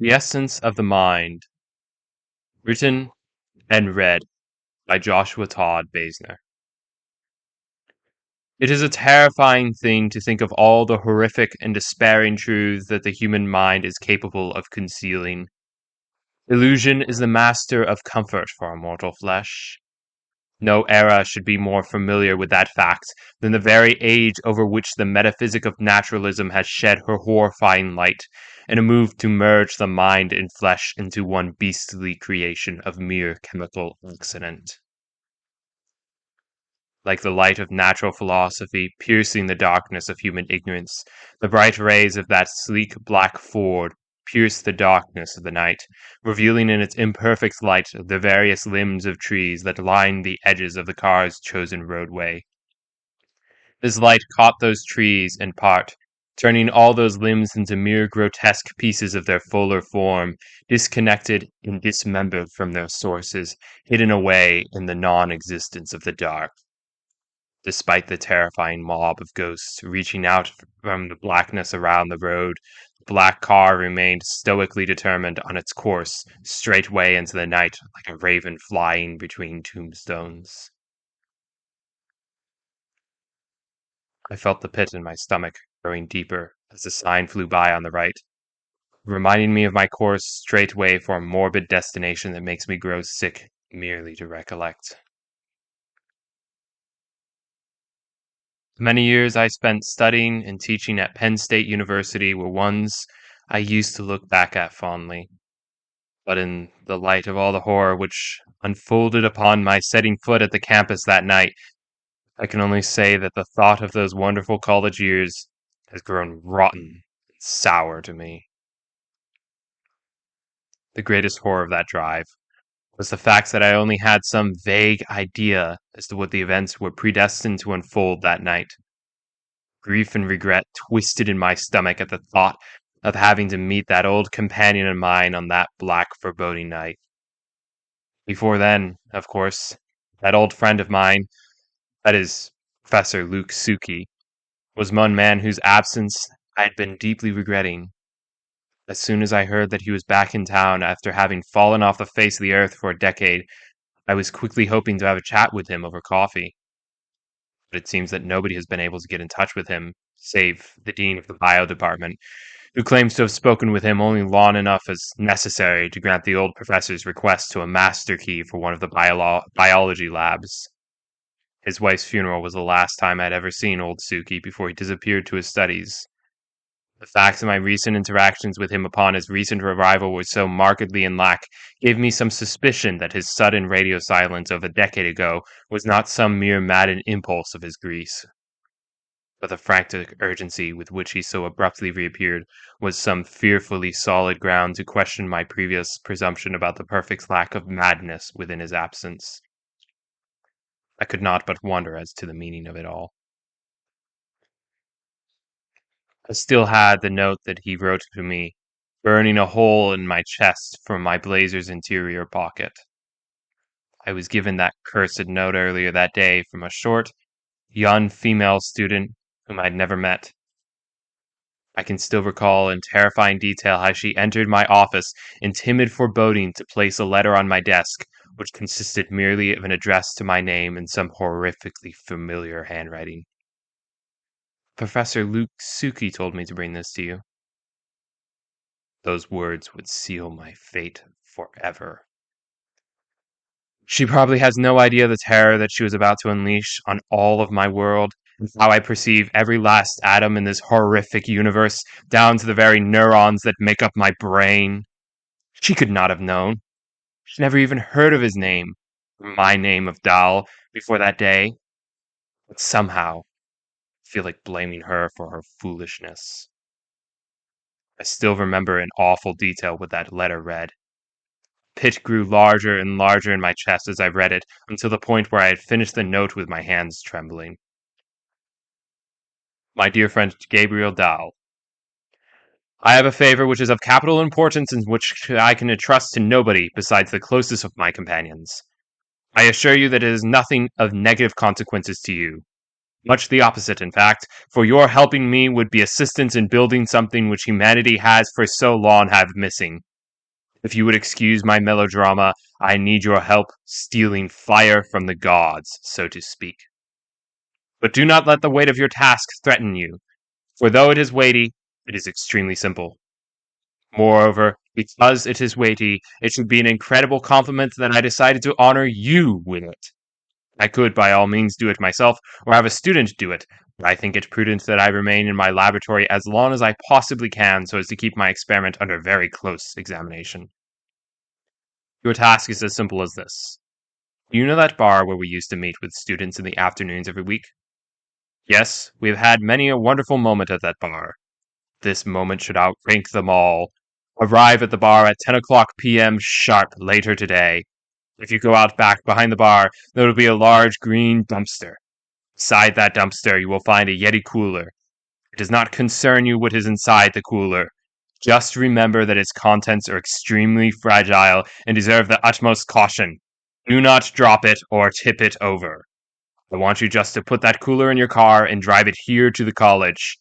The Essence of the Mind, written and read by Joshua Todd Basener. It is a terrifying thing to think of all the horrific and despairing truths that the human mind is capable of concealing. Illusion is the master of comfort for our mortal flesh. No era should be more familiar with that fact than the very age over which the metaphysic of naturalism has shed her horrifying light, in a move to merge the mind and flesh into one beastly creation of mere chemical accident. Like the light of natural philosophy piercing the darkness of human ignorance, the bright rays of that sleek black Ford pierced the darkness of the night, revealing in its imperfect light the various limbs of trees that lined the edges of the car's chosen roadway. This light caught those trees in part, turning all those limbs into mere grotesque pieces of their fuller form, disconnected and dismembered from their sources, hidden away in the non-existence of the dark. Despite the terrifying mob of ghosts reaching out from the blackness around the road, the black car remained stoically determined on its course, straightway into the night, like a raven flying between tombstones. I felt the pit in my stomach growing deeper as the sign flew by on the right, reminding me of my course straightway for a morbid destination that makes me grow sick merely to recollect. The many years I spent studying and teaching at Penn State University were ones I used to look back at fondly. But in the light of all the horror which unfolded upon my setting foot at the campus that night, I can only say that the thought of those wonderful college years has grown rotten and sour to me. The greatest horror of that drive was the fact that I only had some vague idea as to what the events were predestined to unfold that night. Grief and regret twisted in my stomach at the thought of having to meet that old companion of mine on that black foreboding night. Before then, of course, that old friend of mine, that is, Professor Luke Suki, was one man whose absence I had been deeply regretting. As soon as I heard that he was back in town after having fallen off the face of the earth for a decade, I was quickly hoping to have a chat with him over coffee. But it seems that nobody has been able to get in touch with him, save the dean of the bio department, who claims to have spoken with him only long enough as necessary to grant the old professor's request to a master key for one of the biology labs. His wife's funeral was the last time I'd ever seen old Suki before he disappeared to his studies. The fact that my recent interactions with him upon his recent arrival were so markedly in lack gave me some suspicion that his sudden radio silence of a decade ago was not some mere maddened impulse of his grief, but the frantic urgency with which he so abruptly reappeared was some fearfully solid ground to question my previous presumption about the perfect lack of madness within his absence. I could not but wonder as to the meaning of it all. I still had the note that he wrote to me, burning a hole in my chest from my blazer's interior pocket. I was given that cursed note earlier that day from a short, young female student whom I'd never met. I can still recall in terrifying detail how she entered my office in timid foreboding to place a letter on my desk, which consisted merely of an address to my name in some horrifically familiar handwriting. Professor Luke Suki told me to bring this to you. Those words would seal my fate forever. She probably has no idea the terror that she was about to unleash on all of my world, and how I perceive every last atom in this horrific universe, down to the very neurons that make up my brain. She could not have known. She never even heard of his name, or my name of Dahl, before that day. But somehow, I feel like blaming her for her foolishness. I still remember in awful detail what that letter read. Pit grew larger and larger in my chest as I read it, until the point where I had finished the note with my hands trembling. My dear friend Gabriel Dahl, I have a favor which is of capital importance and which I can entrust to nobody besides the closest of my companions. I assure you that it is nothing of negative consequences to you. Much the opposite, in fact, for your helping me would be assistance in building something which humanity has for so long had missing, If you would excuse my melodrama, I need your help stealing fire from the gods, so to speak. But do not let the weight of your task threaten you, for though it is weighty, it is extremely simple. Moreover, because it is weighty, it should be an incredible compliment that I decided to honor you with it. I could by all means do it myself, or have a student do it, but I think it prudent that I remain in my laboratory as long as I possibly can so as to keep my experiment under very close examination. Your task is as simple as this. You know that bar where we used to meet with students in the afternoons every week? Yes, we have had many a wonderful moment at that bar. This moment should outrank them all. Arrive at the bar at 10 o'clock p.m. sharp later today. If you go out back behind the bar, there will be a large green dumpster. Beside that dumpster, you will find a Yeti cooler. It does not concern you what is inside the cooler. Just remember that its contents are extremely fragile and deserve the utmost caution. Do not drop it or tip it over. I want you just to put that cooler in your car and drive it here to the college.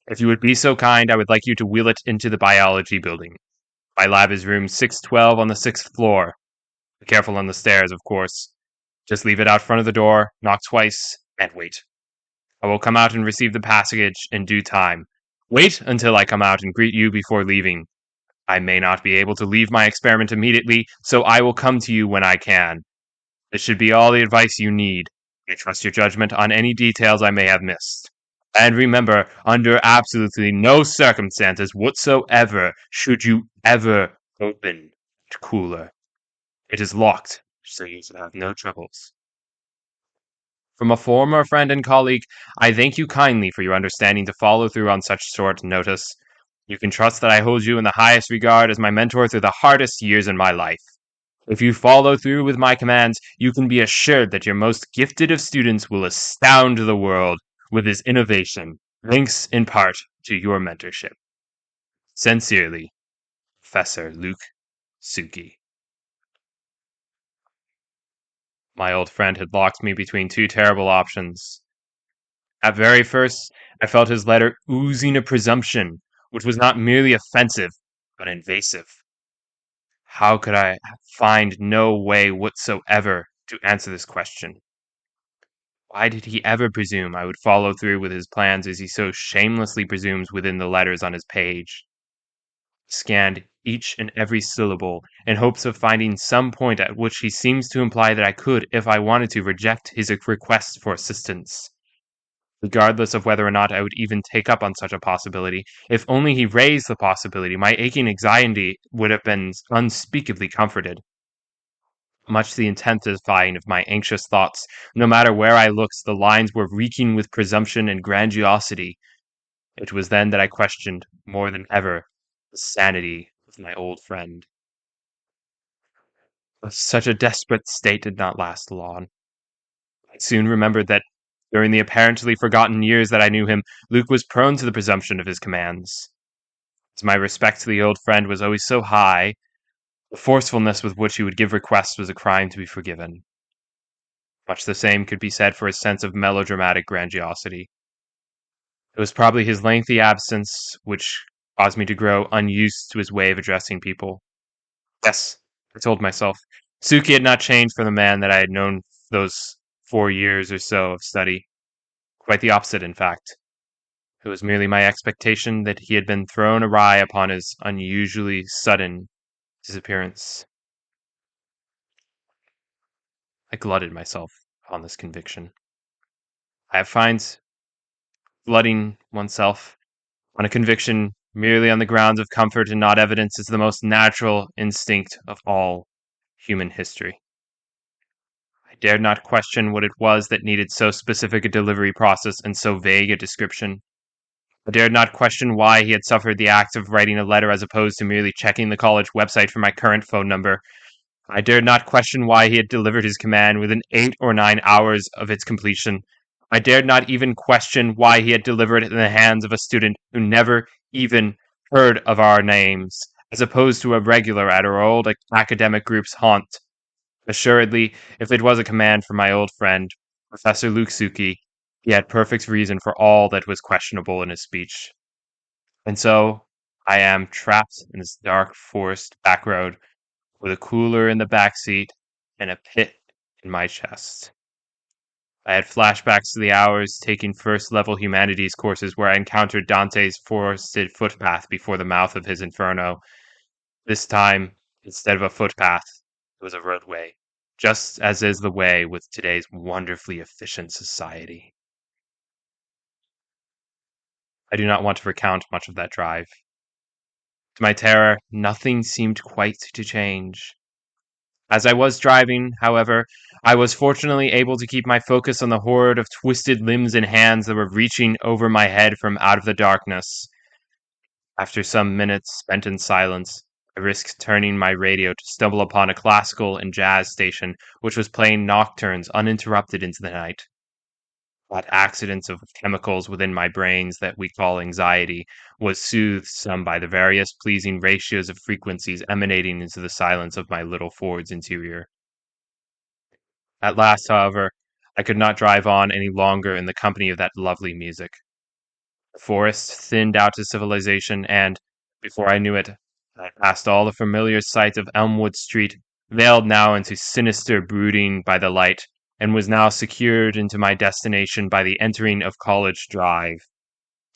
If you would be so kind, I would like you to wheel it into the biology building. My lab is room 612 on the 6th floor. Be careful on the stairs, of course. Just leave it out front of the door, knock twice, and wait. I will come out and receive the package in due time. Wait until I come out and greet you before leaving. I may not be able to leave my experiment immediately, so I will come to you when I can. This should be all the advice you need. I trust your judgment on any details I may have missed. And remember, under absolutely no circumstances whatsoever should you ever open the cooler. It is locked, so you should have no troubles. From a former friend and colleague, I thank you kindly for your understanding to follow through on such short notice. You can trust that I hold you in the highest regard as my mentor through the hardest years in my life. If you follow through with my commands, you can be assured that your most gifted of students will astound the world with his innovation, thanks in part to your mentorship. Sincerely, Professor Luke Suki. My old friend had locked me between two terrible options. At very first, I felt his letter oozing a presumption, which was not merely offensive, but invasive. How could I find no way whatsoever to answer this question? Why did he ever presume I would follow through with his plans as he so shamelessly presumes within the letters on his page? Scanned each and every syllable in hopes of finding some point at which he seems to imply that I could, if I wanted to, reject his request for assistance. Regardless of whether or not I would even take up on such a possibility, if only he raised the possibility, my aching anxiety would have been unspeakably comforted. Much to the intensifying of my anxious thoughts, no matter where I looked, the lines were reeking with presumption and grandiosity. It was then that I questioned, more than ever, the sanity of my old friend. But such a desperate state did not last long. I soon remembered that, during the apparently forgotten years that I knew him, Luke was prone to the presumption of his commands. As my respect to the old friend was always so high, the forcefulness with which he would give requests was a crime to be forgiven. Much the same could be said for his sense of melodramatic grandiosity. It was probably his lengthy absence which caused me to grow unused to his way of addressing people. Yes, I told myself, Suki had not changed from the man that I had known those 4 years or so of study. Quite the opposite, in fact. It was merely my expectation that he had been thrown awry upon his unusually sudden disappearance. I glutted myself upon this conviction. I find glutting oneself on a conviction merely on the grounds of comfort and not evidence is the most natural instinct of all human history. I dared not question what it was that needed so specific a delivery process and so vague a description. I dared not question why he had suffered the act of writing a letter as opposed to merely checking the college website for my current phone number. I dared not question why he had delivered his command within 8 or 9 hours of its completion. I dared not even question why he had delivered it in the hands of a student who never even heard of our names, as opposed to a regular at our old academic group's haunt. Assuredly, if it was a command from my old friend, Professor Lukesuki, he had perfect reason for all that was questionable in his speech. And so, I am trapped in this dark forest back road, with a cooler in the back seat and a pit in my chest. I had flashbacks to the hours taking first level humanities courses where I encountered Dante's forested footpath before the mouth of his inferno. This time, instead of a footpath, it was a roadway, just as is the way with today's wonderfully efficient society. I do not want to recount much of that drive. To my terror, nothing seemed quite to change. As I was driving, however, I was fortunately able to keep my focus on the horde of twisted limbs and hands that were reaching over my head from out of the darkness. After some minutes spent in silence, I risked turning my radio to stumble upon a classical and jazz station which was playing nocturnes uninterrupted into the night. That accident of chemicals within my brains that we call anxiety was soothed some by the various pleasing ratios of frequencies emanating into the silence of my little Ford's interior. At last, however, I could not drive on any longer in the company of that lovely music. The forest thinned out to civilization, and, before I knew it, I passed all the familiar sights of Elmwood Street, veiled now into sinister brooding by the light, and was now secured into my destination by the entering of College Drive.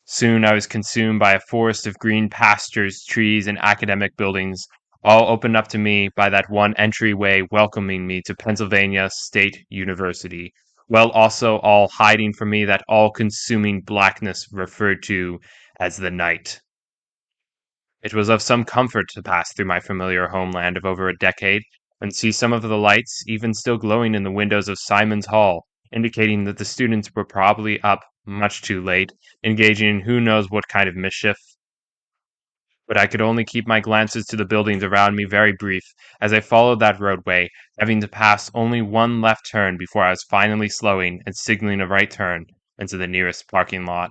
Soon I was consumed by a forest of green pastures, trees, and academic buildings, all opened up to me by that one entryway welcoming me to Pennsylvania State University, while also all hiding from me that all-consuming blackness referred to as the night. It was of some comfort to pass through my familiar homeland of over a decade and see some of the lights even still glowing in the windows of Simon's Hall, indicating that the students were probably up much too late, engaging in who knows what kind of mischief. But I could only keep my glances to the buildings around me very brief, as I followed that roadway, having to pass only one left turn before I was finally slowing and signaling a right turn into the nearest parking lot.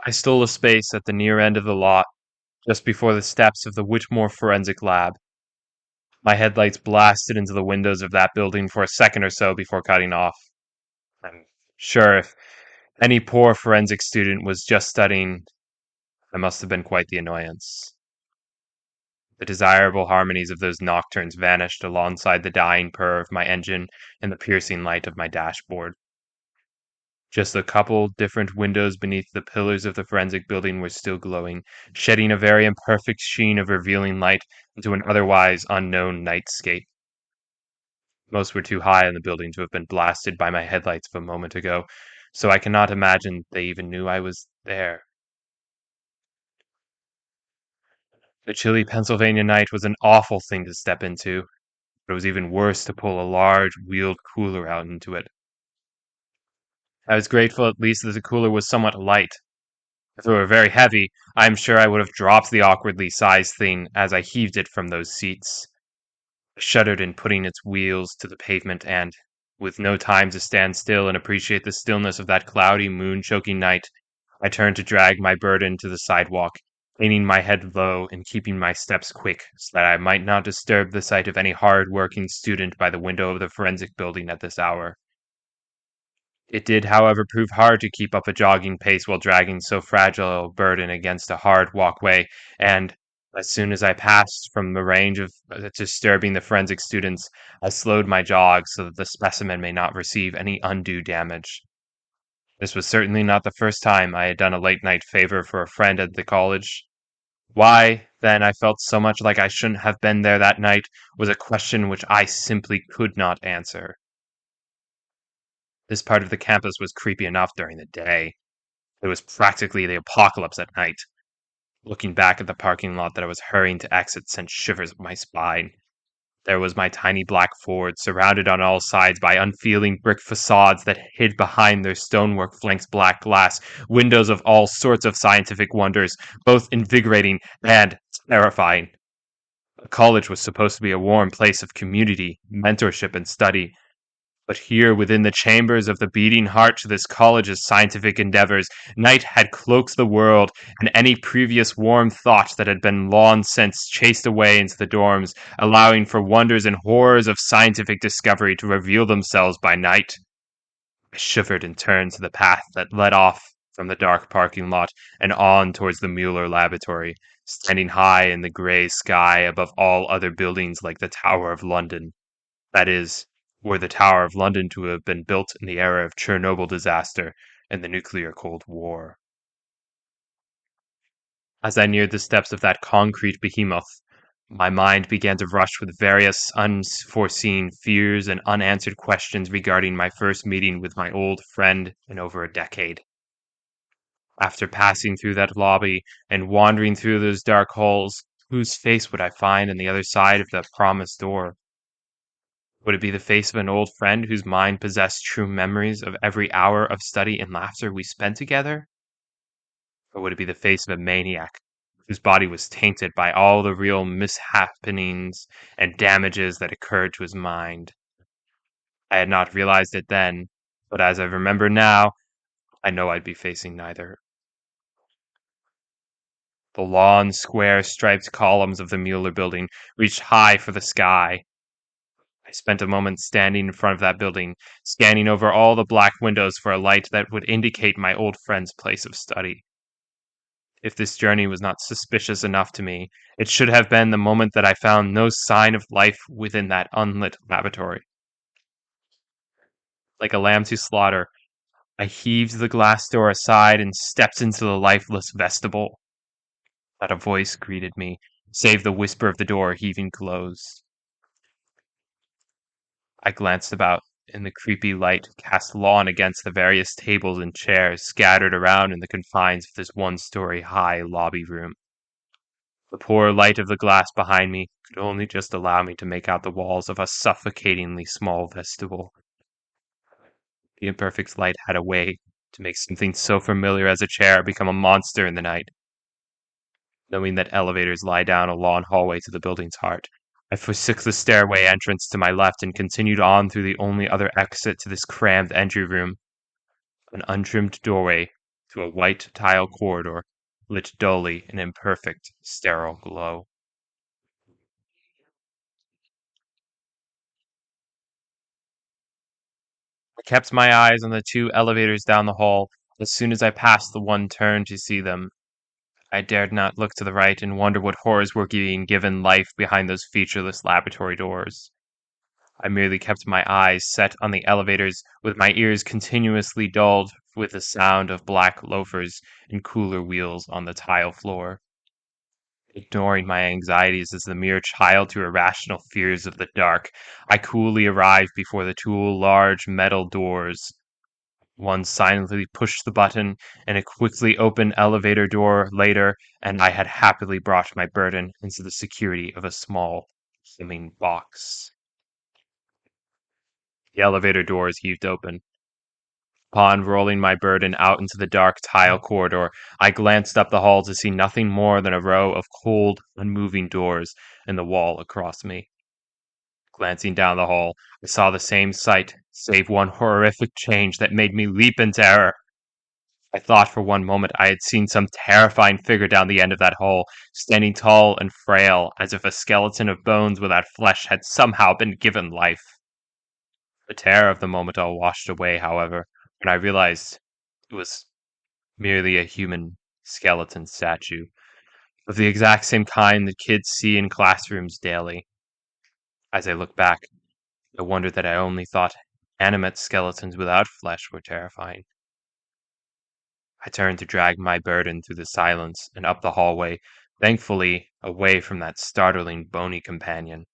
I stole a space at the near end of the lot, just before the steps of the Whitmore Forensic Lab. My headlights blasted into the windows of that building for a second or so before cutting off. I'm sure if any poor forensic student was just studying, I must have been quite the annoyance. The desirable harmonies of those nocturnes vanished alongside the dying purr of my engine and the piercing light of my dashboard. Just a couple different windows beneath the pillars of the forensic building were still glowing, shedding a very imperfect sheen of revealing light into an otherwise unknown nightscape. Most were too high in the building to have been blasted by my headlights of a moment ago, so I cannot imagine they even knew I was there. The chilly Pennsylvania night was an awful thing to step into, but it was even worse to pull a large wheeled cooler out into it. I was grateful at least that the cooler was somewhat light. If it were very heavy, I am sure I would have dropped the awkwardly sized thing as I heaved it from those seats. I shuddered in putting its wheels to the pavement and, with no time to stand still and appreciate the stillness of that cloudy, moon-choking night, I turned to drag my burden to the sidewalk, leaning my head low and keeping my steps quick so that I might not disturb the sight of any hard-working student by the window of the forensic building at this hour. It did, however, prove hard to keep up a jogging pace while dragging so fragile a burden against a hard walkway, and as soon as I passed from the range of disturbing the forensic students, I slowed my jog so that the specimen may not receive any undue damage. This was certainly not the first time I had done a late night favor for a friend at the college. Why, then, I felt so much like I shouldn't have been there that night was a question which I simply could not answer. This part of the campus was creepy enough during the day. It was practically the apocalypse at night. Looking back at the parking lot that I was hurrying to exit sent shivers up my spine. There was my tiny black Ford, surrounded on all sides by unfeeling brick facades that hid behind their stonework flanked black glass, windows of all sorts of scientific wonders, both invigorating and terrifying. The college was supposed to be a warm place of community, mentorship, and study. But here, within the chambers of the beating heart to this college's scientific endeavors, night had cloaked the world, and any previous warm thought that had been long since chased away into the dorms, allowing for wonders and horrors of scientific discovery to reveal themselves by night. I shivered and turned to the path that led off from the dark parking lot and on towards the Mueller laboratory, standing high in the grey sky above all other buildings like the Tower of London. That is, were the Tower of London to have been built in the era of Chernobyl disaster and the nuclear Cold War. As I neared the steps of that concrete behemoth, my mind began to rush with various unforeseen fears and unanswered questions regarding my first meeting with my old friend in over a decade. After passing through that lobby and wandering through those dark halls, whose face would I find on the other side of the promised door? Would it be the face of an old friend whose mind possessed true memories of every hour of study and laughter we spent together? Or would it be the face of a maniac whose body was tainted by all the real mishappenings and damages that occurred to his mind? I had not realized it then, but as I remember now, I know I'd be facing neither. The long, square, striped columns of the Mueller building reached high for the sky. I spent a moment standing in front of that building, scanning over all the black windows for a light that would indicate my old friend's place of study. If this journey was not suspicious enough to me, it should have been the moment that I found no sign of life within that unlit laboratory. Like a lamb to slaughter, I heaved the glass door aside and stepped into the lifeless vestibule. Not a voice greeted me, save the whisper of the door heaving closed. I glanced about, and the creepy light cast lawn against the various tables and chairs scattered around in the confines of this one-story high lobby room. The poor light of the glass behind me could only just allow me to make out the walls of a suffocatingly small vestibule. The imperfect light had a way to make something so familiar as a chair become a monster in the night. Knowing that elevators lie down a long hallway to the building's heart, I forsook the stairway entrance to my left and continued on through the only other exit to this crammed entry room, an untrimmed doorway to a white tile corridor lit dully in imperfect, sterile glow. I kept my eyes on the two elevators down the hall. As soon as I passed the one turn to see them, I dared not look to the right and wonder what horrors were being given life behind those featureless laboratory doors. I merely kept my eyes set on the elevators, with my ears continuously dulled with the sound of black loafers and cooler wheels on the tile floor. Ignoring my anxieties as the mere child to irrational fears of the dark, I coolly arrived before the two large metal doors. One silently pushed the button, and a quickly opened elevator door later, and I had happily brought my burden into the security of a small, humming box. The elevator doors heaved open. Upon rolling my burden out into the dark tile corridor, I glanced up the hall to see nothing more than a row of cold, unmoving doors in the wall across me. Glancing down the hall, I saw the same sight, save one horrific change that made me leap in terror. I thought for one moment I had seen some terrifying figure down the end of that hall, standing tall and frail, as if a skeleton of bones without flesh had somehow been given life. The terror of the moment all washed away, however, when I realized it was merely a human skeleton statue, of the exact same kind that kids see in classrooms daily. As I look back, I wondered that I only thought animate skeletons without flesh were terrifying. I turned to drag my burden through the silence and up the hallway, thankfully away from that startling bony companion.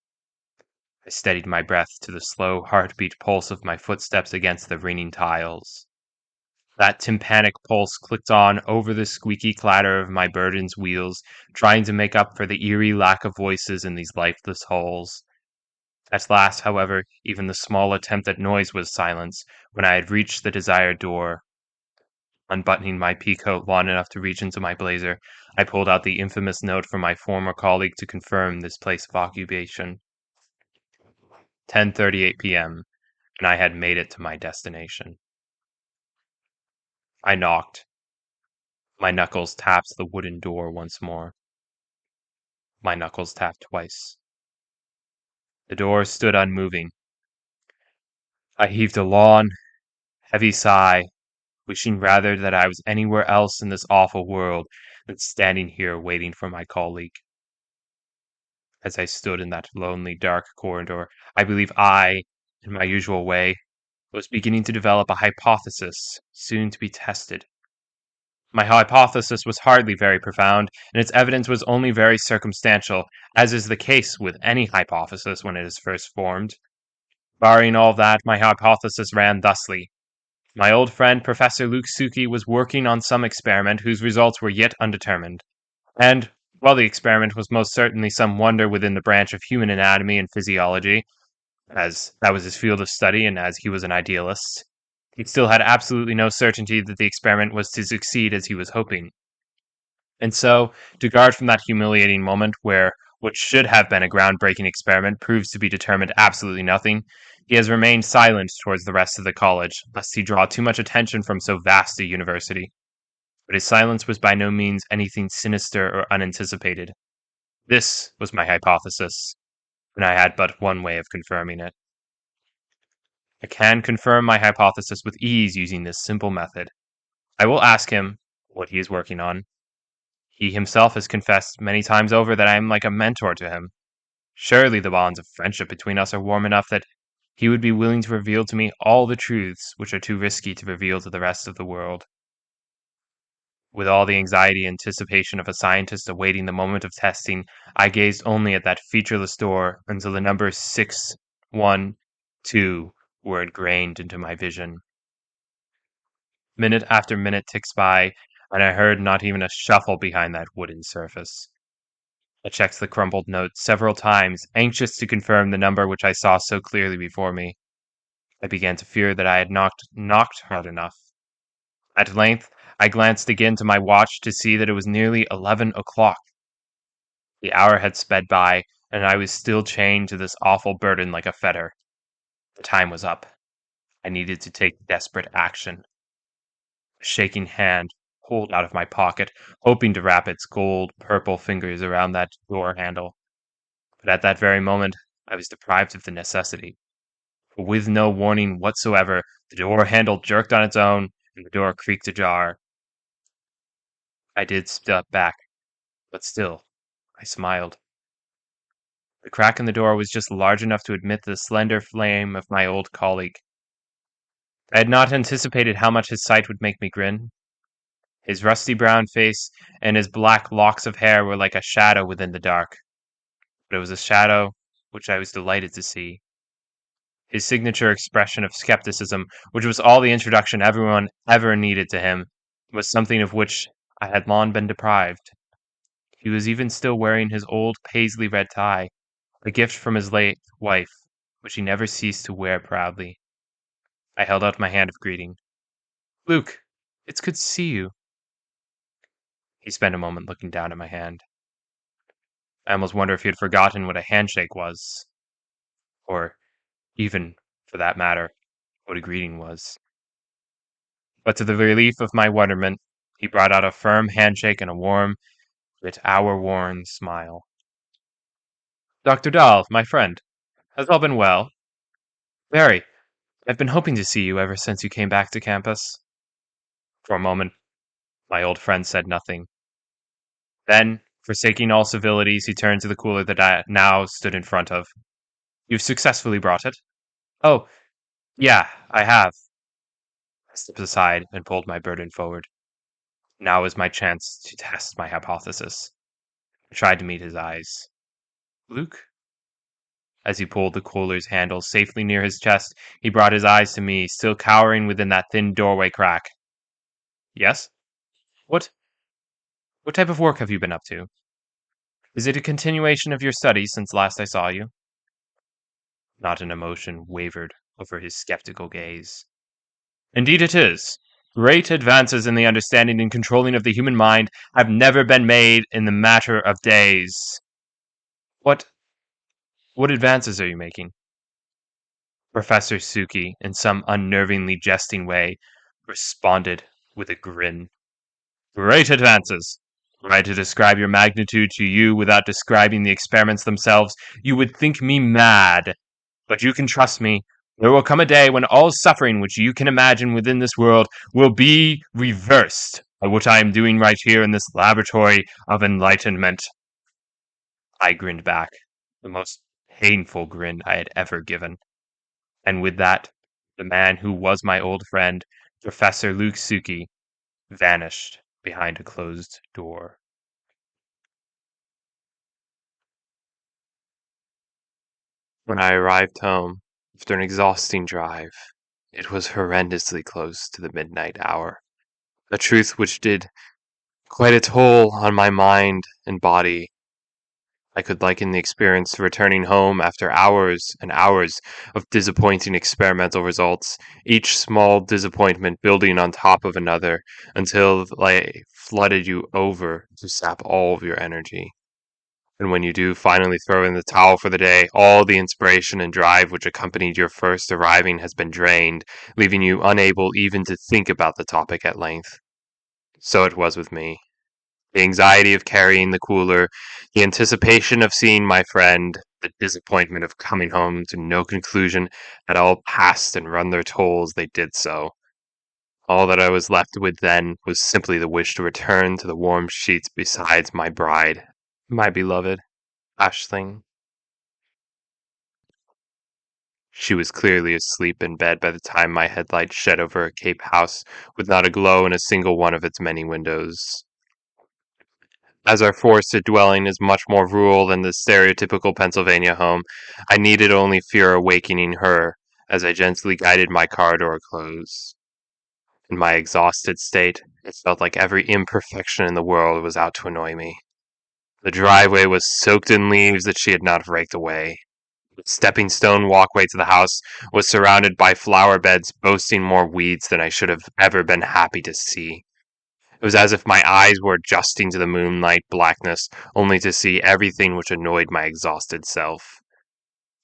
I steadied my breath to the slow heartbeat pulse of my footsteps against the ringing tiles. That tympanic pulse clicked on over the squeaky clatter of my burden's wheels, trying to make up for the eerie lack of voices in these lifeless halls. At last, however, even the small attempt at noise was silenced when I had reached the desired door. Unbuttoning my peacoat long enough to reach into my blazer, I pulled out the infamous note from my former colleague to confirm this place of occupation. 10:38 p.m., and I had made it to my destination. I knocked. My knuckles tapped the wooden door once more. My knuckles tapped twice. The door stood unmoving. I heaved a long, heavy sigh, wishing rather that I was anywhere else in this awful world than standing here waiting for my colleague. As I stood in that lonely, dark corridor, I believe I, in my usual way, was beginning to develop a hypothesis soon to be tested. My hypothesis was hardly very profound, and its evidence was only very circumstantial, as is the case with any hypothesis when it is first formed. Barring all that, my hypothesis ran thusly. My old friend Professor Luke Suki was working on some experiment whose results were yet undetermined. And, while the experiment was most certainly some wonder within the branch of human anatomy and physiology, as that was his field of study and as he was an idealist, he still had absolutely no certainty that the experiment was to succeed as he was hoping. And so, to guard from that humiliating moment where what should have been a groundbreaking experiment proves to be determined absolutely nothing, he has remained silent towards the rest of the college, lest he draw too much attention from so vast a university. But his silence was by no means anything sinister or unanticipated. This was my hypothesis, and I had but one way of confirming it. I can confirm my hypothesis with ease using this simple method. I will ask him what he is working on. He himself has confessed many times over that I am like a mentor to him. Surely the bonds of friendship between us are warm enough that he would be willing to reveal to me all the truths which are too risky to reveal to the rest of the world. With all the anxiety and anticipation of a scientist awaiting the moment of testing, I gazed only at that featureless door until the numbers 612 were ingrained into my vision. Minute after minute ticks by, and I heard not even a shuffle behind that wooden surface. I checked the crumpled note several times, anxious to confirm the number which I saw so clearly before me. I began to fear that I had knocked hard enough. At length, I glanced again to my watch to see that it was nearly 11 o'clock. The hour had sped by, and I was still chained to this awful burden like a fetter. The time was up. I needed to take desperate action. A shaking hand pulled out of my pocket, hoping to wrap its gold-purple fingers around that door handle. But at that very moment, I was deprived of the necessity. For with no warning whatsoever, the door handle jerked on its own, and the door creaked ajar. I did step back, but still, I smiled. The crack in the door was just large enough to admit the slender flame of my old colleague. I had not anticipated how much his sight would make me grin. His rusty brown face and his black locks of hair were like a shadow within the dark. But it was a shadow which I was delighted to see. His signature expression of skepticism, which was all the introduction everyone ever needed to him, was something of which I had long been deprived. He was even still wearing his old paisley red tie, a gift from his late wife, which he never ceased to wear proudly. I held out my hand of greeting. "Luke, it's good to see you." He spent a moment looking down at my hand. I almost wonder if he had forgotten what a handshake was, or even, for that matter, what a greeting was. But to the relief of my wonderment, he brought out a firm handshake and a warm, yet hour-worn smile. "Dr. Dahl, my friend, has all been well?" "Very. I've been hoping to see you ever since you came back to campus." For a moment, my old friend said nothing. Then, forsaking all civilities, he turned to the cooler that I now stood in front of. "You've successfully brought it?" "Oh, yeah, I have." I stepped aside and pulled my burden forward. Now was my chance to test my hypothesis. I tried to meet his eyes. "Luke?" As he pulled the cooler's handle safely near his chest, he brought his eyes to me, still cowering within that thin doorway crack. "Yes? What type of work have you been up to? Is it a continuation of your studies since last I saw you?" Not an emotion wavered over his skeptical gaze. "Indeed it is. Great advances in the understanding and controlling of the human mind have never been made in the matter of days." What advances are you making?" Professor Suki, in some unnervingly jesting way, responded with a grin. "Great advances. Were I to describe your magnitude to you without describing the experiments themselves, you would think me mad. But you can trust me. There will come a day when all suffering which you can imagine within this world will be reversed by what I am doing right here in this laboratory of enlightenment. I grinned back, the most painful grin I had ever given. And with that, the man who was my old friend, Professor Luke Suki, vanished behind a closed door. When I arrived home, after an exhausting drive, it was horrendously close to the midnight hour, a truth which did quite a toll on my mind and body. I could liken the experience to returning home after hours and hours of disappointing experimental results, each small disappointment building on top of another until they flooded you over to sap all of your energy. And when you do finally throw in the towel for the day, all the inspiration and drive which accompanied your first arriving has been drained, leaving you unable even to think about the topic at length. So it was with me. The anxiety of carrying the cooler, the anticipation of seeing my friend, the disappointment of coming home to no conclusion had all passed and run their toll as they did so. All that I was left with then was simply the wish to return to the warm sheets beside my bride, my beloved Ashling. She was clearly asleep in bed by the time my headlight shed over a Cape house with not a glow in a single one of its many windows. As our forested dwelling is much more rural than the stereotypical Pennsylvania home, I needed only fear awakening her as I gently guided my car door close. In my exhausted state, it felt like every imperfection in the world was out to annoy me. The driveway was soaked in leaves that she had not raked away. The stepping stone walkway to the house was surrounded by flower beds boasting more weeds than I should have ever been happy to see. It was as if my eyes were adjusting to the moonlight blackness, only to see everything which annoyed my exhausted self.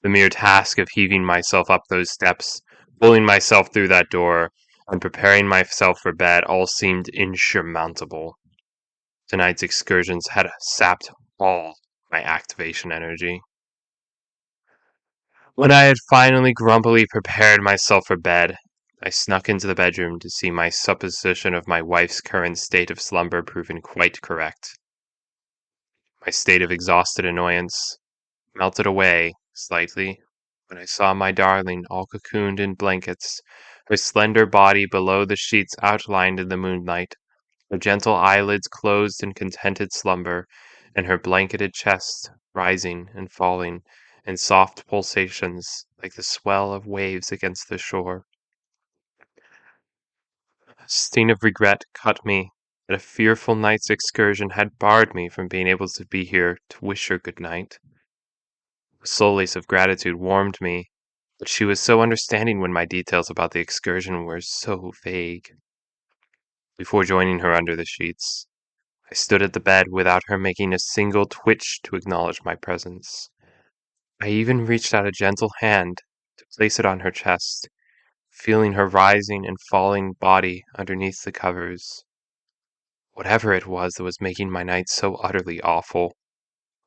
The mere task of heaving myself up those steps, pulling myself through that door, and preparing myself for bed all seemed insurmountable. Tonight's excursions had sapped all my activation energy. When I had finally grumpily prepared myself for bed, I snuck into the bedroom to see my supposition of my wife's current state of slumber proven quite correct. My state of exhausted annoyance melted away slightly when I saw my darling all cocooned in blankets, her slender body below the sheets outlined in the moonlight, her gentle eyelids closed in contented slumber, and her blanketed chest rising and falling in soft pulsations like the swell of waves against the shore. A sting of regret cut me that a fearful night's excursion had barred me from being able to be here to wish her good night. A solace of gratitude warmed me that she was so understanding when my details about the excursion were so vague. Before joining her under the sheets, I stood at the bed without her making a single twitch to acknowledge my presence. I even reached out a gentle hand to place it on her chest, feeling her rising and falling body underneath the covers. Whatever it was that was making my night so utterly awful,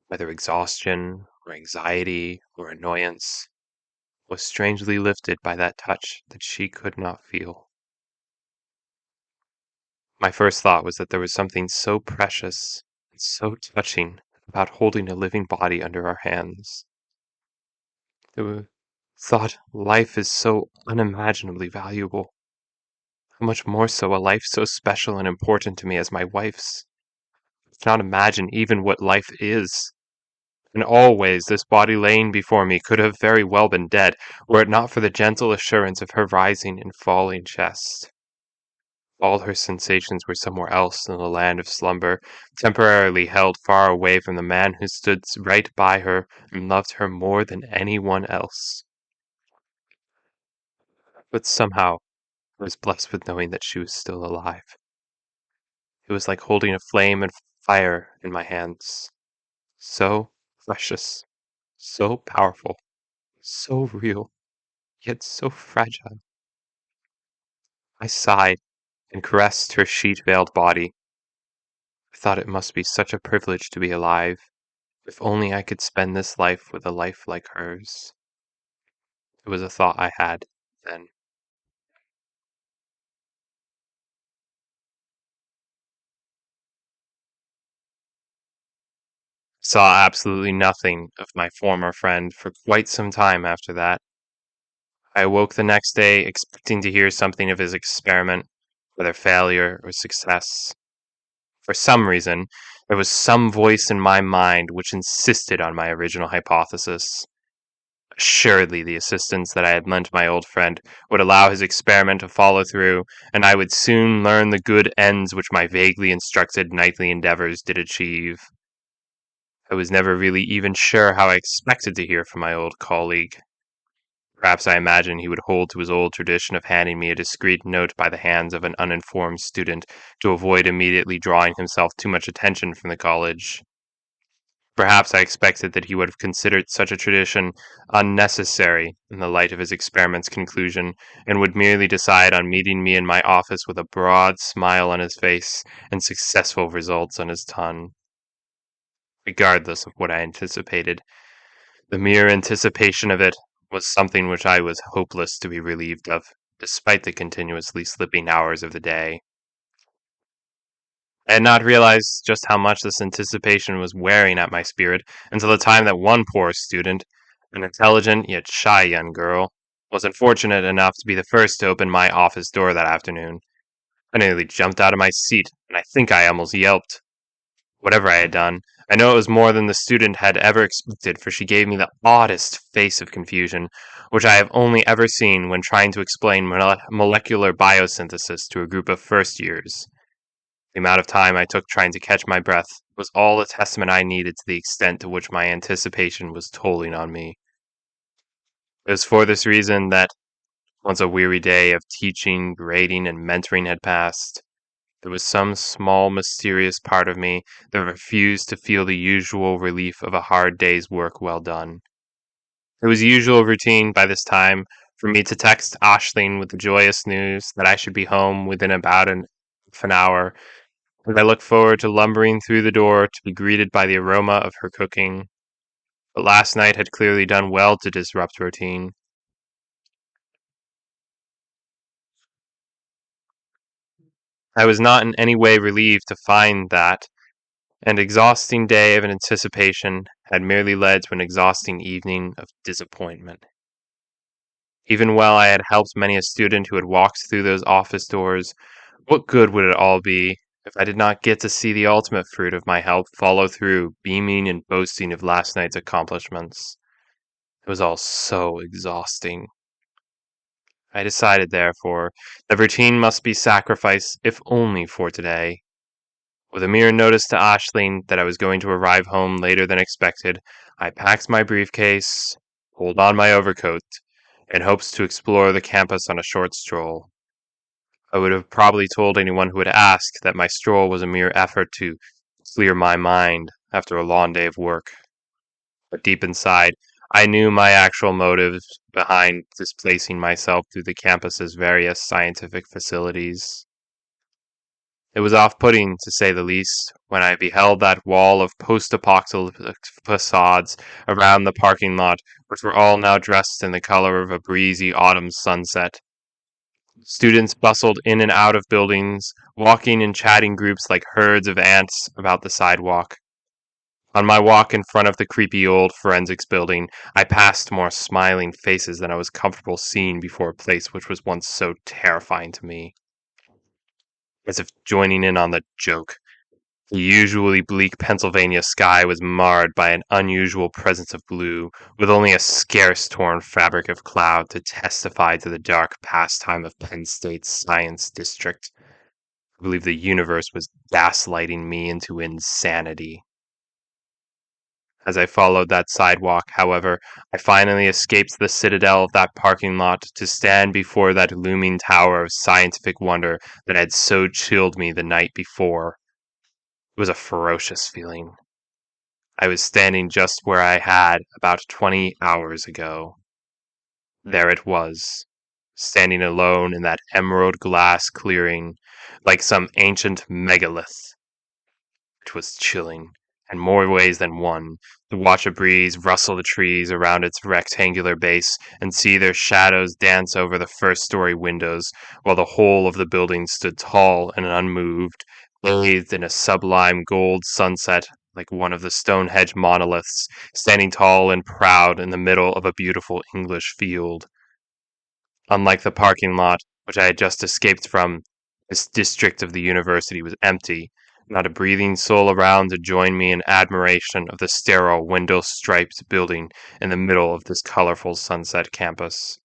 whether exhaustion or anxiety or annoyance, was strangely lifted by that touch that she could not feel. My first thought was that there was something so precious and so touching about holding a living body under our hands. The thought life is so unimaginably valuable. How much more so a life so special and important to me as my wife's. I cannot imagine even what life is. In all ways, this body laying before me could have very well been dead, were it not for the gentle assurance of her rising and falling chest. All her sensations were somewhere else in the land of slumber, temporarily held far away from the man who stood right by her and loved her more than anyone else. But somehow, I was blessed with knowing that she was still alive. It was like holding a flame and fire in my hands. So precious, so powerful, so real, yet so fragile. I sighed and caressed her sheet-veiled body. I thought it must be such a privilege to be alive, if only I could spend this life with a life like hers. It was a thought I had then. Saw absolutely nothing of my former friend for quite some time after that. I awoke the next day expecting to hear something of his experiment, whether failure or success. For some reason, there was some voice in my mind which insisted on my original hypothesis. Assuredly, the assistance that I had lent my old friend would allow his experiment to follow through, and I would soon learn the good ends which my vaguely instructed nightly endeavors did achieve. I was never really even sure how I expected to hear from my old colleague. Perhaps I imagined he would hold to his old tradition of handing me a discreet note by the hands of an uninformed student to avoid immediately drawing himself too much attention from the college. Perhaps I expected that he would have considered such a tradition unnecessary in the light of his experiment's conclusion, and would merely decide on meeting me in my office with a broad smile on his face and successful results on his tongue. Regardless of what I anticipated, the mere anticipation of it was something which I was hopeless to be relieved of, despite the continuously slipping hours of the day. I had not realized just how much this anticipation was wearing at my spirit until the time that one poor student, an intelligent yet shy young girl, was unfortunate enough to be the first to open my office door that afternoon. I nearly jumped out of my seat, and I think I almost yelped. Whatever I had done, I know it was more than the student had ever expected, for she gave me the oddest face of confusion, which I have only ever seen when trying to explain molecular biosynthesis to a group of first years. The amount of time I took trying to catch my breath was all the testament I needed to the extent to which my anticipation was tolling on me. It was for this reason that, once a weary day of teaching, grading, and mentoring had passed, there was some small mysterious part of me that refused to feel the usual relief of a hard day's work well done. It was usual routine by this time for me to text Ashling with the joyous news that I should be home within about half an hour, and I looked forward to lumbering through the door to be greeted by the aroma of her cooking. But last night had clearly done well to disrupt routine. I was not in any way relieved to find that an exhausting day of anticipation had merely led to an exhausting evening of disappointment. Even while I had helped many a student who had walked through those office doors, what good would it all be if I did not get to see the ultimate fruit of my help follow through, beaming and boasting of last night's accomplishments? It was all so exhausting. I decided, therefore, that routine must be sacrificed, if only for today. With a mere notice to Ashling that I was going to arrive home later than expected, I packed my briefcase, pulled on my overcoat, in hopes to explore the campus on a short stroll. I would have probably told anyone who had asked that my stroll was a mere effort to clear my mind after a long day of work. But deep inside, I knew my actual motives behind displacing myself through the campus's various scientific facilities. It was off-putting, to say the least, when I beheld that wall of post-apocalyptic facades around the parking lot, which were all now dressed in the color of a breezy autumn sunset. Students bustled in and out of buildings, walking in chatting groups like herds of ants about the sidewalk. On my walk in front of the creepy old forensics building, I passed more smiling faces than I was comfortable seeing before a place which was once so terrifying to me. As if joining in on the joke, the usually bleak Pennsylvania sky was marred by an unusual presence of blue, with only a scarce torn fabric of cloud to testify to the dark pastime of Penn State's science district. I believe the universe was gaslighting me into insanity. As I followed that sidewalk, however, I finally escaped the citadel of that parking lot to stand before that looming tower of scientific wonder that had so chilled me the night before. It was a ferocious feeling. I was standing just where I had about 20 hours ago. There it was, standing alone in that emerald glass clearing, like some ancient megalith. It was chilling, in more ways than one, to watch a breeze rustle the trees around its rectangular base and see their shadows dance over the first-story windows, while the whole of the building stood tall and unmoved, bathed in a sublime gold sunset like one of the Stonehenge monoliths, standing tall and proud in the middle of a beautiful English field. Unlike the parking lot, which I had just escaped from, this district of the university was empty, not a breathing soul around to join me in admiration of the sterile window-striped building in the middle of this colorful sunset campus.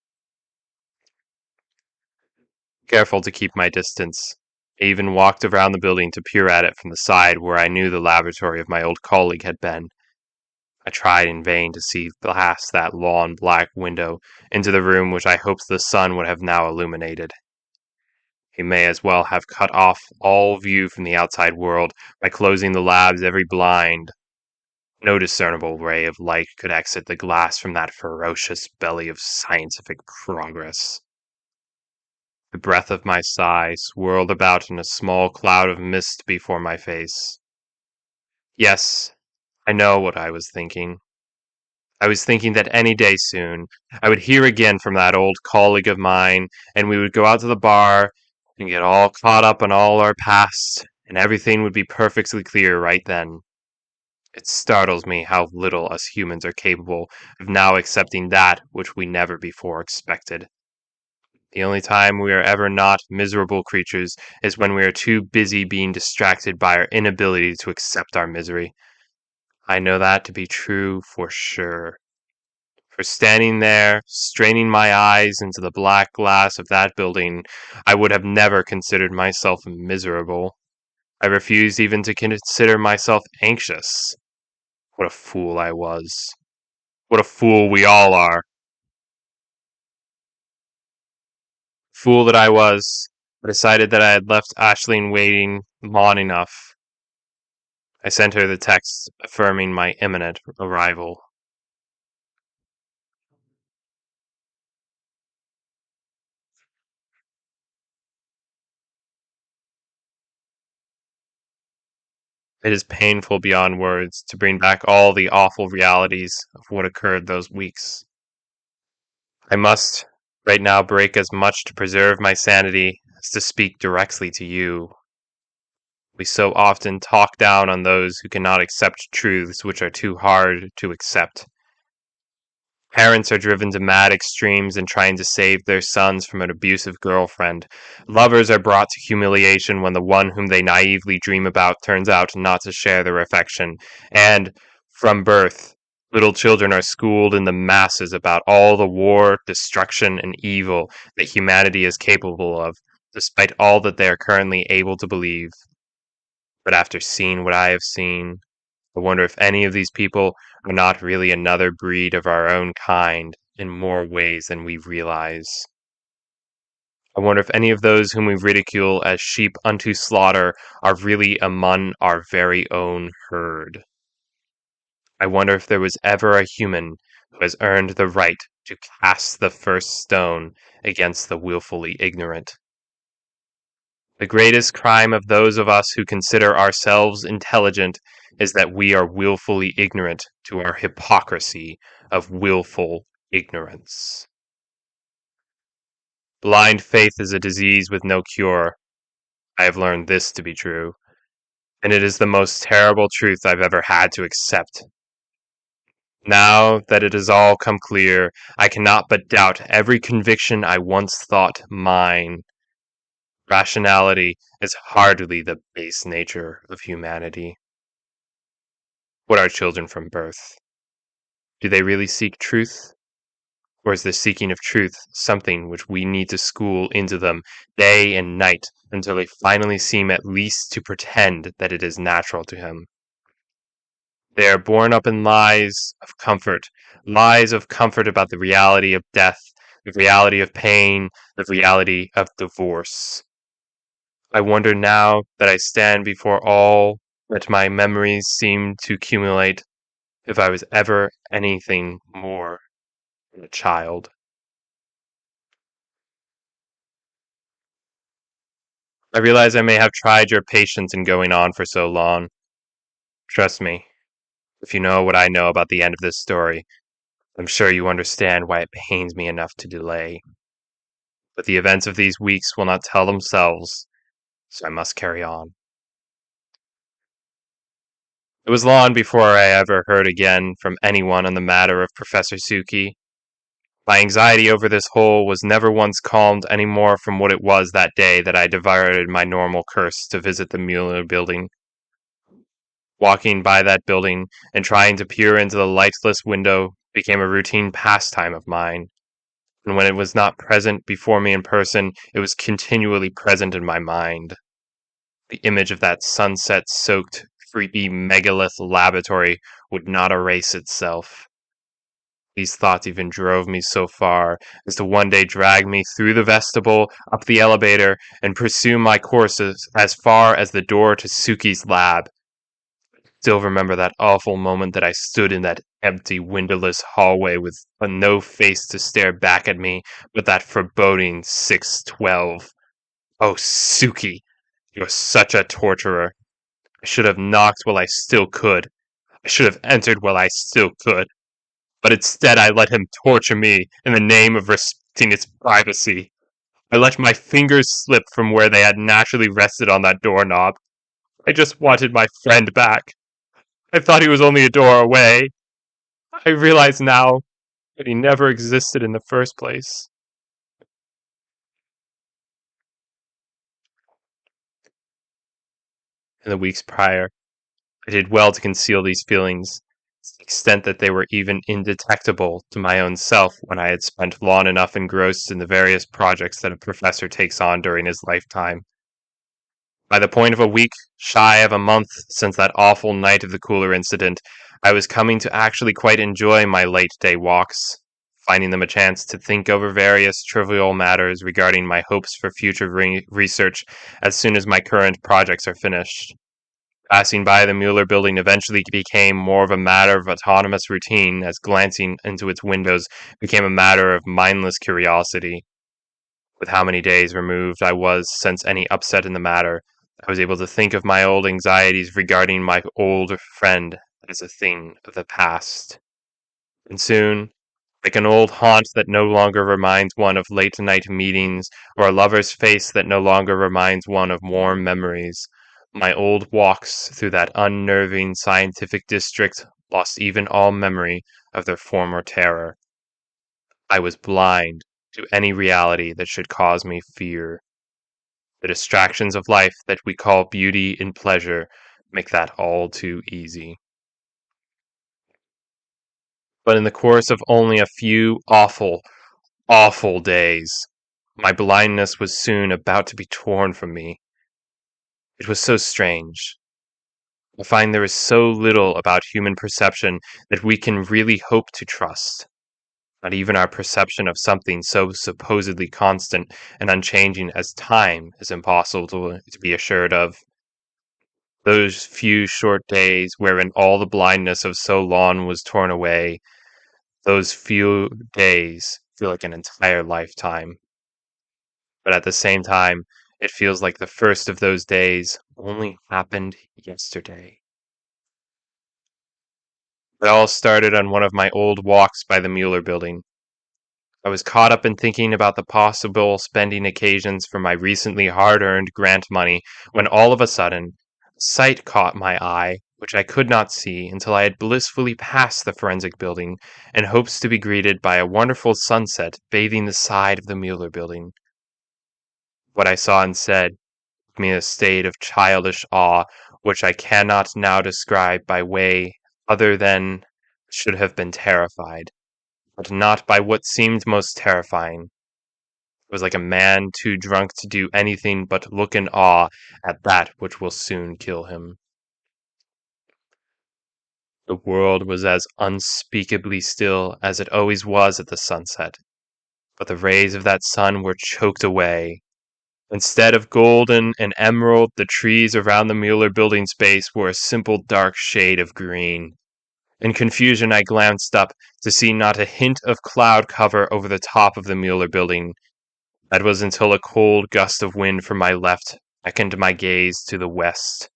Careful to keep my distance, I even walked around the building to peer at it from the side where I knew the laboratory of my old colleague had been. I tried in vain to see past that long black window into the room which I hoped the sun would have now illuminated. He may as well have cut off all view from the outside world by closing the lab's every blind. No discernible ray of light could exit the glass from that ferocious belly of scientific progress. The breath of my sigh swirled about in a small cloud of mist before my face. Yes, I know what I was thinking. I was thinking that any day soon I would hear again from that old colleague of mine, and we would go out to the bar and get all caught up on all our past, and everything would be perfectly clear right then. It startles me how little us humans are capable of now accepting that which we never before expected. The only time we are ever not miserable creatures is when we are too busy being distracted by our inability to accept our misery. I know that to be true for sure. For standing there, straining my eyes into the black glass of that building, I would have never considered myself miserable. I refused even to consider myself anxious. What a fool I was. What a fool we all are. Fool that I was. I decided that I had left Aisling waiting long enough. I sent her the text affirming my imminent arrival. It is painful beyond words to bring back all the awful realities of what occurred those weeks. I must right now break as much to preserve my sanity as to speak directly to you. We so often talk down on those who cannot accept truths which are too hard to accept. Parents are driven to mad extremes in trying to save their sons from an abusive girlfriend. Lovers are brought to humiliation when the one whom they naively dream about turns out not to share their affection. And, from birth, little children are schooled in the masses about all the war, destruction, and evil that humanity is capable of, despite all that they are currently able to believe. But after seeing what I have seen, I wonder if any of these people are not really another breed of our own kind in more ways than we realize. I wonder if any of those whom we ridicule as sheep unto slaughter are really among our very own herd. I wonder if there was ever a human who has earned the right to cast the first stone against the willfully ignorant. The greatest crime of those of us who consider ourselves intelligent is that we are willfully ignorant to our hypocrisy of willful ignorance. Blind faith is a disease with no cure. I have learned this to be true, and it is the most terrible truth I've ever had to accept. Now that it has all come clear, I cannot but doubt every conviction I once thought mine. Rationality is hardly the base nature of humanity. What are children from birth? Do they really seek truth? Or is the seeking of truth something which we need to school into them day and night until they finally seem at least to pretend that it is natural to him? They are born up in lies of comfort about the reality of death, the reality of pain, the reality of divorce. I wonder now that I stand before all that my memories seem to accumulate if I was ever anything more than a child. I realize I may have tried your patience in going on for so long. Trust me, If you know what I know about the end of this story, I'm sure you understand why it pains me enough to delay. But the events of these weeks will not tell themselves, so I must carry on. It was long before I ever heard again from anyone on the matter of Professor Suki. My anxiety over this hole was never once calmed any more from what it was that day that I diverted my normal course to visit the Mueller building. Walking by that building and trying to peer into the lightless window became a routine pastime of mine, and when it was not present before me in person, it was continually present in my mind. The image of that sunset-soaked, creepy megalith laboratory would not erase itself. These thoughts even drove me so far as to one day drag me through the vestibule, up the elevator, and pursue my courses as far as the door to Suki's lab. Still remember that awful moment that I stood in that empty, windowless hallway with no face to stare back at me, but that foreboding 612. Oh, Suki, you're such a torturer. I should have knocked while I still could. I should have entered while I still could. But instead, I let him torture me in the name of respecting its privacy. I let my fingers slip from where they had naturally rested on that doorknob. I just wanted my friend back. I thought he was only a door away. I realize now that he never existed in the first place. In the weeks prior, I did well to conceal these feelings, to the extent that they were even indetectable to my own self when I had spent long enough engrossed in the various projects that a professor takes on during his lifetime. By the point of a week, shy of a month since that awful night of the cooler incident, I was coming to actually quite enjoy my late day walks, finding them a chance to think over various trivial matters regarding my hopes for future research as soon as my current projects are finished. Passing by the Mueller building eventually became more of a matter of autonomous routine as glancing into its windows became a matter of mindless curiosity. With how many days removed I was since any upset in the matter, I was able to think of my old anxieties regarding my old friend as a thing of the past. And soon, like an old haunt that no longer reminds one of late night meetings, or a lover's face that no longer reminds one of warm memories, my old walks through that unnerving scientific district lost even all memory of their former terror. I was blind to any reality that should cause me fear. The distractions of life that we call beauty and pleasure make that all too easy. But in the course of only a few awful, awful days, my blindness was soon about to be torn from me. It was so strange. I find there is so little about human perception that we can really hope to trust. Not even our perception of something so supposedly constant and unchanging as time is impossible to be assured of. Those few short days wherein all the blindness of so long was torn away, those few days feel like an entire lifetime. But at the same time, it feels like the first of those days only happened yesterday. It all started on one of my old walks by the Mueller building. I was caught up in thinking about the possible spending occasions for my recently hard-earned grant money when all of a sudden, a sight caught my eye which I could not see until I had blissfully passed the forensic building in hopes to be greeted by a wonderful sunset bathing the side of the Mueller building. What I saw instead put me in a state of childish awe which I cannot now describe by way other than should have been terrified, but not by what seemed most terrifying. It was like a man too drunk to do anything but look in awe at that which will soon kill him. The world was as unspeakably still as it always was at the sunset, but the rays of that sun were choked away. Instead of golden and emerald, the trees around the Mueller building space were a simple dark shade of green. In confusion, I glanced up to see not a hint of cloud cover over the top of the Mueller building. That was until a cold gust of wind from my left beckoned my gaze to the west.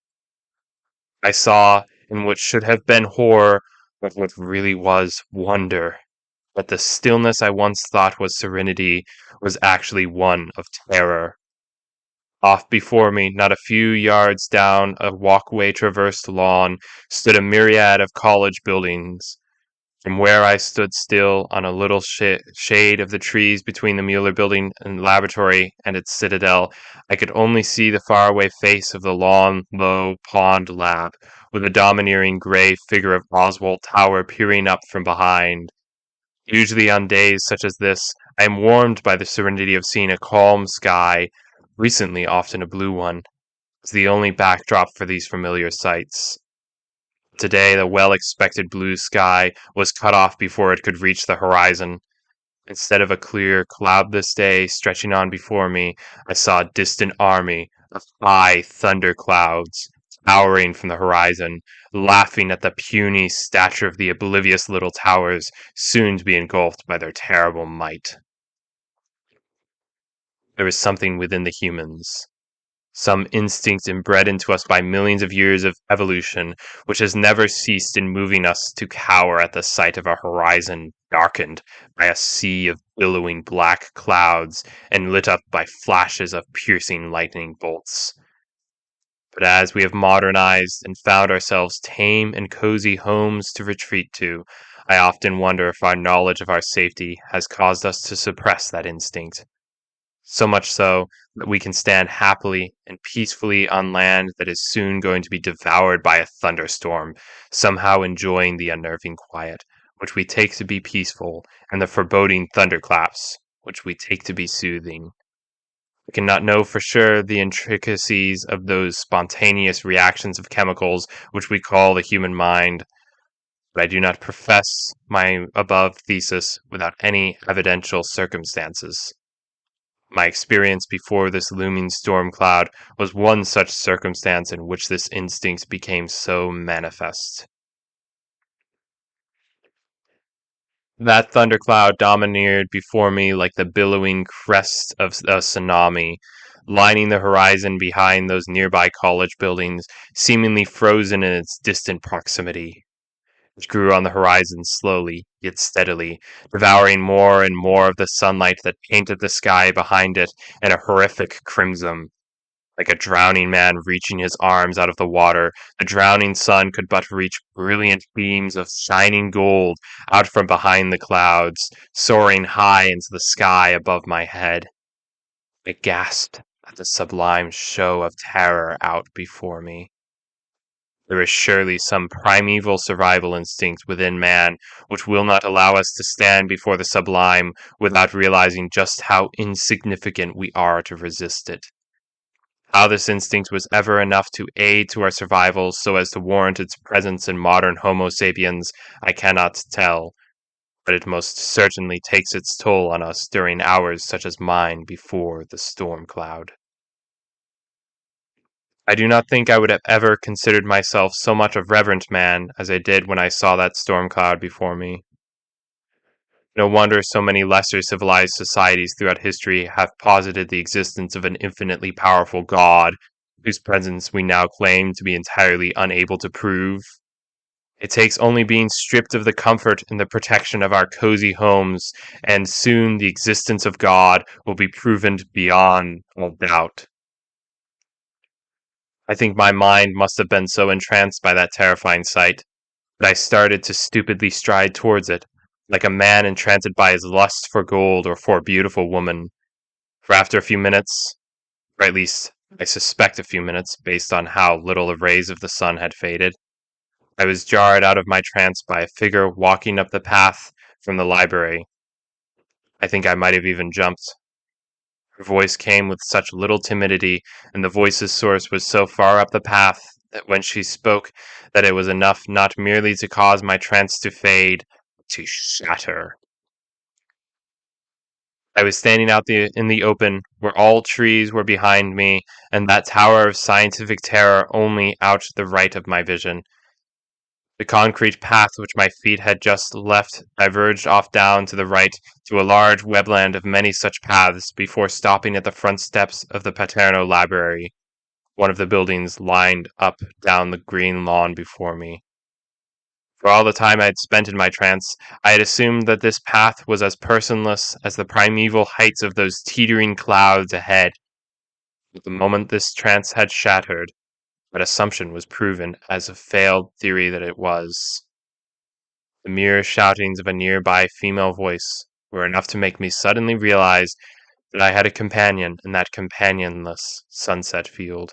I saw, in what should have been horror, but what really was wonder. That the stillness I once thought was serenity was actually one of terror. Off before me, not a few yards down a walkway traversed lawn, stood a myriad of college buildings. From where I stood still on a little shade of the trees between the Mueller building and laboratory and its citadel, I could only see the faraway face of the long, low pond lab, with the domineering gray figure of Oswald Tower peering up from behind. Usually on days such as this, I am warmed by the serenity of seeing a calm sky, recently often a blue one, as the only backdrop for these familiar sights. Today, the well-expected blue sky was cut off before it could reach the horizon. Instead of a clear, cloudless day stretching on before me, I saw a distant army of high thunder clouds towering from the horizon, laughing at the puny stature of the oblivious little towers, soon to be engulfed by their terrible might. There is something within the humans, some instinct inbred into us by millions of years of evolution, which has never ceased in moving us to cower at the sight of a horizon darkened by a sea of billowing black clouds and lit up by flashes of piercing lightning bolts. But as we have modernized and found ourselves tame and cozy homes to retreat to, I often wonder if our knowledge of our safety has caused us to suppress that instinct. So much so that we can stand happily and peacefully on land that is soon going to be devoured by a thunderstorm, somehow enjoying the unnerving quiet, which we take to be peaceful, and the foreboding thunderclaps, which we take to be soothing. We cannot know for sure the intricacies of those spontaneous reactions of chemicals which we call the human mind, but I do not profess my above thesis without any evidential circumstances. My experience before this looming storm cloud was one such circumstance in which this instinct became so manifest. That thundercloud domineered before me like the billowing crest of a tsunami, lining the horizon behind those nearby college buildings, seemingly frozen in its distant proximity. It grew on the horizon slowly, yet steadily, devouring more and more of the sunlight that painted the sky behind it in a horrific crimson. Like a drowning man reaching his arms out of the water, the drowning sun could but reach brilliant beams of shining gold out from behind the clouds, soaring high into the sky above my head. I gasped at the sublime show of terror out before me. There is surely some primeval survival instinct within man which will not allow us to stand before the sublime without realizing just how insignificant we are to resist it. How this instinct was ever enough to aid to our survival so as to warrant its presence in modern Homo sapiens, I cannot tell, but it most certainly takes its toll on us during hours such as mine before the storm cloud. I do not think I would have ever considered myself so much a reverent man as I did when I saw that storm cloud before me. No wonder so many lesser civilized societies throughout history have posited the existence of an infinitely powerful God, whose presence we now claim to be entirely unable to prove. It takes only being stripped of the comfort and the protection of our cozy homes, and soon the existence of God will be proven beyond all doubt. I think my mind must have been so entranced by that terrifying sight that I started to stupidly stride towards it, like a man entranced by his lust for gold or for a beautiful woman. For after a few minutes, or at least I suspect a few minutes, based on how little the rays of the sun had faded, I was jarred out of my trance by a figure walking up the path from the library. I think I might have even jumped. Her voice came with such little timidity, and the voice's source was so far up the path that when she spoke that it was enough not merely to cause my trance to fade, but to shatter. I was standing out in the open, where all trees were behind me, and that tower of scientific terror only out to the right of my vision. The concrete path which my feet had just left diverged off down to the right to a large webland of many such paths before stopping at the front steps of the Paterno Library. One of the buildings lined up down the green lawn before me. For all the time I had spent in my trance, I had assumed that this path was as personless as the primeval heights of those teetering clouds ahead. But the moment this trance had shattered, that assumption was proven as a failed theory that it was. The mere shoutings of a nearby female voice were enough to make me suddenly realize that I had a companion in that companionless sunset field.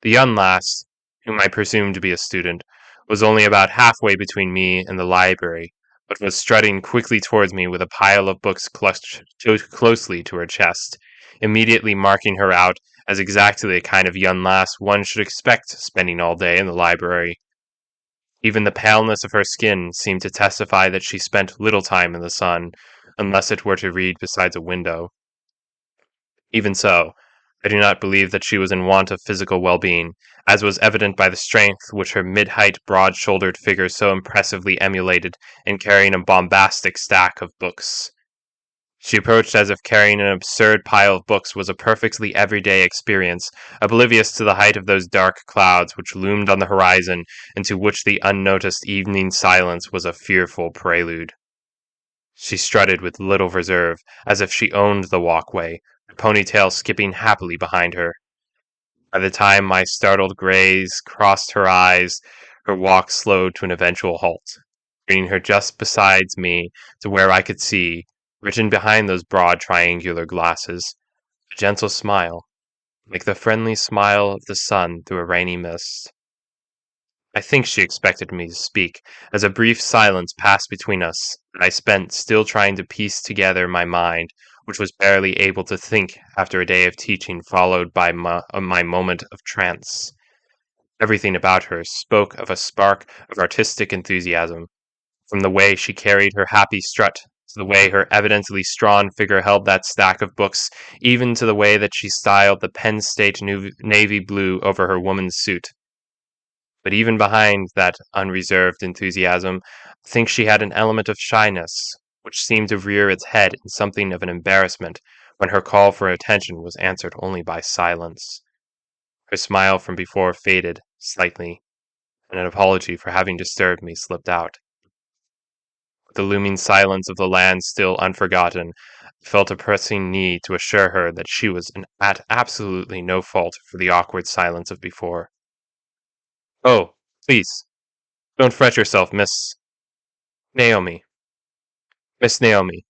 The young lass, whom I presumed to be a student, was only about halfway between me and the library, but was strutting quickly towards me with a pile of books clutched closely to her chest, immediately marking her out as exactly the kind of young lass one should expect spending all day in the library. Even the paleness of her skin seemed to testify that she spent little time in the sun, unless it were to read beside a window. Even so, I do not believe that she was in want of physical well-being, as was evident by the strength which her mid-height, broad-shouldered figure so impressively emulated in carrying a bombastic stack of books. She approached as if carrying an absurd pile of books was a perfectly everyday experience, oblivious to the height of those dark clouds which loomed on the horizon and to which the unnoticed evening silence was a fearful prelude. She strutted with little reserve, as if she owned the walkway, her ponytail skipping happily behind her. By the time my startled gaze crossed her eyes, her walk slowed to an eventual halt, bringing her just beside me to where I could see, written behind those broad triangular glasses, a gentle smile, like the friendly smile of the sun through a rainy mist. I think she expected me to speak, as a brief silence passed between us, that I spent still trying to piece together my mind, which was barely able to think after a day of teaching followed by my moment of trance. Everything about her spoke of a spark of artistic enthusiasm, from the way she carried her happy strut, to the way her evidently strong figure held that stack of books, even to the way that she styled the Penn State navy blue over her woman's suit. But even behind that unreserved enthusiasm, I think she had an element of shyness, which seemed to rear its head in something of an embarrassment when her call for attention was answered only by silence. Her smile from before faded slightly, and an apology for having disturbed me slipped out. With the looming silence of the land still unforgotten, I felt a pressing need to assure her that she was at absolutely no fault for the awkward silence of before. "Oh, please, don't fret yourself, Naomi. Miss Naomi.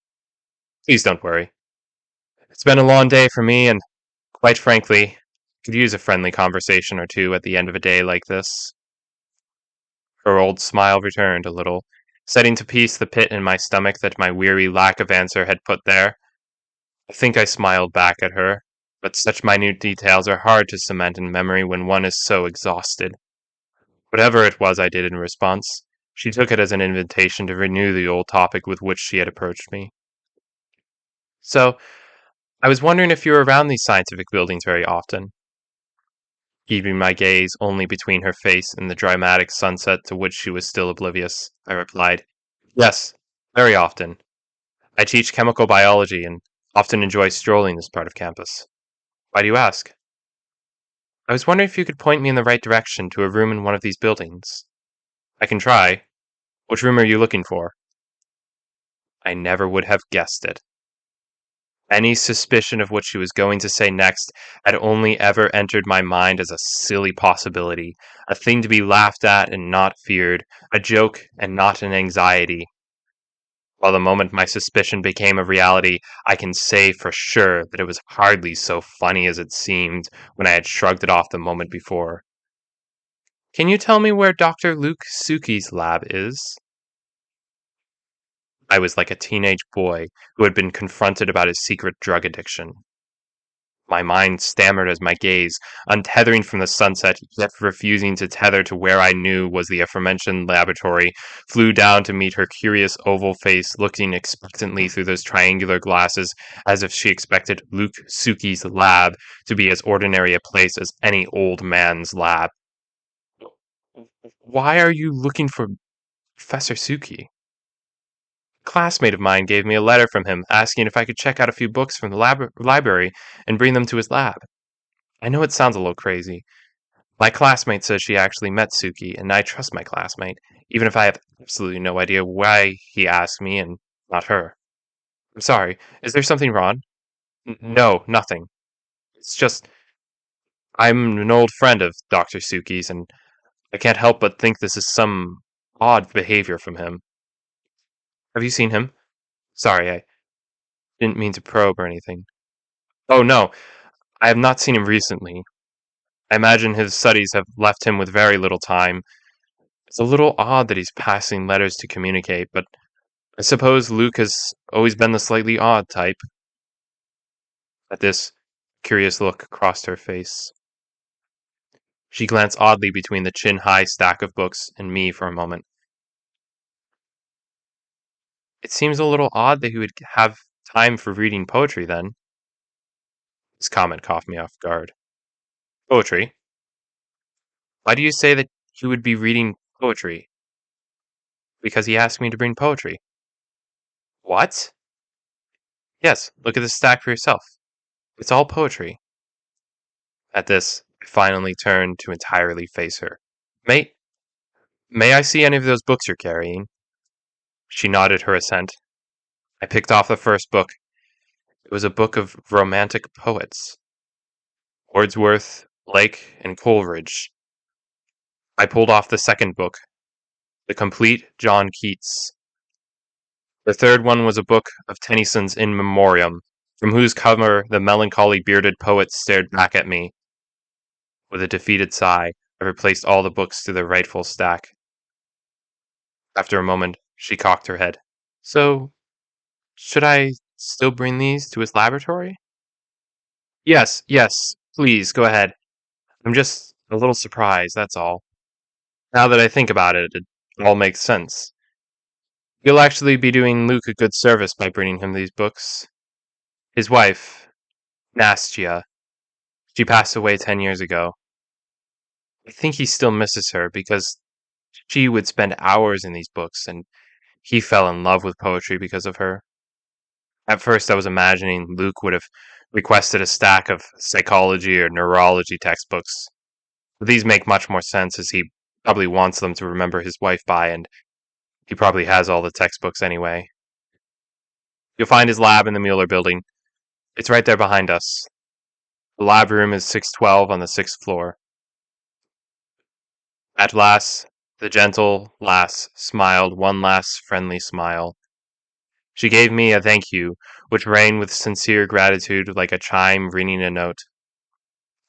Please don't worry. It's been a long day for me, and quite frankly, could use a friendly conversation or two at the end of a day like this." Her old smile returned a little, setting to peace the pit in my stomach that my weary lack of answer had put there. I think I smiled back at her, but such minute details are hard to cement in memory when one is so exhausted. Whatever it was I did in response, she took it as an invitation to renew the old topic with which she had approached me. "So, I was wondering if you were around these scientific buildings very often." Keeping my gaze only between her face and the dramatic sunset to which she was still oblivious, I replied, "Yes, very often. I teach chemical biology and often enjoy strolling this part of campus." "Why do you ask?" "I was wondering if you could point me in the right direction to a room in one of these buildings." "I can try. Which room are you looking for?" I never would have guessed it. Any suspicion of what she was going to say next had only ever entered my mind as a silly possibility, a thing to be laughed at and not feared, a joke and not an anxiety. While the moment my suspicion became a reality, I can say for sure that it was hardly so funny as it seemed when I had shrugged it off the moment before. "Can you tell me where Dr. Luke Suki's lab is?" I was like a teenage boy who had been confronted about his secret drug addiction. My mind stammered as my gaze, untethering from the sunset, yet refusing to tether to where I knew was the aforementioned laboratory, flew down to meet her curious oval face looking expectantly through those triangular glasses, as if she expected Luke Suki's lab to be as ordinary a place as any old man's lab. "Why are you looking for Professor Suki?" "A classmate of mine gave me a letter from him asking if I could check out a few books from the library and bring them to his lab." I know it sounds a little crazy. My classmate says she actually met Suki, and I trust my classmate, even if I have absolutely no idea why he asked me and not her. I'm sorry, is there something wrong? No, nothing. It's just, I'm an old friend of Dr. Suki's, and I can't help but think this is some odd behavior from him. Have you seen him? Sorry, I didn't mean to probe or anything. Oh no, I have not seen him recently. I imagine his studies have left him with very little time. It's a little odd that he's passing letters to communicate, but I suppose Luke has always been the slightly odd type. At this, curious look crossed her face. She glanced oddly between the chin-high stack of books and me for a moment. It seems a little odd that he would have time for reading poetry then. His comment caught me off guard. Poetry? Why do you say that he would be reading poetry? Because he asked me to bring poetry. What? Yes, look at the stack for yourself. It's all poetry. At this, I finally turned to entirely face her. May may I see any of those books you're carrying? She nodded her assent. I picked off the first book. It was a book of romantic poets. Wordsworth, Blake, and Coleridge. I pulled off the second book, The Complete John Keats. The third one was a book of Tennyson's In Memoriam, from whose cover the melancholy bearded poet stared back at me. With a defeated sigh, I replaced all the books to their rightful stack. After a moment, she cocked her head. So, should I still bring these to his laboratory? Yes, yes, please, go ahead. I'm just a little surprised, that's all. Now that I think about it, it all makes sense. You'll actually be doing Luke a good service by bringing him these books. His wife, Nastia, she passed away 10 years ago. I think he still misses her because she would spend hours in these books, and he fell in love with poetry because of her. At first, I was imagining Luke would have requested a stack of psychology or neurology textbooks. But these make much more sense as he probably wants them to remember his wife by, and he probably has all the textbooks anyway. You'll find his lab in the Mueller building. It's right there behind us. The lab room is 612 on the 6th floor. At last, the gentle lass smiled one last friendly smile. She gave me a thank you, which rang with sincere gratitude like a chime ringing a note.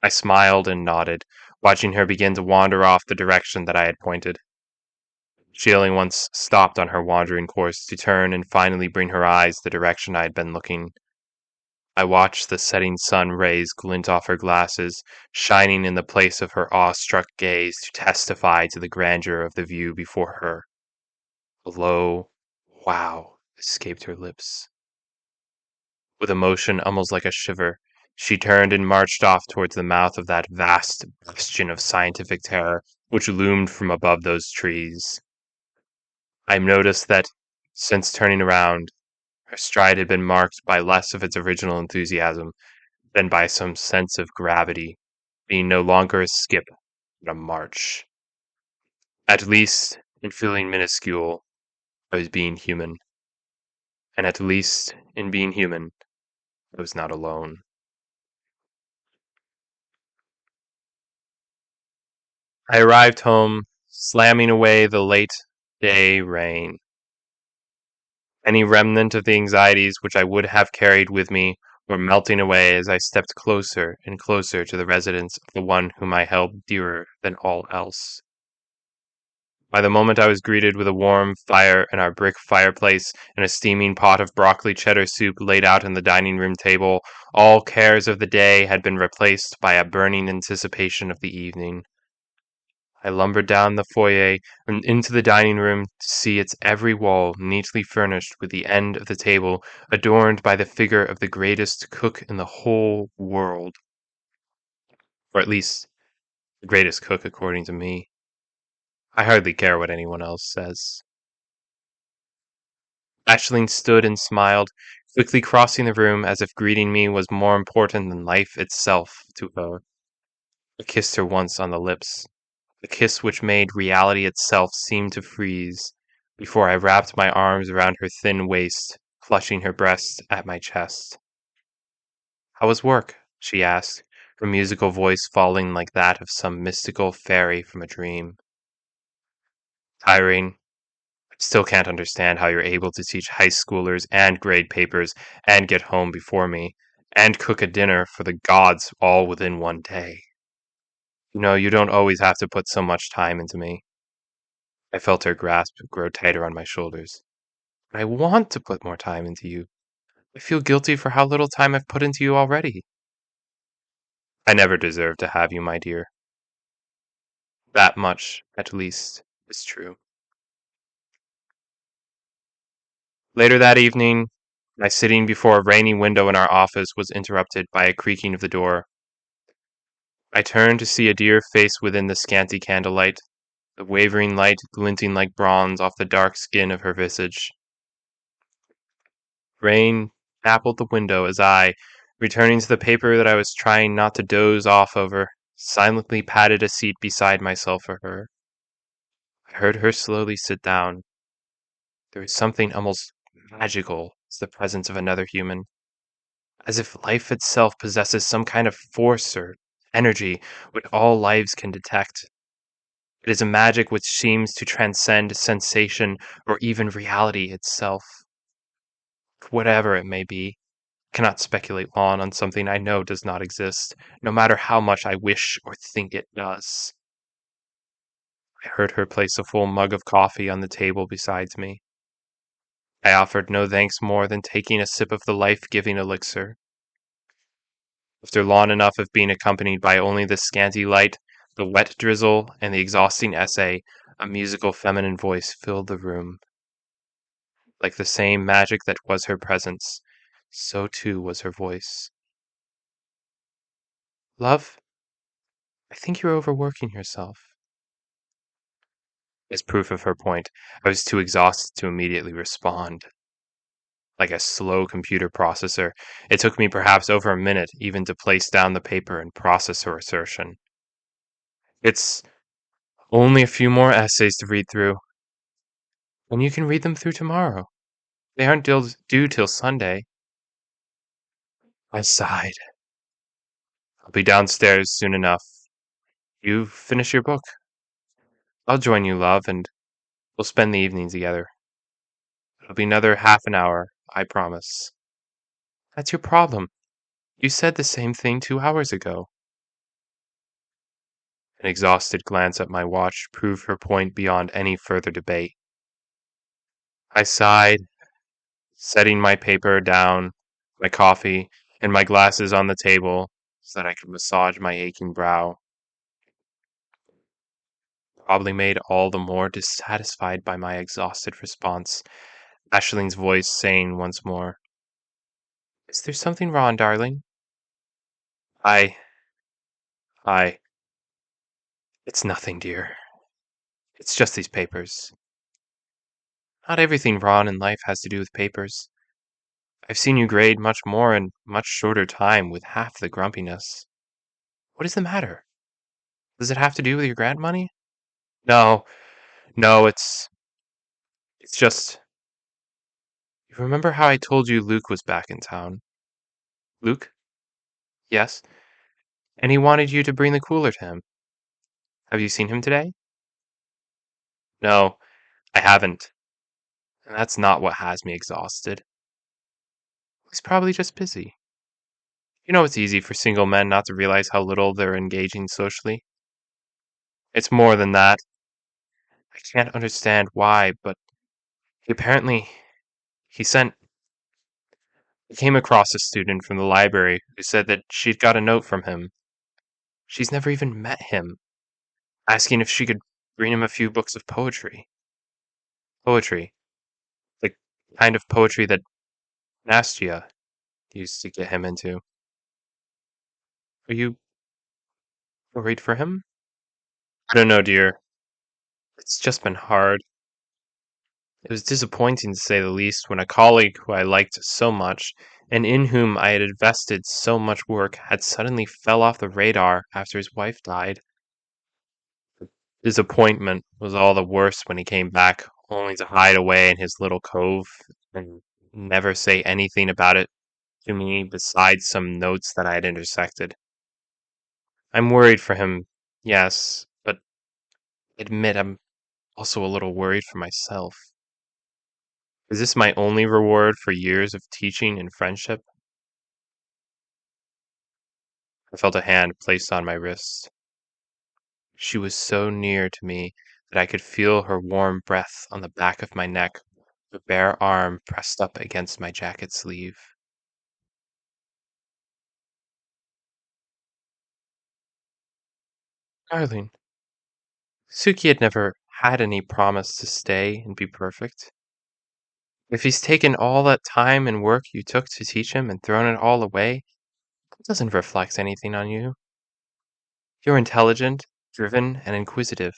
I smiled and nodded, watching her begin to wander off the direction that I had pointed. She only once stopped on her wandering course to turn and finally bring her eyes the direction I had been looking. I watched the setting sun rays glint off her glasses, shining in the place of her awestruck gaze to testify to the grandeur of the view before her. A low "wow" escaped her lips. With a motion almost like a shiver, she turned and marched off towards the mouth of that vast bastion of scientific terror which loomed from above those trees. I noticed that, since turning around, her stride had been marked by less of its original enthusiasm than by some sense of gravity, being no longer a skip, but a march. At least, in feeling minuscule, I was being human. And at least, in being human, I was not alone. I arrived home, slamming away the late day rain. Any remnant of the anxieties which I would have carried with me were melting away as I stepped closer and closer to the residence of the one whom I held dearer than all else. By the moment I was greeted with a warm fire in our brick fireplace and a steaming pot of broccoli cheddar soup laid out on the dining room table, all cares of the day had been replaced by a burning anticipation of the evening. I lumbered down the foyer and into the dining room to see its every wall neatly furnished with the end of the table adorned by the figure of the greatest cook in the whole world. Or at least, the greatest cook according to me. I hardly care what anyone else says. Aisling stood and smiled, quickly crossing the room as if greeting me was more important than life itself to her. I kissed her once on the lips, a kiss which made reality itself seem to freeze, before I wrapped my arms around her thin waist, clutching her breast at my chest. "How was work?" she asked, her musical voice falling like that of some mystical fairy from a dream. "Tiring. I still can't understand how you're able to teach high schoolers and grade papers and get home before me, and cook a dinner for the gods all within one day. You know, you don't always have to put so much time into me." I felt her grasp grow tighter on my shoulders. "But I want to put more time into you. I feel guilty for how little time I've put into you already." "I never deserved to have you, my dear. That much, at least, is true." Later that evening, my sitting before a rainy window in our office was interrupted by a creaking of the door. I turned to see a dear face within the scanty candlelight, the wavering light glinting like bronze off the dark skin of her visage. Rain dappled the window as I, returning to the paper that I was trying not to doze off over, silently patted a seat beside myself for her. I heard her slowly sit down. There was something almost magical as the presence of another human, as if life itself possesses some kind of force or energy which all lives can detect. It is a magic which seems to transcend sensation or even reality itself. Whatever it may be, I cannot speculate long on something I know does not exist, no matter how much I wish or think it does. I heard her place a full mug of coffee on the table beside me. I offered no thanks more than taking a sip of the life-giving elixir. After long enough of being accompanied by only the scanty light, the wet drizzle, and the exhausting essay, a musical feminine voice filled the room. Like the same magic that was her presence, so too was her voice. "Love, I think you're overworking yourself." As proof of her point, I was too exhausted to immediately respond. Like a slow computer processor, it took me perhaps over a minute even to place down the paper and process her assertion. "It's only a few more essays to read through, and you can read them through tomorrow. They aren't due till Sunday." I sighed. "I'll be downstairs soon enough. You finish your book. I'll join you, love, and we'll spend the evening together. It'll be another half an hour, I promise." "That's your problem. You said the same thing 2 hours ago." An exhausted glance at my watch proved her point beyond any further debate. I sighed, setting my paper down, my coffee, and my glasses on the table so that I could massage my aching brow. Probably made all the more dissatisfied by my exhausted response, Ashling's voice saying once more, "Is there something wrong, darling?" I, I, it's nothing, dear. It's just these papers. Not everything wrong in life has to do with papers. I've seen you grade much more in much shorter time with half the grumpiness. What is the matter? Does it have to do with your grant money? No, no, it's just, you remember how I told you Luke was back in town? Luke? Yes. And he wanted you to bring the cooler to him. Have you seen him today? No, I haven't. And that's not what has me exhausted. He's probably just busy. You know, it's easy for single men not to realize how little they're engaging socially. It's more than that. I can't understand why, but he apparently he sent he came across a student from the library who said that she'd got a note from him. She's never even met him, asking if she could bring him a few books of poetry. Poetry. The kind of poetry that Nastia used to get him into. Are you worried for him? I don't know, dear. It's just been hard. It was disappointing to say the least when a colleague who I liked so much and in whom I had invested so much work, had suddenly fell off the radar after his wife died. Disappointment was all the worse when he came back, only to hide away in his little cove and never say anything about it to me besides some notes that I had intersected. I'm worried for him, yes, but admit I'm also a little worried for myself. Is this my only reward for years of teaching and friendship? I felt a hand placed on my wrist. She was so near to me that I could feel her warm breath on the back of my neck, her bare arm pressed up against my jacket sleeve. Darling, Suki had never had any promise to stay and be perfect. If he's taken all that time and work you took to teach him and thrown it all away, it doesn't reflect anything on you. You're intelligent, driven, and inquisitive.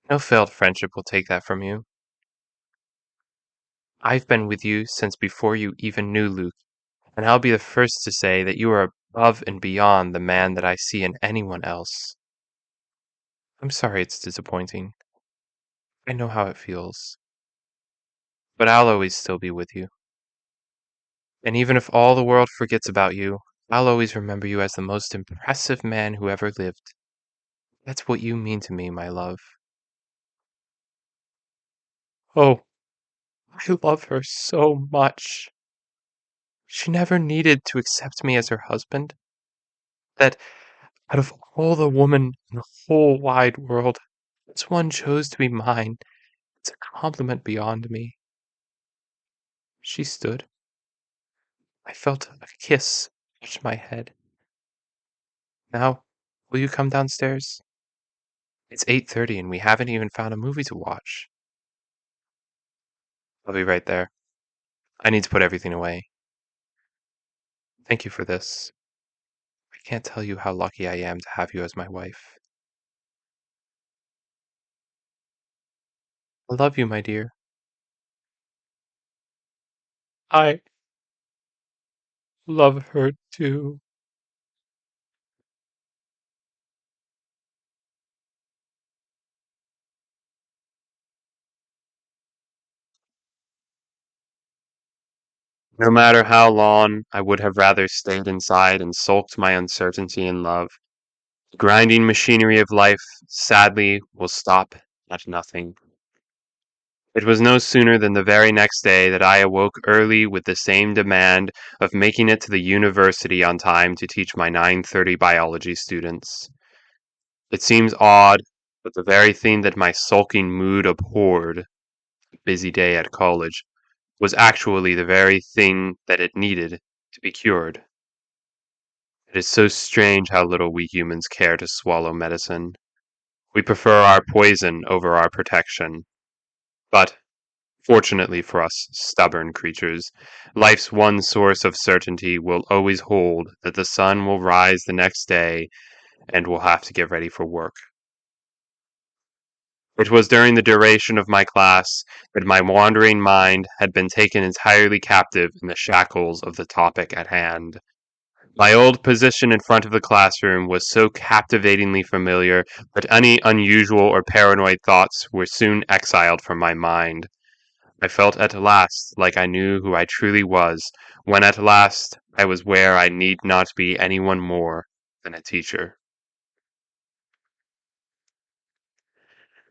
No failed friendship will take that from you. I've been with you since before you even knew Luke, and I'll be the first to say that you are above and beyond the man that I see in anyone else. I'm sorry it's disappointing. I know how it feels. But I'll always still be with you. And even if all the world forgets about you, I'll always remember you as the most impressive man who ever lived. That's what you mean to me, my love. Oh, I love her so much. She never needed to accept me as her husband. That out of all the women in the whole wide world, this one chose to be mine. It's a compliment beyond me. She stood. I felt a kiss touch my head. Now, will you come downstairs? It's 8:30 and we haven't even found a movie to watch. I'll be right there. I need to put everything away. Thank you for this. I can't tell you how lucky I am to have you as my wife. I love you, my dear. I love her too. No matter how long, I would have rather stayed inside and sulked my uncertainty in love. The grinding machinery of life, sadly, will stop at nothing. It was no sooner than the very next day that I awoke early with the same demand of making it to the university on time to teach my 9:30 biology students. It seems odd, but the very thing that my sulking mood abhorred, a busy day at college, was actually the very thing that it needed to be cured. It is so strange how little we humans care to swallow medicine. We prefer our poison over our protection. But, fortunately for us stubborn creatures, life's one source of certainty will always hold that the sun will rise the next day and we'll have to get ready for work. It was during the duration of my class that my wandering mind had been taken entirely captive in the shackles of the topic at hand. My old position in front of the classroom was so captivatingly familiar that any unusual or paranoid thoughts were soon exiled from my mind. I felt at last like I knew who I truly was, when at last I was where I need not be anyone more than a teacher.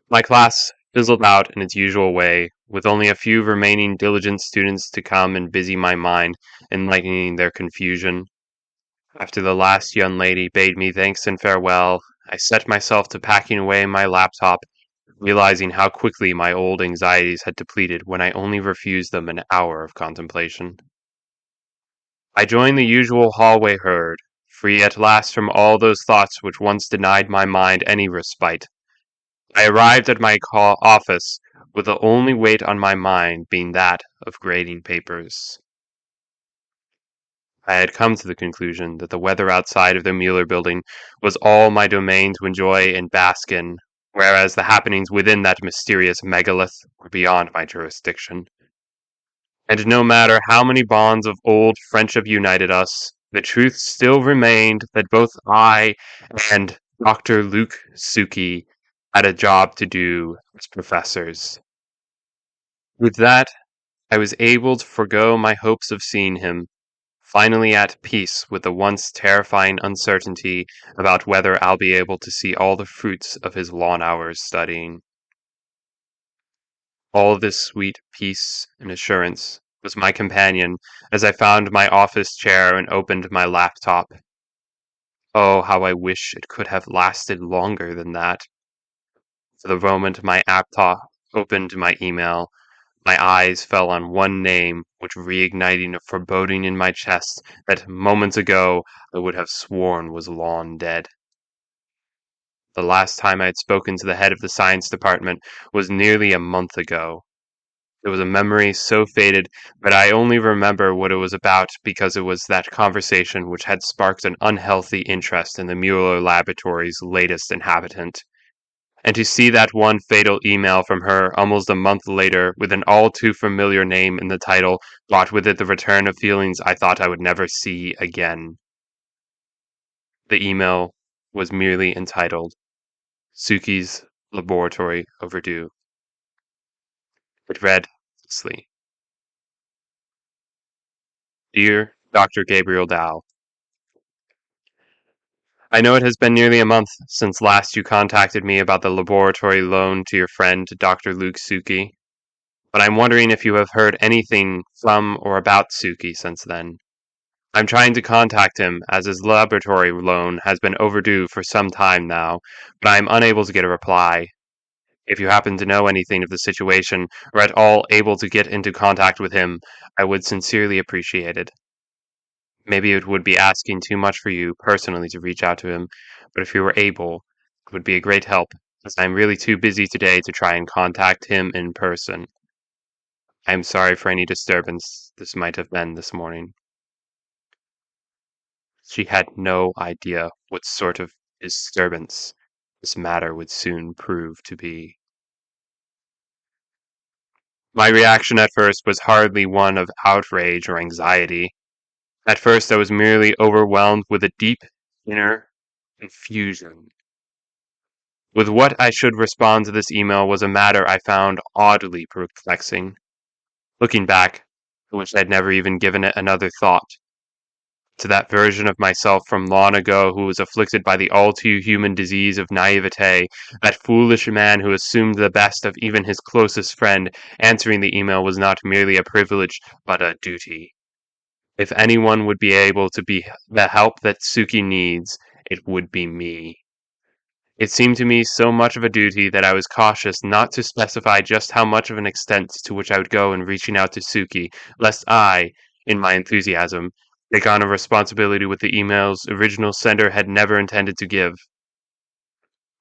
My class fizzled out in its usual way, with only a few remaining diligent students to come and busy my mind, enlightening their confusion. After the last young lady bade me thanks and farewell, I set myself to packing away my laptop, realizing how quickly my old anxieties had depleted when I only refused them an hour of contemplation. I joined the usual hallway herd, free at last from all those thoughts which once denied my mind any respite. I arrived at my office with the only weight on my mind being that of grading papers. I had come to the conclusion that the weather outside of the Mueller building was all my domain to enjoy and bask in, whereas the happenings within that mysterious megalith were beyond my jurisdiction. And no matter how many bonds of old friendship united us, the truth still remained that both I and Dr. Luke Suki had a job to do as professors. With that, I was able to forego my hopes of seeing him, finally at peace with the once terrifying uncertainty about whether I'll be able to see all the fruits of his long hours studying. All this sweet peace and assurance was my companion as I found my office chair and opened my laptop. Oh, how I wish it could have lasted longer than that. For the moment my laptop opened my email, my eyes fell on one name, which reigniting a foreboding in my chest that moments ago I would have sworn was long dead. The last time I had spoken to the head of the science department was nearly a month ago. It was a memory so faded that I only remember what it was about because it was that conversation which had sparked an unhealthy interest in the Mueller Laboratory's latest inhabitant. And to see that one fatal email from her almost a month later with an all too familiar name in the title brought with it the return of feelings I thought I would never see again. The email was merely entitled, Suki's Laboratory Overdue. It read thusly. Dear Dr. Gabriel Dow, I know it has been nearly a month since last you contacted me about the laboratory loan to your friend Dr. Luke Suki, but I'm wondering if you have heard anything from or about Suki since then. I'm trying to contact him as his laboratory loan has been overdue for some time now, but I'm unable to get a reply. If you happen to know anything of the situation or at all able to get into contact with him, I would sincerely appreciate it. Maybe it would be asking too much for you personally to reach out to him, but if you were able, it would be a great help, as I'm really too busy today to try and contact him in person. I am sorry for any disturbance this might have been this morning. She had no idea what sort of disturbance this matter would soon prove to be. My reaction at first was hardly one of outrage or anxiety. At first I was merely overwhelmed with a deep inner confusion. With what I should respond to this email was a matter I found oddly perplexing. Looking back, I wish I'd never even given it another thought. To that version of myself from long ago who was afflicted by the all too human disease of naivete, that foolish man who assumed the best of even his closest friend, answering the email was not merely a privilege, but a duty. If anyone would be able to be the help that Suki needs, it would be me. It seemed to me so much of a duty that I was cautious not to specify just how much of an extent to which I would go in reaching out to Suki, lest I, in my enthusiasm, take on a responsibility which the email's original sender had never intended to give.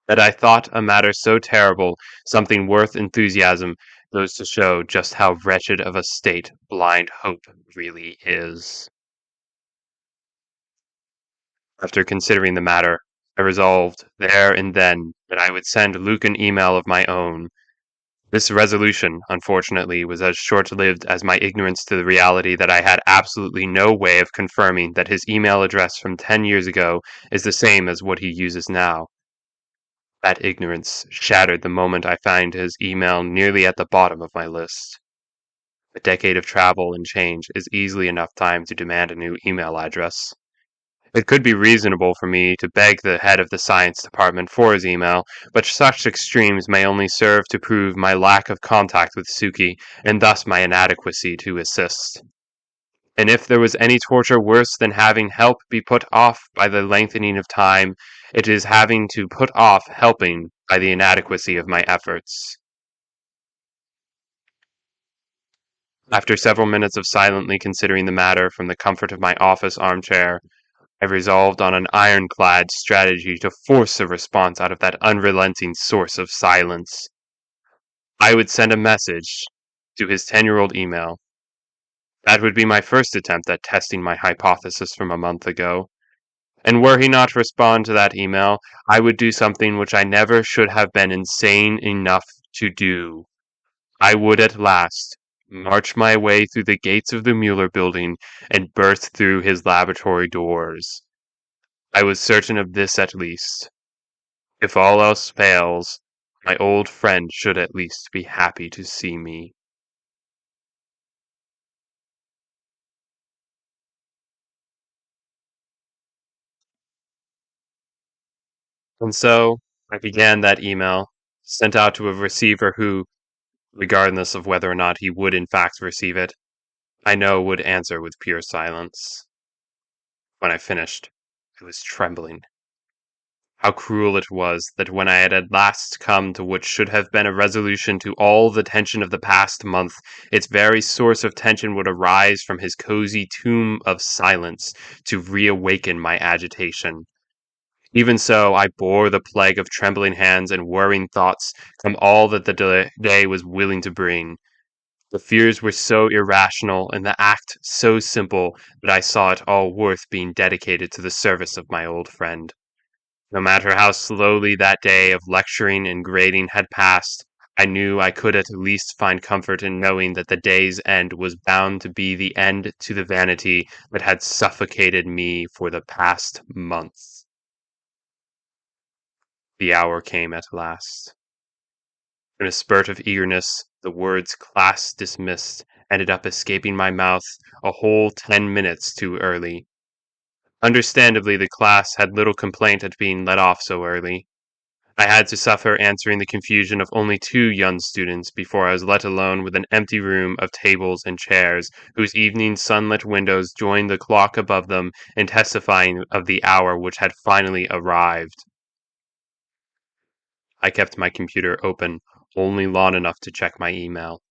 That I thought a matter so terrible something worth enthusiasm goes to show just how wretched of a state blind hope really is. After considering the matter, I resolved there and then that I would send Luke an email of my own. This resolution, unfortunately, was as short-lived as my ignorance to the reality that I had absolutely no way of confirming that his email address from 10 years ago is the same as what he uses now. That ignorance shattered the moment I found his email nearly at the bottom of my list. A decade of travel and change is easily enough time to demand a new email address. It could be reasonable for me to beg the head of the science department for his email, but such extremes may only serve to prove my lack of contact with Suki, and thus my inadequacy to assist. And if there was any torture worse than having help be put off by the lengthening of time, it is having to put off helping by the inadequacy of my efforts. After several minutes of silently considering the matter from the comfort of my office armchair, I resolved on an ironclad strategy to force a response out of that unrelenting source of silence. I would send a message to his 10-year-old email. That would be my first attempt at testing my hypothesis from a month ago. And were he not to respond to that email, I would do something which I never should have been insane enough to do. I would at last marched my way through the gates of the Mueller building, and burst through his laboratory doors. I was certain of this at least. If all else fails, my old friend should at least be happy to see me. And so I began that email, sent out to a receiver who, regardless of whether or not he would in fact receive it, I know would answer with pure silence. When I finished, I was trembling. How cruel it was that when I had at last come to what should have been a resolution to all the tension of the past month, its very source of tension would arise from his cozy tomb of silence to reawaken my agitation. Even so, I bore the plague of trembling hands and whirring thoughts, come all that the day was willing to bring. The fears were so irrational, and the act so simple, that I saw it all worth being dedicated to the service of my old friend. No matter how slowly that day of lecturing and grading had passed, I knew I could at least find comfort in knowing that the day's end was bound to be the end to the vanity that had suffocated me for the past month. The hour came at last. In a spurt of eagerness, the words "class dismissed" ended up escaping my mouth a whole 10 minutes too early. Understandably, the class had little complaint at being let off so early. I had to suffer answering the confusion of only two young students before I was let alone with an empty room of tables and chairs, whose evening sunlit windows joined the clock above them in testifying of the hour which had finally arrived. I kept my computer open only long enough to check my email.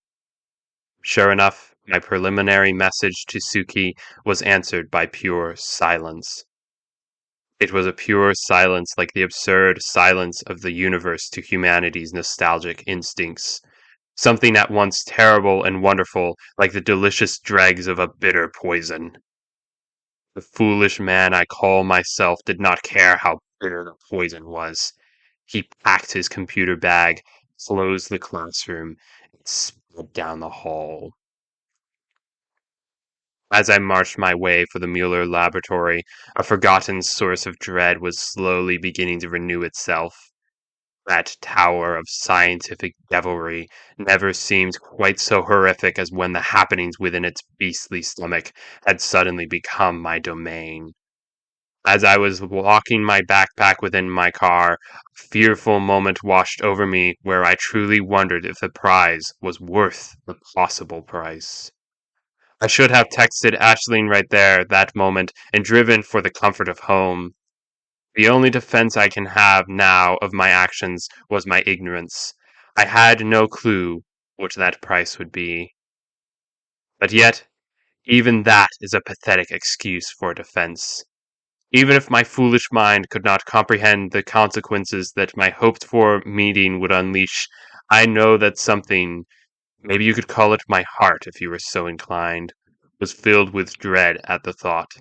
Sure enough, my preliminary message to Suki was answered by pure silence. It was a pure silence like the absurd silence of the universe to humanity's nostalgic instincts. Something at once terrible and wonderful, like the delicious dregs of a bitter poison. The foolish man I call myself did not care how bitter the poison was. He packed his computer bag, closed the classroom, and sped down the hall. As I marched my way for the Mueller laboratory, a forgotten source of dread was slowly beginning to renew itself. That tower of scientific devilry never seemed quite so horrific as when the happenings within its beastly stomach had suddenly become my domain. As I was locking my backpack within my car, a fearful moment washed over me where I truly wondered if the prize was worth the possible price. I should have texted Ashling right there, that moment, and driven for the comfort of home. The only defense I can have now of my actions was my ignorance. I had no clue what that price would be. But yet, even that is a pathetic excuse for defense. Even if my foolish mind could not comprehend the consequences that my hoped for meeting would unleash, I know that something, maybe you could call it my heart if you were so inclined, was filled with dread at the thought.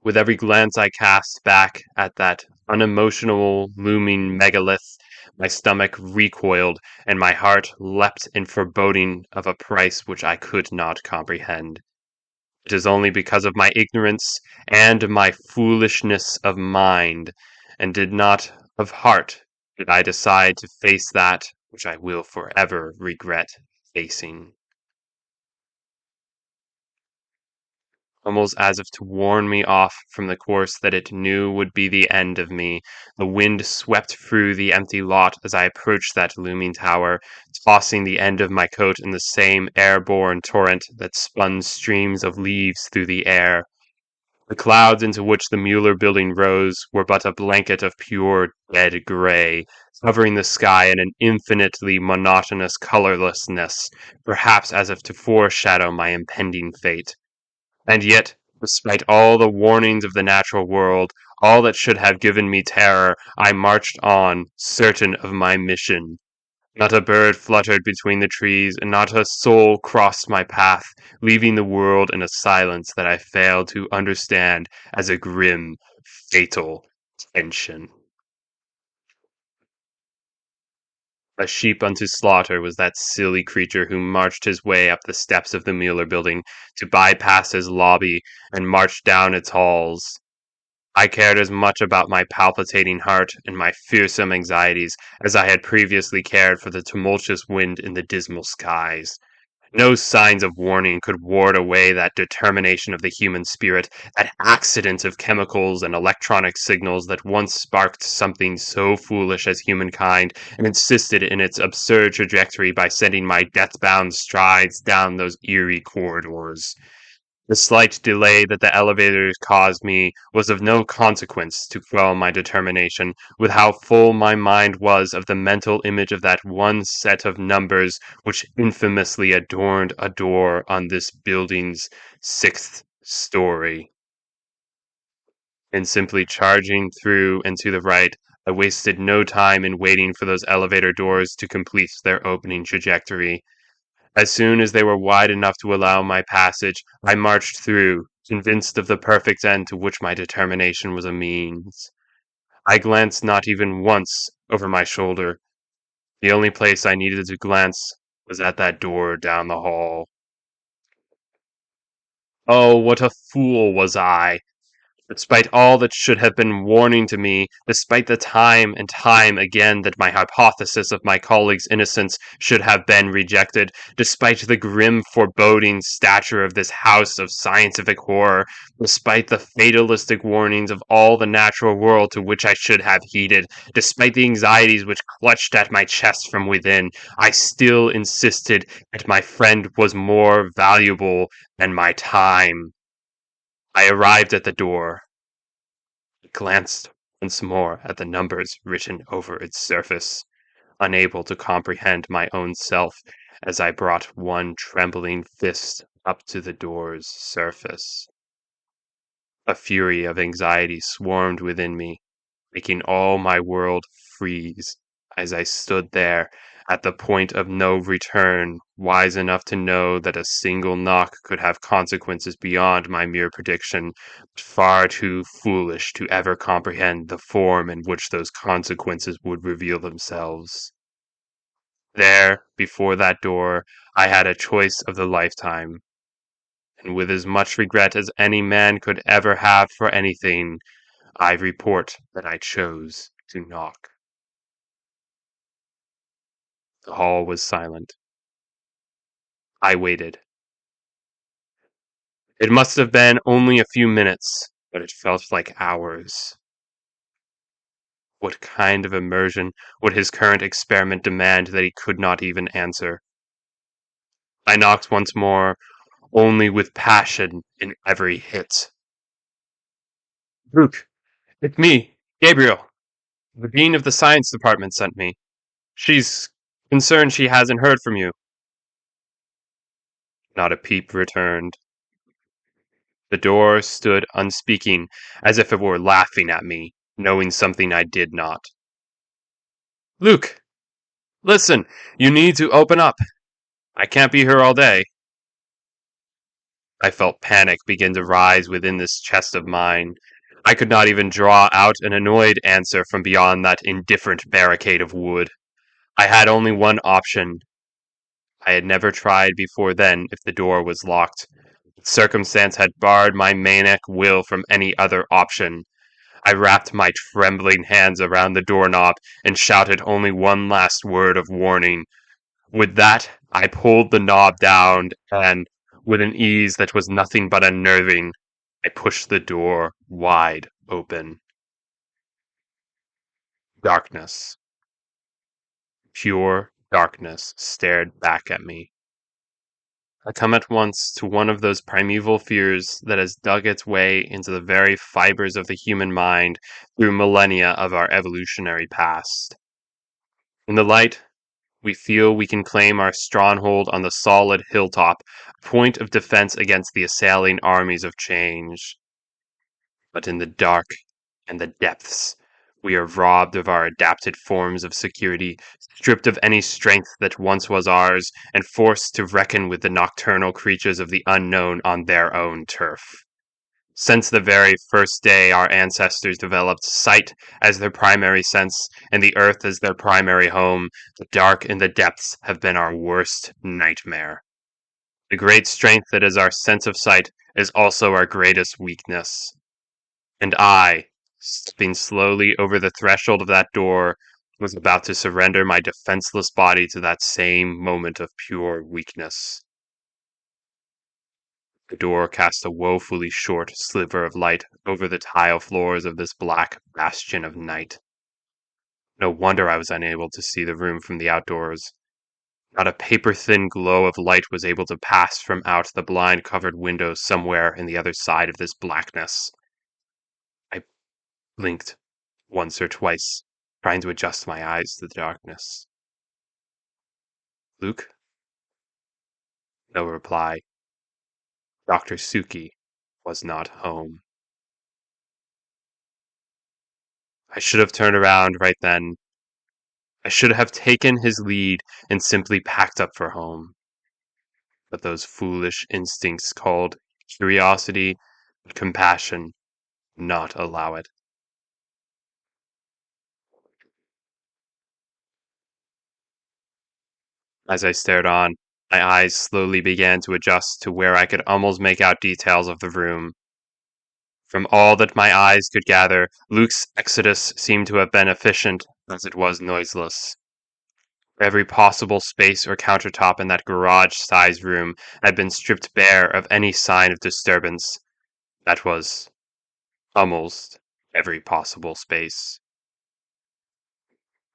With every glance I cast back at that unemotional, looming megalith, my stomach recoiled, and my heart leapt in foreboding of a price which I could not comprehend. It is only because of my ignorance and my foolishness of mind, and did not of heart, did I decide to face that which I will forever regret facing. Almost as if to warn me off from the course that it knew would be the end of me, the wind swept through the empty lot as I approached that looming tower, tossing the end of my coat in the same airborne torrent that spun streams of leaves through the air. The clouds into which the Mueller building rose were but a blanket of pure dead gray, covering the sky in an infinitely monotonous colorlessness, perhaps as if to foreshadow my impending fate. And yet, despite all the warnings of the natural world, all that should have given me terror, I marched on, certain of my mission. Not a bird fluttered between the trees, and not a soul crossed my path, leaving the world in a silence that I failed to understand as a grim, fatal tension. A sheep unto slaughter was that silly creature who marched his way up the steps of the Mueller building to bypass his lobby and march down its halls. I cared as much about my palpitating heart and my fearsome anxieties as I had previously cared for the tumultuous wind in the dismal skies. No signs of warning could ward away that determination of the human spirit, that accident of chemicals and electronic signals that once sparked something so foolish as humankind and insisted in its absurd trajectory by sending my death-bound strides down those eerie corridors. The slight delay that the elevators caused me was of no consequence to quell my determination, with how full my mind was of the mental image of that one set of numbers which infamously adorned a door on this building's sixth story. In simply charging through and to the right, I wasted no time in waiting for those elevator doors to complete their opening trajectory. As soon as they were wide enough to allow my passage, I marched through, convinced of the perfect end to which my determination was a means. I glanced not even once over my shoulder. The only place I needed to glance was at that door down the hall. Oh, what a fool was I! Despite all that should have been warning to me, despite the time and time again that my hypothesis of my colleague's innocence should have been rejected, despite the grim foreboding stature of this house of scientific horror, despite the fatalistic warnings of all the natural world to which I should have heeded, despite the anxieties which clutched at my chest from within, I still insisted that my friend was more valuable than my time. I arrived at the door, glanced once more at the numbers written over its surface, unable to comprehend my own self as I brought one trembling fist up to the door's surface. A fury of anxiety swarmed within me, making all my world freeze as I stood there at the point of no return, wise enough to know that a single knock could have consequences beyond my mere prediction, but far too foolish to ever comprehend the form in which those consequences would reveal themselves. There, before that door, I had a choice of the lifetime, and with as much regret as any man could ever have for anything, I report that I chose to knock. The hall was silent. I waited. It must have been only a few minutes, but it felt like hours. What kind of immersion would his current experiment demand that he could not even answer? I knocked once more, only with passion in every hit. Luke, it's me, Gabriel. The dean of the science department sent me. She's concerned she hasn't heard from you. Not a peep returned. The door stood unspeaking, as if it were laughing at me, knowing something I did not. Luke, listen, you need to open up. I can't be here all day. I felt panic begin to rise within this chest of mine. I could not even draw out an annoyed answer from beyond that indifferent barricade of wood. I had only one option. I had never tried before then if the door was locked. Circumstance had barred my maniac will from any other option. I wrapped my trembling hands around the doorknob and shouted only one last word of warning. With that, I pulled the knob down and, with an ease that was nothing but unnerving, I pushed the door wide open. Darkness, pure darkness, stared back at me. I come at once to one of those primeval fears that has dug its way into the very fibers of the human mind through millennia of our evolutionary past. In the light, we feel we can claim our stronghold on the solid hilltop, a point of defense against the assailing armies of change. But in the dark and the depths, we are robbed of our adapted forms of security, stripped of any strength that once was ours, and forced to reckon with the nocturnal creatures of the unknown on their own turf. Since the very first day our ancestors developed sight as their primary sense and the earth as their primary home, the dark and the depths have been our worst nightmare. The great strength that is our sense of sight is also our greatest weakness. And I, stepping slowly over the threshold of that door, was about to surrender my defenseless body to that same moment of pure weakness. The door cast a woefully short sliver of light over the tile floors of this black bastion of night. No wonder I was unable to see the room from the outdoors. Not a paper-thin glow of light was able to pass from out the blind-covered window somewhere in the other side of this blackness. I blinked once or twice, trying to adjust my eyes to the darkness. Luke? No reply. Dr. Suki was not home. I should have turned around right then. I should have taken his lead and simply packed up for home. But those foolish instincts called curiosity and compassion would not allow it. As I stared on, my eyes slowly began to adjust to where I could almost make out details of the room. From all that my eyes could gather, Luke's exodus seemed to have been efficient as it was noiseless. Every possible space or countertop in that garage-sized room had been stripped bare of any sign of disturbance. That was almost every possible space.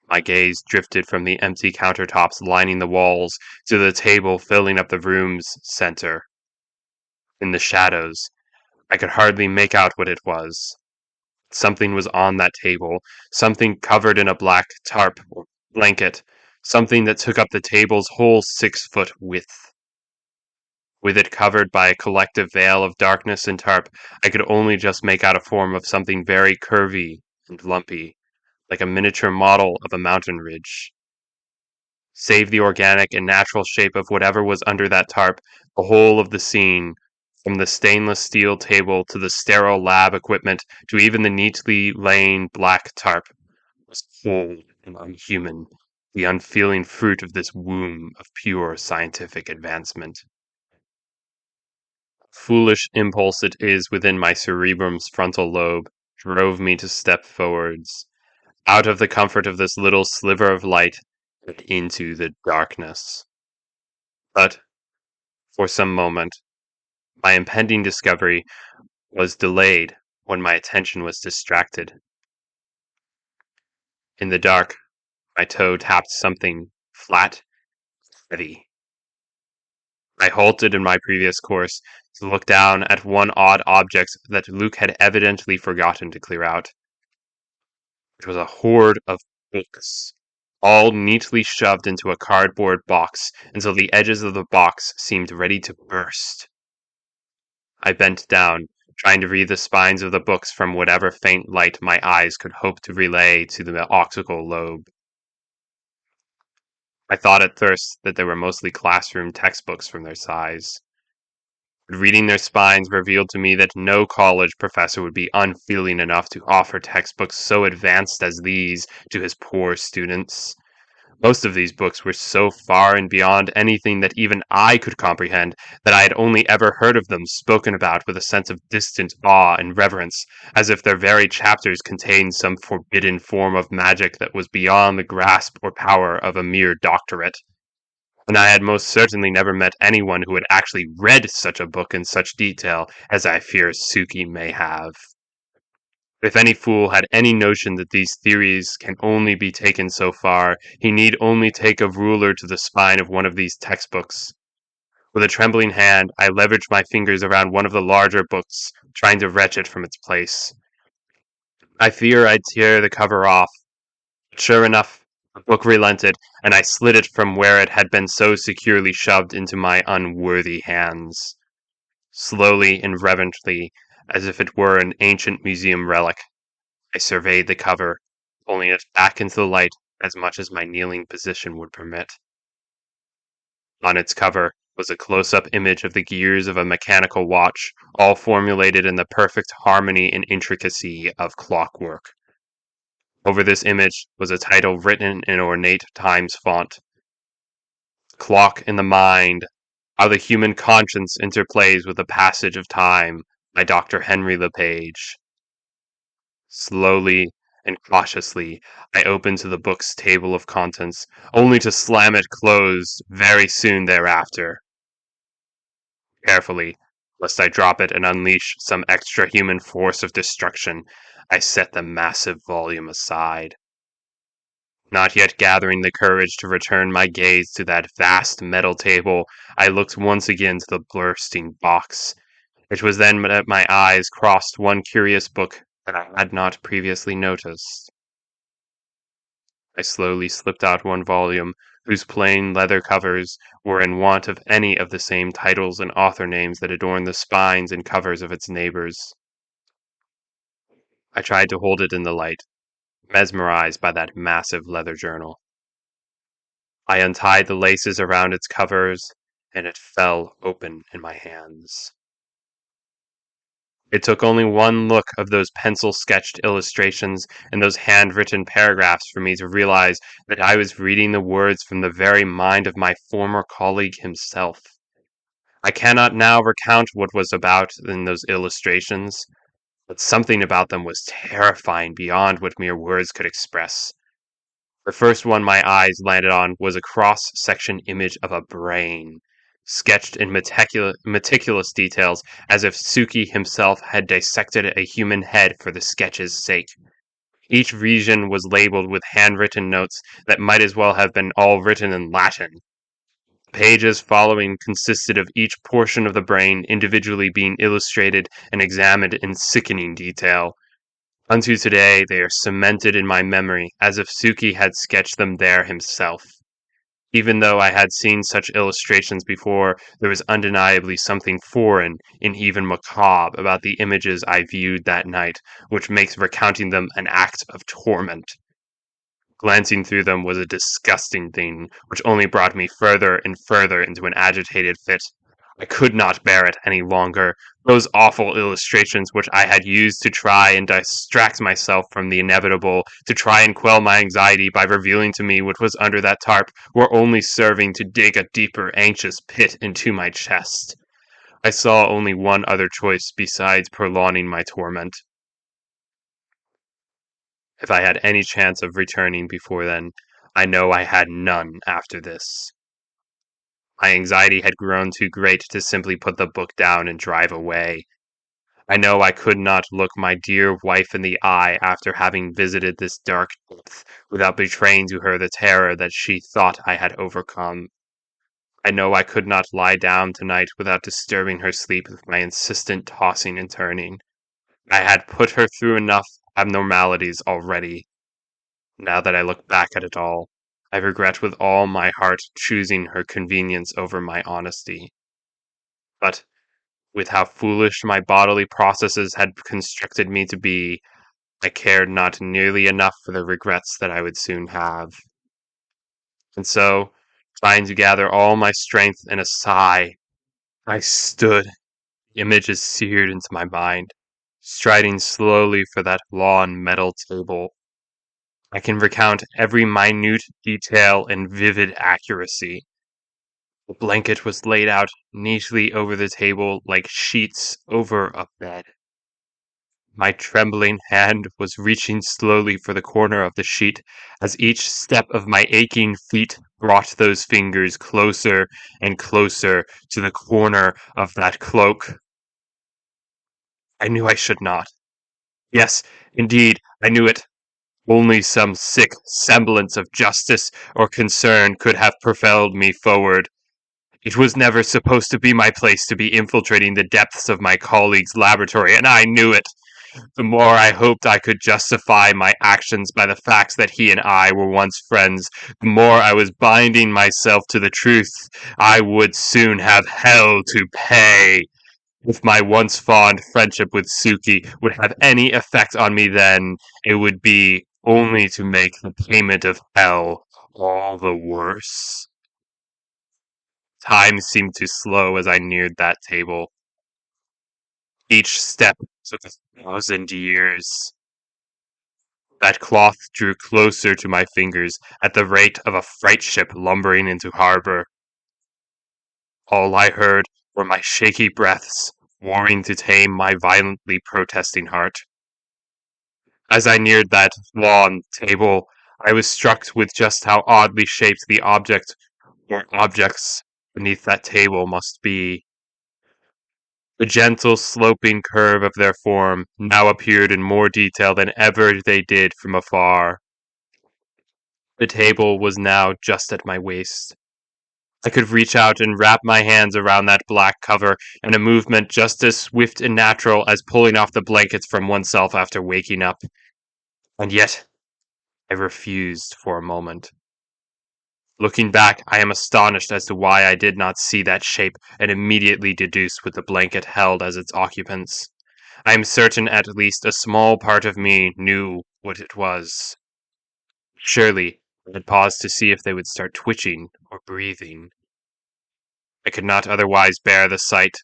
My gaze drifted from the empty countertops lining the walls to the table filling up the room's center. In the shadows, I could hardly make out what it was. Something was on that table, something covered in a black tarp or blanket, something that took up the table's whole 6-foot width. With it covered by a collective veil of darkness and tarp, I could only just make out a form of something very curvy and lumpy, like a miniature model of a mountain ridge. Save the organic and natural shape of whatever was under that tarp, the whole of the scene, from the stainless steel table to the sterile lab equipment to even the neatly laying black tarp, was cold and unhuman, the unfeeling fruit of this womb of pure scientific advancement. Foolish impulse it is within my cerebrum's frontal lobe drove me to step forwards, out of the comfort of this little sliver of light and into the darkness. But, for some moment, my impending discovery was delayed when my attention was distracted. In the dark, my toe tapped something flat, heavy. I halted in my previous course to look down at one odd object that Luke had evidently forgotten to clear out. It was a horde of books, all neatly shoved into a cardboard box until the edges of the box seemed ready to burst. I bent down, trying to read the spines of the books from whatever faint light my eyes could hope to relay to the optical lobe. I thought at first that they were mostly classroom textbooks from their size. But reading their spines revealed to me that no college professor would be unfeeling enough to offer textbooks so advanced as these to his poor students. Most of these books were so far and beyond anything that even I could comprehend that I had only ever heard of them spoken about with a sense of distant awe and reverence, as if their very chapters contained some forbidden form of magic that was beyond the grasp or power of a mere doctorate. And I had most certainly never met anyone who had actually read such a book in such detail as I fear Suki may have. If any fool had any notion that these theories can only be taken so far, he need only take a ruler to the spine of one of these textbooks. With a trembling hand, I leveraged my fingers around one of the larger books, trying to wrench it from its place. I fear I'd tear the cover off. But sure enough, the book relented, and I slid it from where it had been so securely shoved into my unworthy hands. Slowly and reverently, as if it were an ancient museum relic, I surveyed the cover, pulling it back into the light as much as my kneeling position would permit. On its cover, was a close-up image of the gears of a mechanical watch, all formulated in the perfect harmony and intricacy of clockwork. Over this image was a title written in ornate Times font: Clock in the Mind: How the Human Conscience Interplays with the Passage of Time, by Dr. Henry LePage. Slowly and cautiously I opened the book's table of contents, only to slam it closed very soon thereafter. Carefully, lest I drop it and unleash some extra-human force of destruction, I set the massive volume aside. Not yet gathering the courage to return my gaze to that vast metal table, I looked once again to the bursting box. It was then that my eyes crossed one curious book that I had not previously noticed. I slowly slipped out one volume, whose plain leather covers were in want of any of the same titles and author names that adorned the spines and covers of its neighbors. I tried to hold it in the light, mesmerized by that massive leather journal. I untied the laces around its covers, and it fell open in my hands. It took only one look of those pencil-sketched illustrations and those handwritten paragraphs for me to realize that I was reading the words from the very mind of my former colleague himself. I cannot now recount what was about in those illustrations, but something about them was terrifying beyond what mere words could express. The first one my eyes landed on was a cross-section image of a brain, sketched in meticulous details, as if Suki himself had dissected a human head for the sketch's sake. Each region was labeled with handwritten notes that might as well have been all written in Latin. The pages following consisted of each portion of the brain individually being illustrated and examined in sickening detail. Unto today they are cemented in my memory, as if Suki had sketched them there himself. Even though I had seen such illustrations before, there was undeniably something foreign and even macabre about the images I viewed that night, which makes recounting them an act of torment. Glancing through them was a disgusting thing, which only brought me further and further into an agitated fit. I could not bear it any longer. Those awful illustrations which I had used to try and distract myself from the inevitable, to try and quell my anxiety by revealing to me what was under that tarp, were only serving to dig a deeper anxious pit into my chest. I saw only one other choice besides prolonging my torment. If I had any chance of returning before then, I know I had none after this. My anxiety had grown too great to simply put the book down and drive away. I know I could not look my dear wife in the eye after having visited this dark depth without betraying to her the terror that she thought I had overcome. I know I could not lie down tonight without disturbing her sleep with my insistent tossing and turning. I had put her through enough abnormalities already. Now that I look back at it all, I regret with all my heart choosing her convenience over my honesty. But with how foolish my bodily processes had constructed me to be, I cared not nearly enough for the regrets that I would soon have. And so, trying to gather all my strength in a sigh, I stood, the images seared into my mind, striding slowly for that lawn metal table. I can recount every minute detail in vivid accuracy. The blanket was laid out neatly over the table like sheets over a bed. My trembling hand was reaching slowly for the corner of the sheet as each step of my aching feet brought those fingers closer and closer to the corner of that cloak. I knew I should not. Yes, indeed, I knew it. Only some sick semblance of justice or concern could have propelled me forward. It was never supposed to be my place to be infiltrating the depths of my colleague's laboratory, and I knew it. The more I hoped I could justify my actions by the facts that he and I were once friends, the more I was binding myself to the truth. I would soon have hell to pay. If my once fond friendship with Suki would have any effect on me then, it would be only to make the payment of hell all the worse. Time seemed to slow as I neared that table. Each step took 1,000 years. That cloth drew closer to my fingers at the rate of a freight ship lumbering into harbor. All I heard were my shaky breaths, warring to tame my violently protesting heart. As I neared that long table, I was struck with just how oddly shaped the object or objects beneath that table must be. The gentle sloping curve of their form now appeared in more detail than ever they did from afar. The table was now just at my waist. I could reach out and wrap my hands around that black cover in a movement just as swift and natural as pulling off the blankets from oneself after waking up. And yet, I refused for a moment. Looking back, I am astonished as to why I did not see that shape and immediately deduce what the blanket held as its occupants. I am certain at least a small part of me knew what it was. Surely, I had paused to see if they would start twitching or breathing. I could not otherwise bear the sight.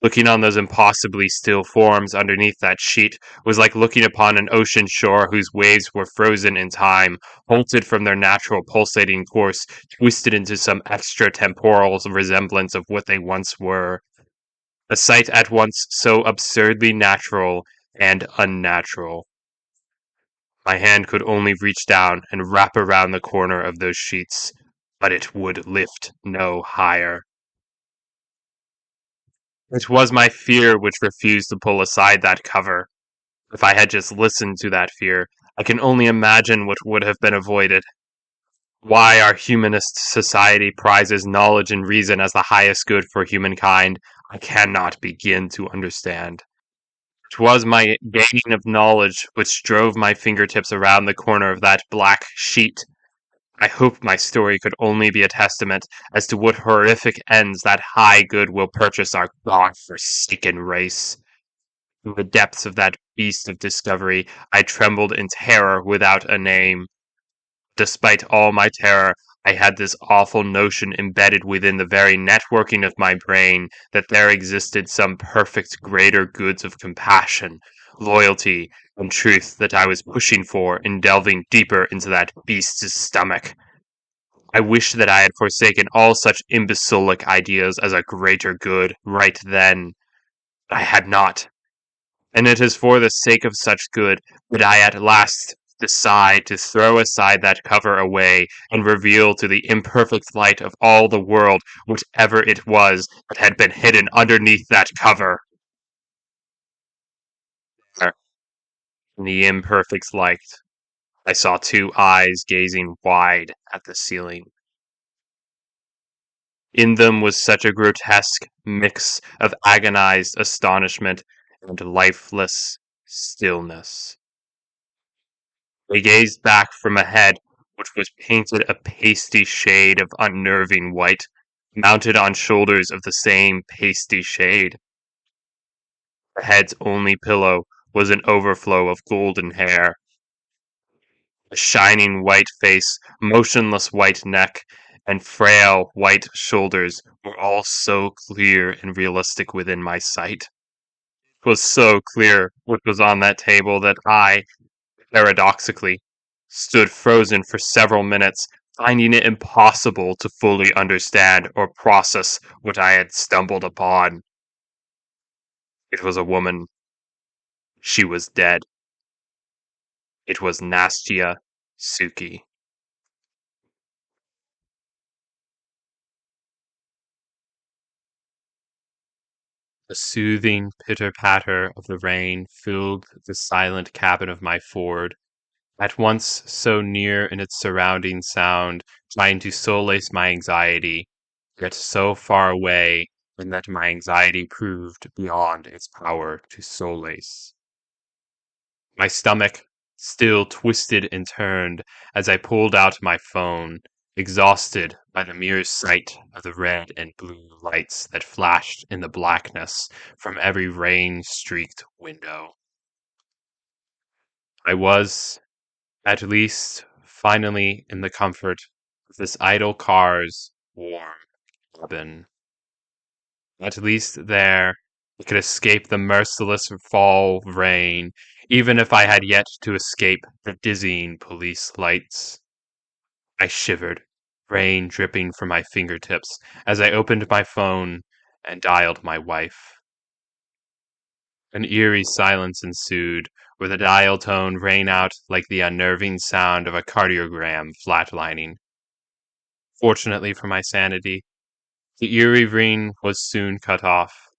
Looking on those impossibly still forms underneath that sheet was like looking upon an ocean shore whose waves were frozen in time, halted from their natural pulsating course, twisted into some extra-temporal resemblance of what they once were. A sight at once so absurdly natural and unnatural. My hand could only reach down and wrap around the corner of those sheets, but it would lift no higher. It was my fear which refused to pull aside that cover. If I had just listened to that fear, I can only imagine what would have been avoided. Why our humanist society prizes knowledge and reason as the highest good for humankind, I cannot begin to understand. It was my gaining of knowledge which drove my fingertips around the corner of that black sheet. I hope my story could only be a testament as to what horrific ends that high good will purchase our god-forsaken race. In the depths of that beast of discovery, I trembled in terror without a name. Despite all my terror, I had this awful notion embedded within the very networking of my brain that there existed some perfect greater goods of compassion, loyalty, and truth that I was pushing for in delving deeper into that beast's stomach. I wished that I had forsaken all such imbecilic ideas as a greater good right then. But I had not. And it is for the sake of such good that I at last decide to throw aside that cover away and reveal to the imperfect light of all the world whatever it was that had been hidden underneath that cover. In the imperfect light, I saw two eyes gazing wide at the ceiling. In them was such a grotesque mix of agonized astonishment and lifeless stillness. They gazed back from a head which was painted a pasty shade of unnerving white, mounted on shoulders of the same pasty shade. The head's only pillow was an overflow of golden hair. A shining white face, motionless white neck, and frail white shoulders were all so clear and realistic within my sight. It was so clear what was on that table that I, paradoxically, stood frozen for several minutes, finding it impossible to fully understand or process what I had stumbled upon. It was a woman. She was dead. It was Nastya Suki. The soothing pitter-patter of the rain filled the silent cabin of my Ford, at once so near in its surrounding sound, trying to solace my anxiety, yet so far away in that my anxiety proved beyond its power to solace. My stomach still twisted and turned as I pulled out my phone, exhausted by the mere sight of the red and blue lights that flashed in the blackness from every rain-streaked window. I was, at least, finally in the comfort of this idle car's warm cabin. At least there I could escape the merciless fall of rain, even if I had yet to escape the dizzying police lights. I shivered, rain dripping from my fingertips, as I opened my phone and dialed my wife. An eerie silence ensued, where the dial tone rang out like the unnerving sound of a cardiogram flatlining. Fortunately for my sanity, the eerie ring was soon cut off.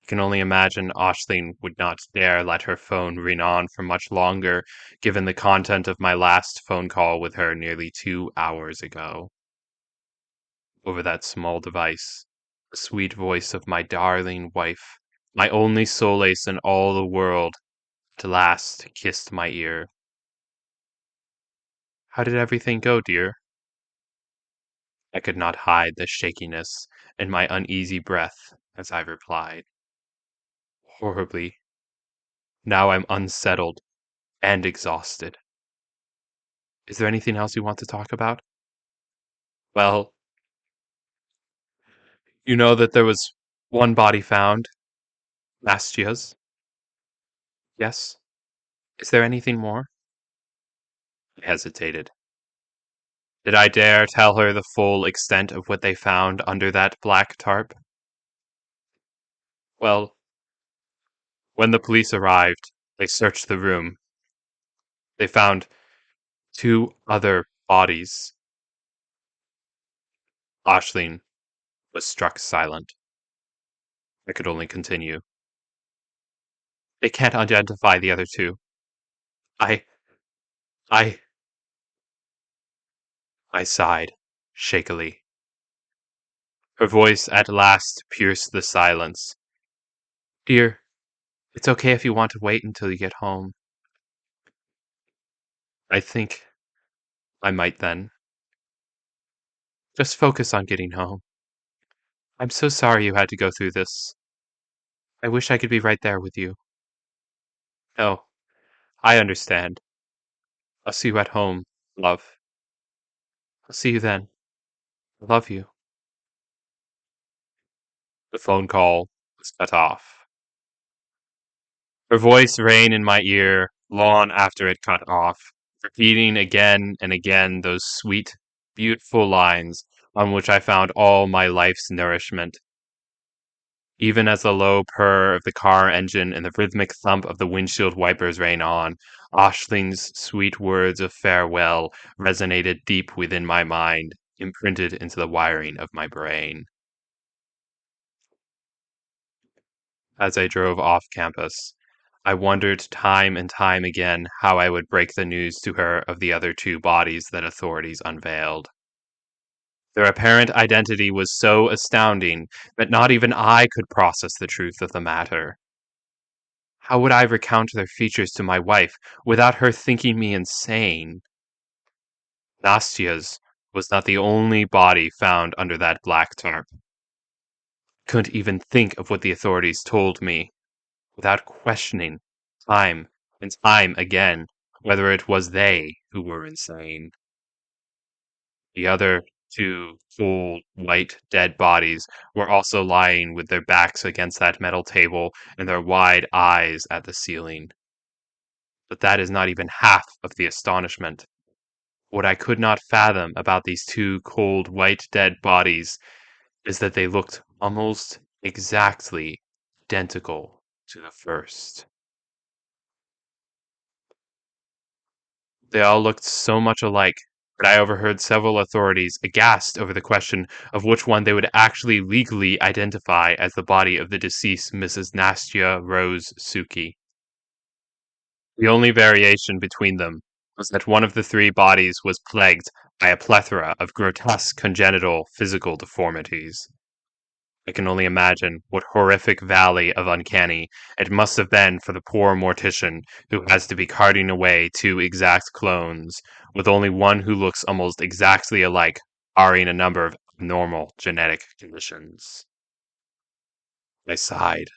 I can only imagine Aisling would not dare let her phone ring on for much longer, given the content of my last phone call with her nearly 2 hours ago. Over that small device, the sweet voice of my darling wife, my only solace in all the world, at last kissed my ear. How did everything go, dear? I could not hide the shakiness in my uneasy breath as I replied. Horribly. Now I'm unsettled and exhausted. Is there anything else you want to talk about? Well, you know that there was one body found, Nastia's. Yes? Is there anything more? I hesitated. Did I dare tell her the full extent of what they found under that black tarp? Well, when the police arrived, they searched the room. They found two other bodies. Aisling was struck silent. I could only continue. They can't identify the other two. I, I, I sighed, shakily. Her voice at last pierced the silence. Dear, it's okay if you want to wait until you get home. I think I might then. Just focus on getting home. I'm so sorry you had to go through this. I wish I could be right there with you. No, I understand. I'll see you at home, love. I'll see you then. I love you. The phone call was cut off. Her voice rang in my ear long after it cut off, repeating again and again those sweet, beautiful lines on which I found all my life's nourishment. Even as the low purr of the car engine and the rhythmic thump of the windshield wipers rang on, Aisling's sweet words of farewell resonated deep within my mind, imprinted into the wiring of my brain. As I drove off campus, I wondered time and time again how I would break the news to her of the other two bodies that authorities unveiled. Their apparent identity was so astounding that not even I could process the truth of the matter. How would I recount their features to my wife without her thinking me insane? Nastia's was not the only body found under that black tarp. Couldn't even think of what the authorities told me, without questioning, time and time again, whether it was they who were insane. The other two cold, white, dead bodies were also lying with their backs against that metal table and their wide eyes at the ceiling. But that is not even half of the astonishment. What I could not fathom about these two cold, white, dead bodies is that they looked almost exactly identical to the first. They all looked so much alike that I overheard several authorities aghast over the question of which one they would actually legally identify as the body of the deceased Mrs. Nastia Rose Suki. The only variation between them was that one of the three bodies was plagued by a plethora of grotesque congenital physical deformities. I can only imagine what horrific valley of uncanny it must have been for the poor mortician who has to be carting away two exact clones, with only one who looks almost exactly alike, barring a number of abnormal genetic conditions. I sighed.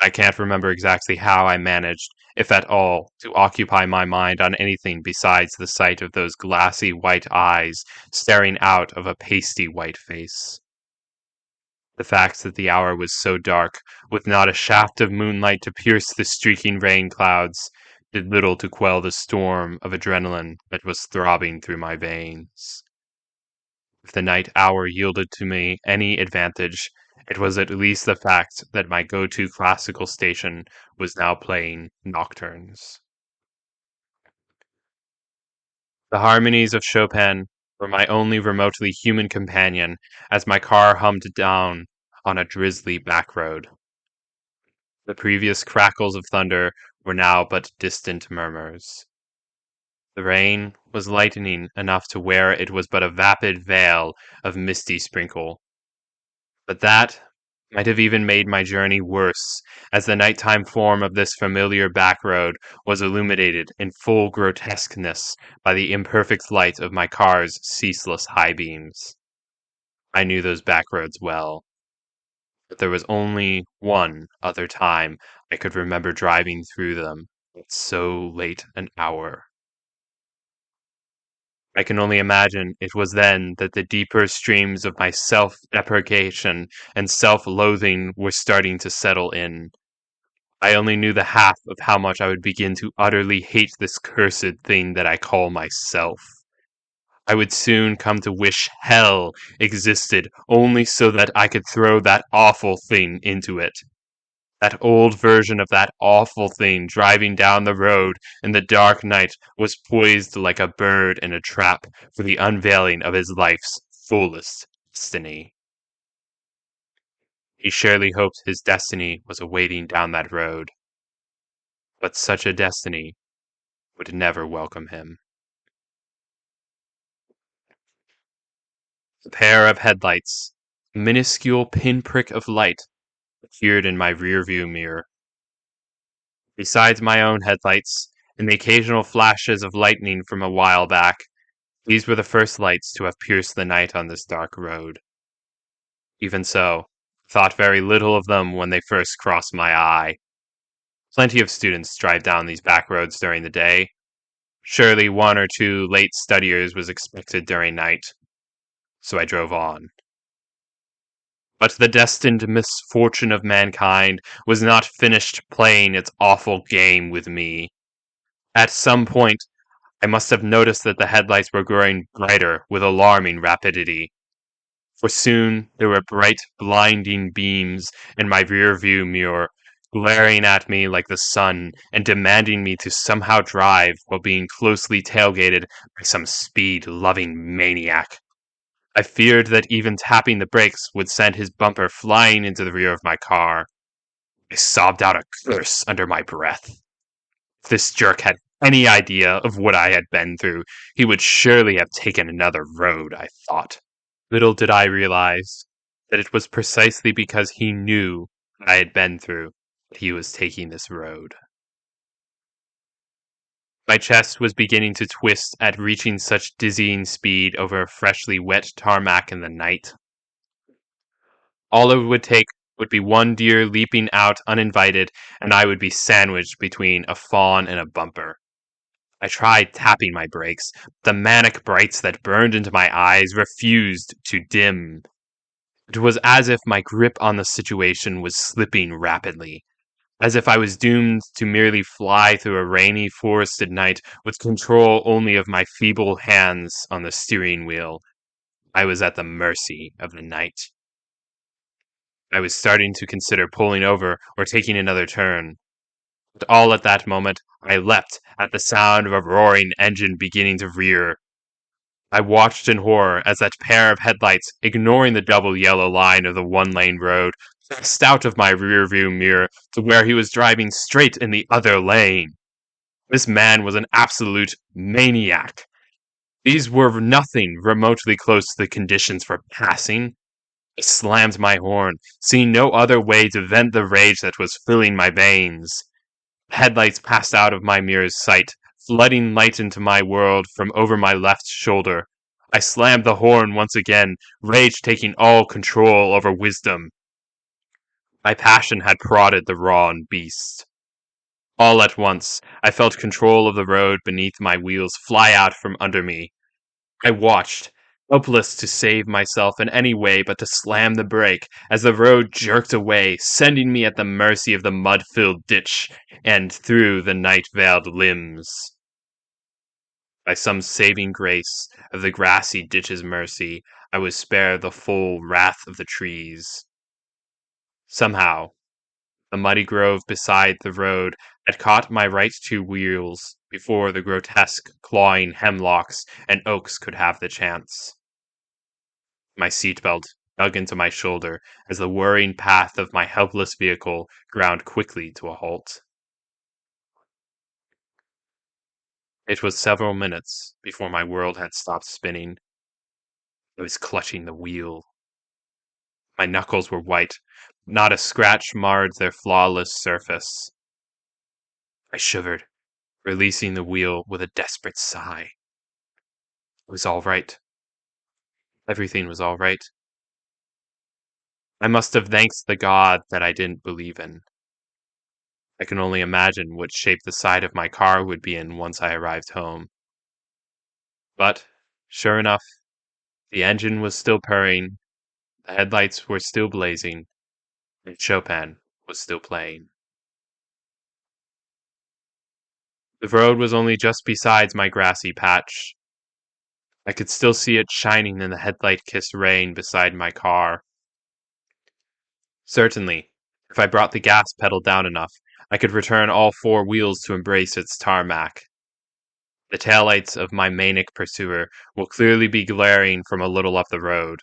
I can't remember exactly how I managed, if at all, to occupy my mind on anything besides the sight of those glassy white eyes staring out of a pasty white face. The fact that the hour was so dark, with not a shaft of moonlight to pierce the streaking rain clouds, did little to quell the storm of adrenaline that was throbbing through my veins. If the night hour yielded to me any advantage, it was at least the fact that my go-to classical station was now playing nocturnes. The harmonies of Chopin were my only remotely human companion as my car hummed down on a drizzly back road. The previous crackles of thunder were now but distant murmurs. The rain was lightening enough to where it was but a vapid veil of misty sprinkle. But that might have even made my journey worse, as the nighttime form of this familiar back road was illuminated in full grotesqueness by the imperfect light of my car's ceaseless high beams. I knew those back roads well, but there was only one other time I could remember driving through them at so late an hour. I can only imagine it was then that the deeper streams of my self-deprecation and self-loathing were starting to settle in. I only knew the half of how much I would begin to utterly hate this cursed thing that I call myself. I would soon come to wish hell existed only so that I could throw that awful thing into it. That old version of that awful thing driving down the road in the dark night was poised like a bird in a trap for the unveiling of his life's fullest destiny. He surely hoped his destiny was awaiting down that road, but such a destiny would never welcome him. A pair of headlights, a minuscule pinprick of light, appeared in my rearview mirror. Besides my own headlights, and the occasional flashes of lightning from a while back, these were the first lights to have pierced the night on this dark road. Even so, I thought very little of them when they first crossed my eye. Plenty of students drive down these back roads during the day. Surely one or two late studiers was expected during night. So I drove on. But the destined misfortune of mankind was not finished playing its awful game with me. At some point, I must have noticed that the headlights were growing brighter with alarming rapidity. For soon there were bright, blinding beams in my rear-view mirror, glaring at me like the sun and demanding me to somehow drive while being closely tailgated by some speed-loving maniac. I feared that even tapping the brakes would send his bumper flying into the rear of my car. I sobbed out a curse under my breath. If this jerk had any idea of what I had been through, he would surely have taken another road, I thought. Little did I realize that it was precisely because he knew what I had been through that he was taking this road. My chest was beginning to twist at reaching such dizzying speed over a freshly wet tarmac in the night. All it would take would be one deer leaping out uninvited, and I would be sandwiched between a fawn and a bumper. I tried tapping my brakes, but the manic brights that burned into my eyes refused to dim. It was as if my grip on the situation was slipping rapidly, as if I was doomed to merely fly through a rainy, forested night with control only of my feeble hands on the steering wheel. I was at the mercy of the night. I was starting to consider pulling over or taking another turn. But all at that moment, I leapt at the sound of a roaring engine beginning to rear. I watched in horror as that pair of headlights, ignoring the double yellow line of the one-lane road, passed out of my rearview mirror to where he was driving straight in the other lane. This man was an absolute maniac. These were nothing remotely close to the conditions for passing. I slammed my horn, seeing no other way to vent the rage that was filling my veins. Headlights passed out of my mirror's sight, flooding light into my world from over my left shoulder. I slammed the horn once again, rage taking all control over wisdom. My passion had prodded the raw beast. All at once, I felt control of the road beneath my wheels fly out from under me. I watched, helpless to save myself in any way but to slam the brake as the road jerked away, sending me at the mercy of the mud-filled ditch and through the night-veiled limbs. By some saving grace of the grassy ditch's mercy, I was spared the full wrath of the trees. Somehow, the muddy grove beside the road had caught my right two wheels before the grotesque, clawing hemlocks and oaks could have the chance. My seatbelt dug into my shoulder as the whirring path of my helpless vehicle ground quickly to a halt. It was several minutes before my world had stopped spinning. I was clutching the wheel. My knuckles were white. Not a scratch marred their flawless surface. I shivered, releasing the wheel with a desperate sigh. It was all right. Everything was all right. I must have thanked the God that I didn't believe in. I can only imagine what shape the side of my car would be in once I arrived home. But, sure enough, the engine was still purring, the headlights were still blazing, and Chopin was still playing. The road was only just beside my grassy patch. I could still see it shining in the headlight-kissed rain beside my car. Certainly, if I brought the gas pedal down enough, I could return all four wheels to embrace its tarmac. The taillights of my manic pursuer will clearly be glaring from a little up the road,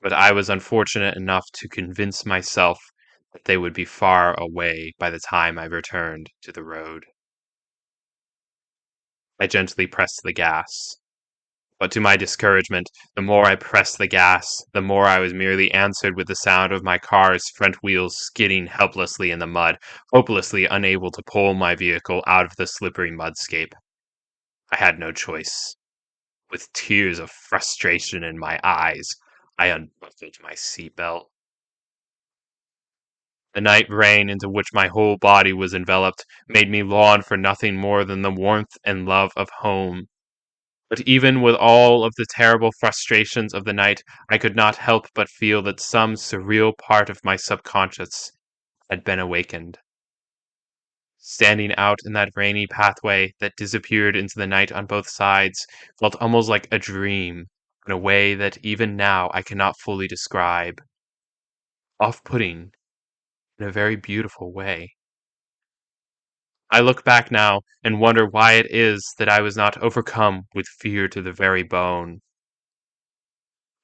but I was unfortunate enough to convince myself that they would be far away by the time I returned to the road. I gently pressed the gas. But to my discouragement, the more I pressed the gas, the more I was merely answered with the sound of my car's front wheels skidding helplessly in the mud, hopelessly unable to pull my vehicle out of the slippery mudscape. I had no choice. With tears of frustration in my eyes, I unbuckled my seatbelt. The night rain into which my whole body was enveloped made me long for nothing more than the warmth and love of home. But even with all of the terrible frustrations of the night, I could not help but feel that some surreal part of my subconscious had been awakened. Standing out in that rainy pathway that disappeared into the night on both sides felt almost like a dream, in a way that even now I cannot fully describe. Off-putting, in a very beautiful way. I look back now and wonder why it is that I was not overcome with fear to the very bone.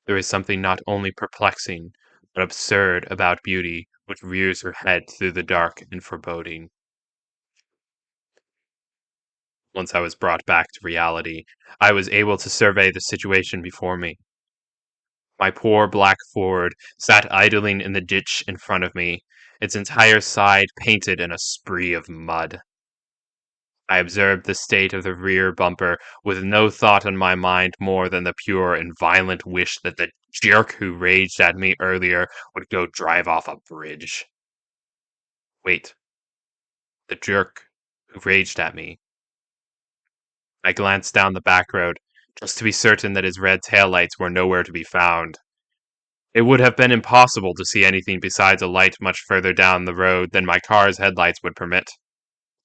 There is something not only perplexing, but absurd about beauty which rears her head through the dark and foreboding. Once I was brought back to reality, I was able to survey the situation before me. My poor black Ford sat idling in the ditch in front of me, its entire side painted in a spree of mud. I observed the state of the rear bumper with no thought in my mind more than the pure and violent wish that the jerk who raged at me earlier would go drive off a bridge. Wait, the jerk who raged at me. I glanced down the back road, just to be certain that his red taillights were nowhere to be found. It would have been impossible to see anything besides a light much further down the road than my car's headlights would permit.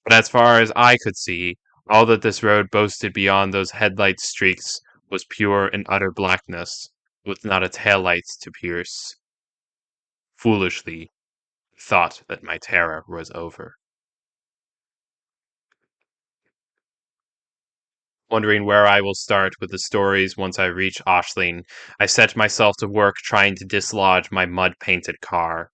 But as far as I could see, all that this road boasted beyond those headlight streaks was pure and utter blackness, with not a taillight to pierce. Foolishly, I thought that my terror was over. Wondering where I will start with the stories once I reach Oshling, I set myself to work trying to dislodge my mud-painted car.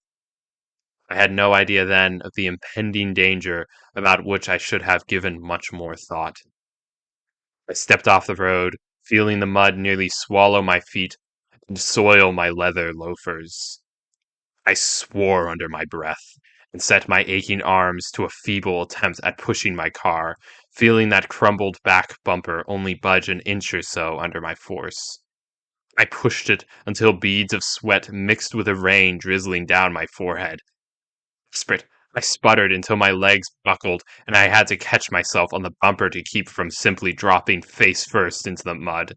I had no idea then of the impending danger about which I should have given much more thought. I stepped off the road, feeling the mud nearly swallow my feet and soil my leather loafers. I swore under my breath and set my aching arms to a feeble attempt at pushing my car, feeling that crumbled back bumper only budge an inch or so under my force. I pushed it until beads of sweat mixed with the rain drizzling down my forehead. Desperate, I sputtered until my legs buckled and I had to catch myself on the bumper to keep from simply dropping face first into the mud.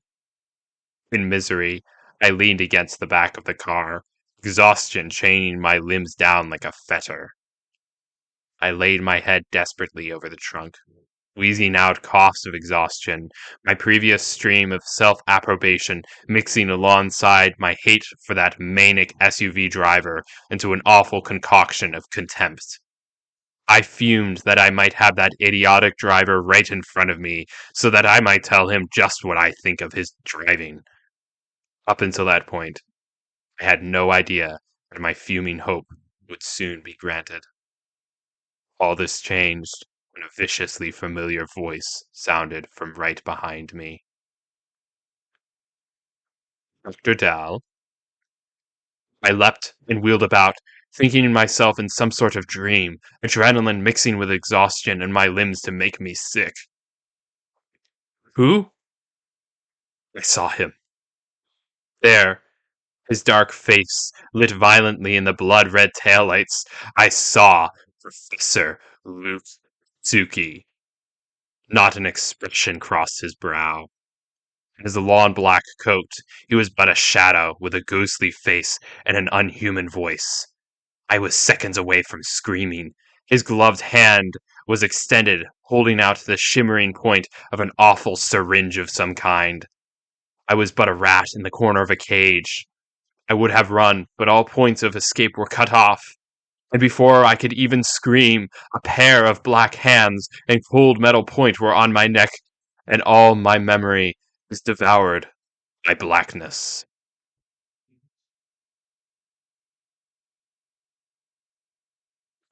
In misery, I leaned against the back of the car, exhaustion chaining my limbs down like a fetter. I laid my head desperately over the trunk, wheezing out coughs of exhaustion, my previous stream of self approbation mixing alongside my hate for that manic SUV driver into an awful concoction of contempt. I fumed that I might have that idiotic driver right in front of me, so that I might tell him just what I think of his driving. Up until that point, I had no idea that my fuming hope would soon be granted. All this changed when a viciously familiar voice sounded from right behind me. Dr. Dal. I leapt and wheeled about, thinking myself in some sort of dream, adrenaline mixing with exhaustion and my limbs to make me sick. Who? I saw him. There, his dark face lit violently in the blood-red taillights. I saw Professor Luke Tsuki. Not an expression crossed his brow. In his long black coat, he was but a shadow with a ghostly face and an unhuman voice. I was seconds away from screaming. His gloved hand was extended, holding out the shimmering point of an awful syringe of some kind. I was but a rat in the corner of a cage. I would have run, but all points of escape were cut off. And before I could even scream, a pair of black hands and cold metal point were on my neck, and all my memory was devoured by blackness.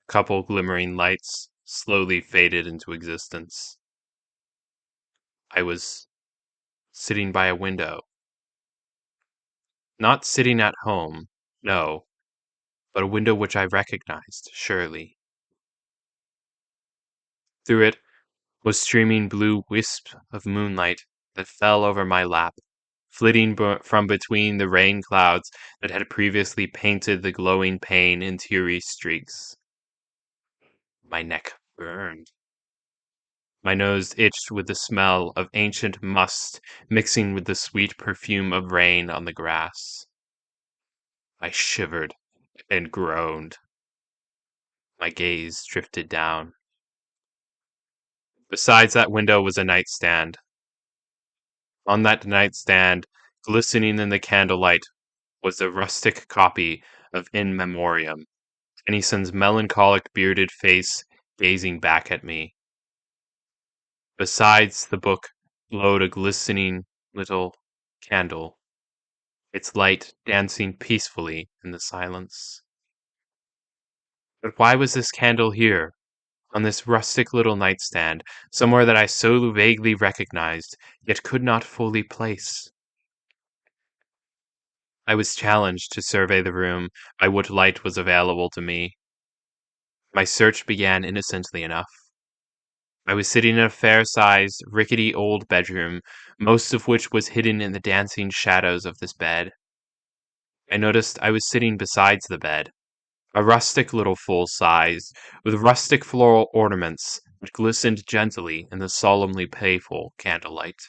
A couple glimmering lights slowly faded into existence. I was sitting by a window. Not sitting at home, no, but a window which I recognized, surely. Through it was streaming blue wisp of moonlight that fell over my lap, flitting from between the rain clouds that had previously painted the glowing pane in teary streaks. My neck burned. My nose itched with the smell of ancient must mixing with the sweet perfume of rain on the grass. I shivered and groaned. My gaze drifted down. Besides that window was a nightstand. On that nightstand, glistening in the candlelight, was the rustic copy of In Memoriam, Tennyson's melancholic bearded face gazing back at me. Besides the book glowed a glistening little candle, its light dancing peacefully in the silence. But why was this candle here, on this rustic little nightstand, somewhere that I so vaguely recognized, yet could not fully place? I was challenged to survey the room by what light was available to me. My search began innocently enough. I was sitting in a fair-sized, rickety old bedroom, most of which was hidden in the dancing shadows of this bed. I noticed I was sitting besides the bed, a rustic little full-size, with rustic floral ornaments that glistened gently in the solemnly playful candlelight.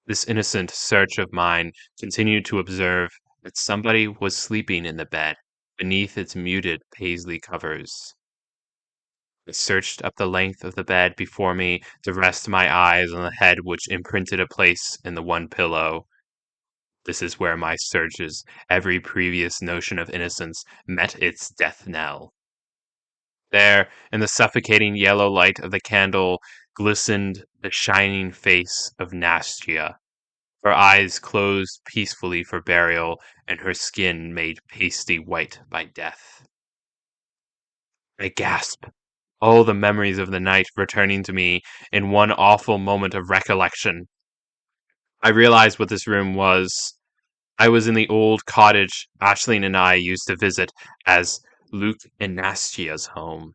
This innocent search of mine continued to observe that somebody was sleeping in the bed beneath its muted paisley covers. I searched up the length of the bed before me to rest my eyes on the head which imprinted a place in the one pillow. This is where my searches, every previous notion of innocence, met its death knell. There, in the suffocating yellow light of the candle, glistened the shining face of Nastia, her eyes closed peacefully for burial, and her skin made pasty white by death. I gasped, all the memories of the night returning to me in one awful moment of recollection. I realized what this room was. I was in the old cottage Aisling and I used to visit as Luke and Nastia's home.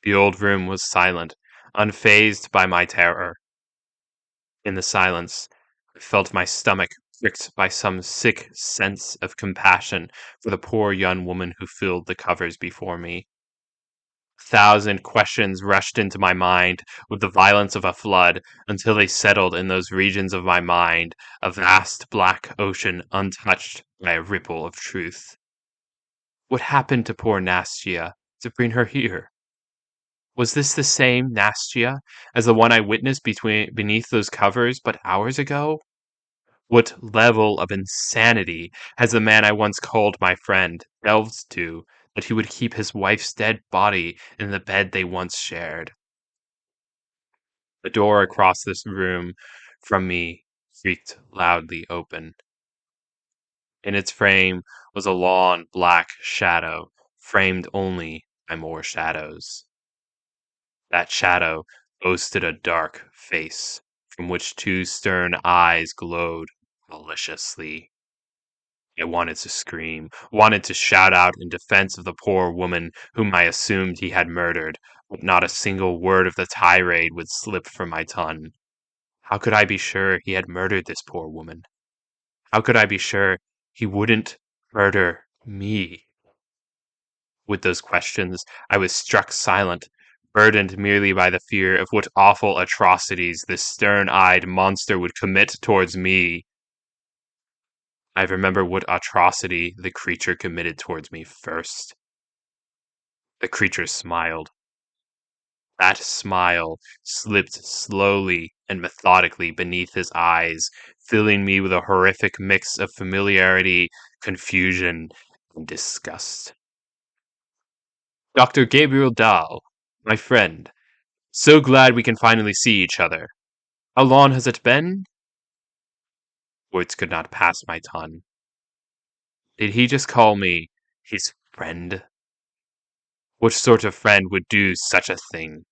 The old room was silent, unfazed by my terror. In the silence, I felt my stomach pricked by some sick sense of compassion for the poor young woman who filled the covers before me. 1,000 questions rushed into my mind with the violence of a flood until they settled in those regions of my mind, a vast black ocean untouched by a ripple of truth. What happened to poor Nastia to bring her here? Was this the same Nastia as the one I witnessed beneath those covers but hours ago? What level of insanity has the man I once called my friend delved to that he would keep his wife's dead body in the bed they once shared? The door across this room from me creaked loudly open. In its frame was a long black shadow, framed only by more shadows. That shadow boasted a dark face, from which two stern eyes glowed maliciously. I wanted to scream, wanted to shout out in defense of the poor woman whom I assumed he had murdered, but not a single word of the tirade would slip from my tongue. How could I be sure he had murdered this poor woman? How could I be sure he wouldn't murder me? With those questions, I was struck silent, burdened merely by the fear of what awful atrocities this stern-eyed monster would commit towards me. I remember what atrocity the creature committed towards me first. The creature smiled. That smile slipped slowly and methodically beneath his eyes, filling me with a horrific mix of familiarity, confusion, and disgust. Dr. Gabriel Dahl, my friend, so glad we can finally see each other. How long has it been? Words could not pass my tongue. Did he just call me his friend? What sort of friend would do such a thing?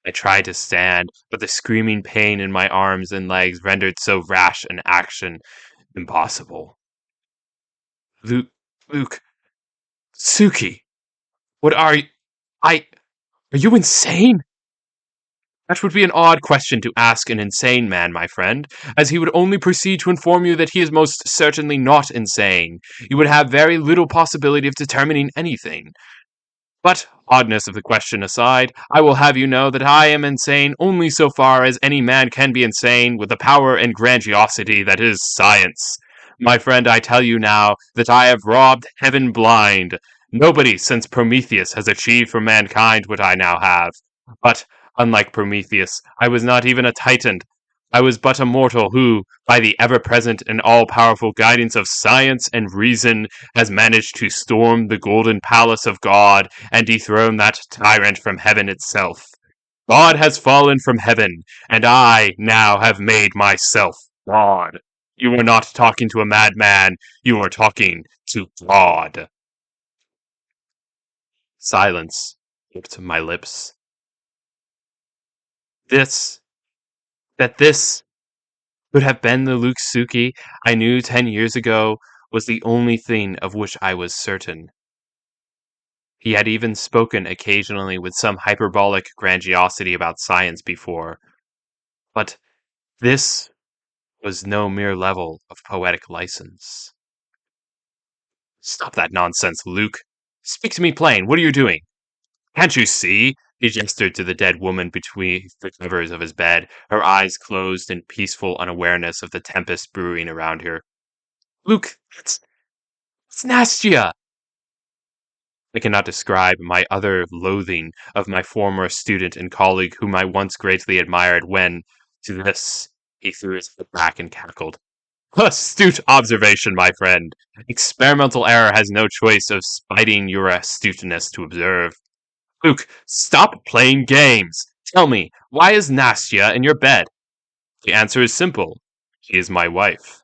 I tried to stand, but the screaming pain in my arms and legs rendered so rash an action impossible. Luke, Luke, Suki, what are you? Are you insane? That would be an odd question to ask an insane man, my friend, as he would only proceed to inform you that he is most certainly not insane. You would have very little possibility of determining anything. But, oddness of the question aside, I will have you know that I am insane only so far as any man can be insane with the power and grandiosity that is science. My friend, I tell you now that I have robbed heaven blind. Nobody since Prometheus has achieved for mankind what I now have. But, unlike Prometheus, I was not even a Titan. I was but a mortal who, by the ever-present and all-powerful guidance of science and reason, has managed to storm the golden palace of God and dethrone that tyrant from heaven itself. God has fallen from heaven, and I now have made myself God. You are not talking to a madman, you are talking to God. Silence gripped my lips. This, this could have been the Luke Suki I knew 10 years ago was the only thing of which I was certain. He had even spoken occasionally with some hyperbolic grandiosity about science before, but this was no mere level of poetic license. Stop that nonsense, Luke. Speak to me plain. What are you doing? Can't you see? He gestured to the dead woman between the covers of his bed, her eyes closed in peaceful unawareness of the tempest brewing around her. Luke, it's Nastia! I cannot describe my utter loathing of my former student and colleague whom I once greatly admired when, to this, he threw his head back and cackled. Astute observation, my friend. Experimental error has no choice of spiting your astuteness to observe. Luke, stop playing games. Tell me, why is Nastia in your bed? The answer is simple. She is my wife.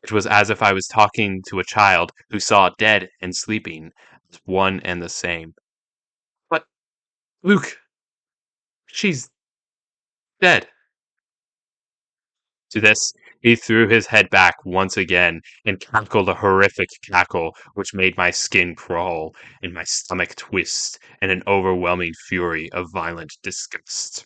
It was as if I was talking to a child who saw dead and sleeping as one and the same. But, Luke, she's dead. To this, he threw his head back once again and cackled a horrific cackle which made my skin crawl and my stomach twist in an overwhelming fury of violent disgust.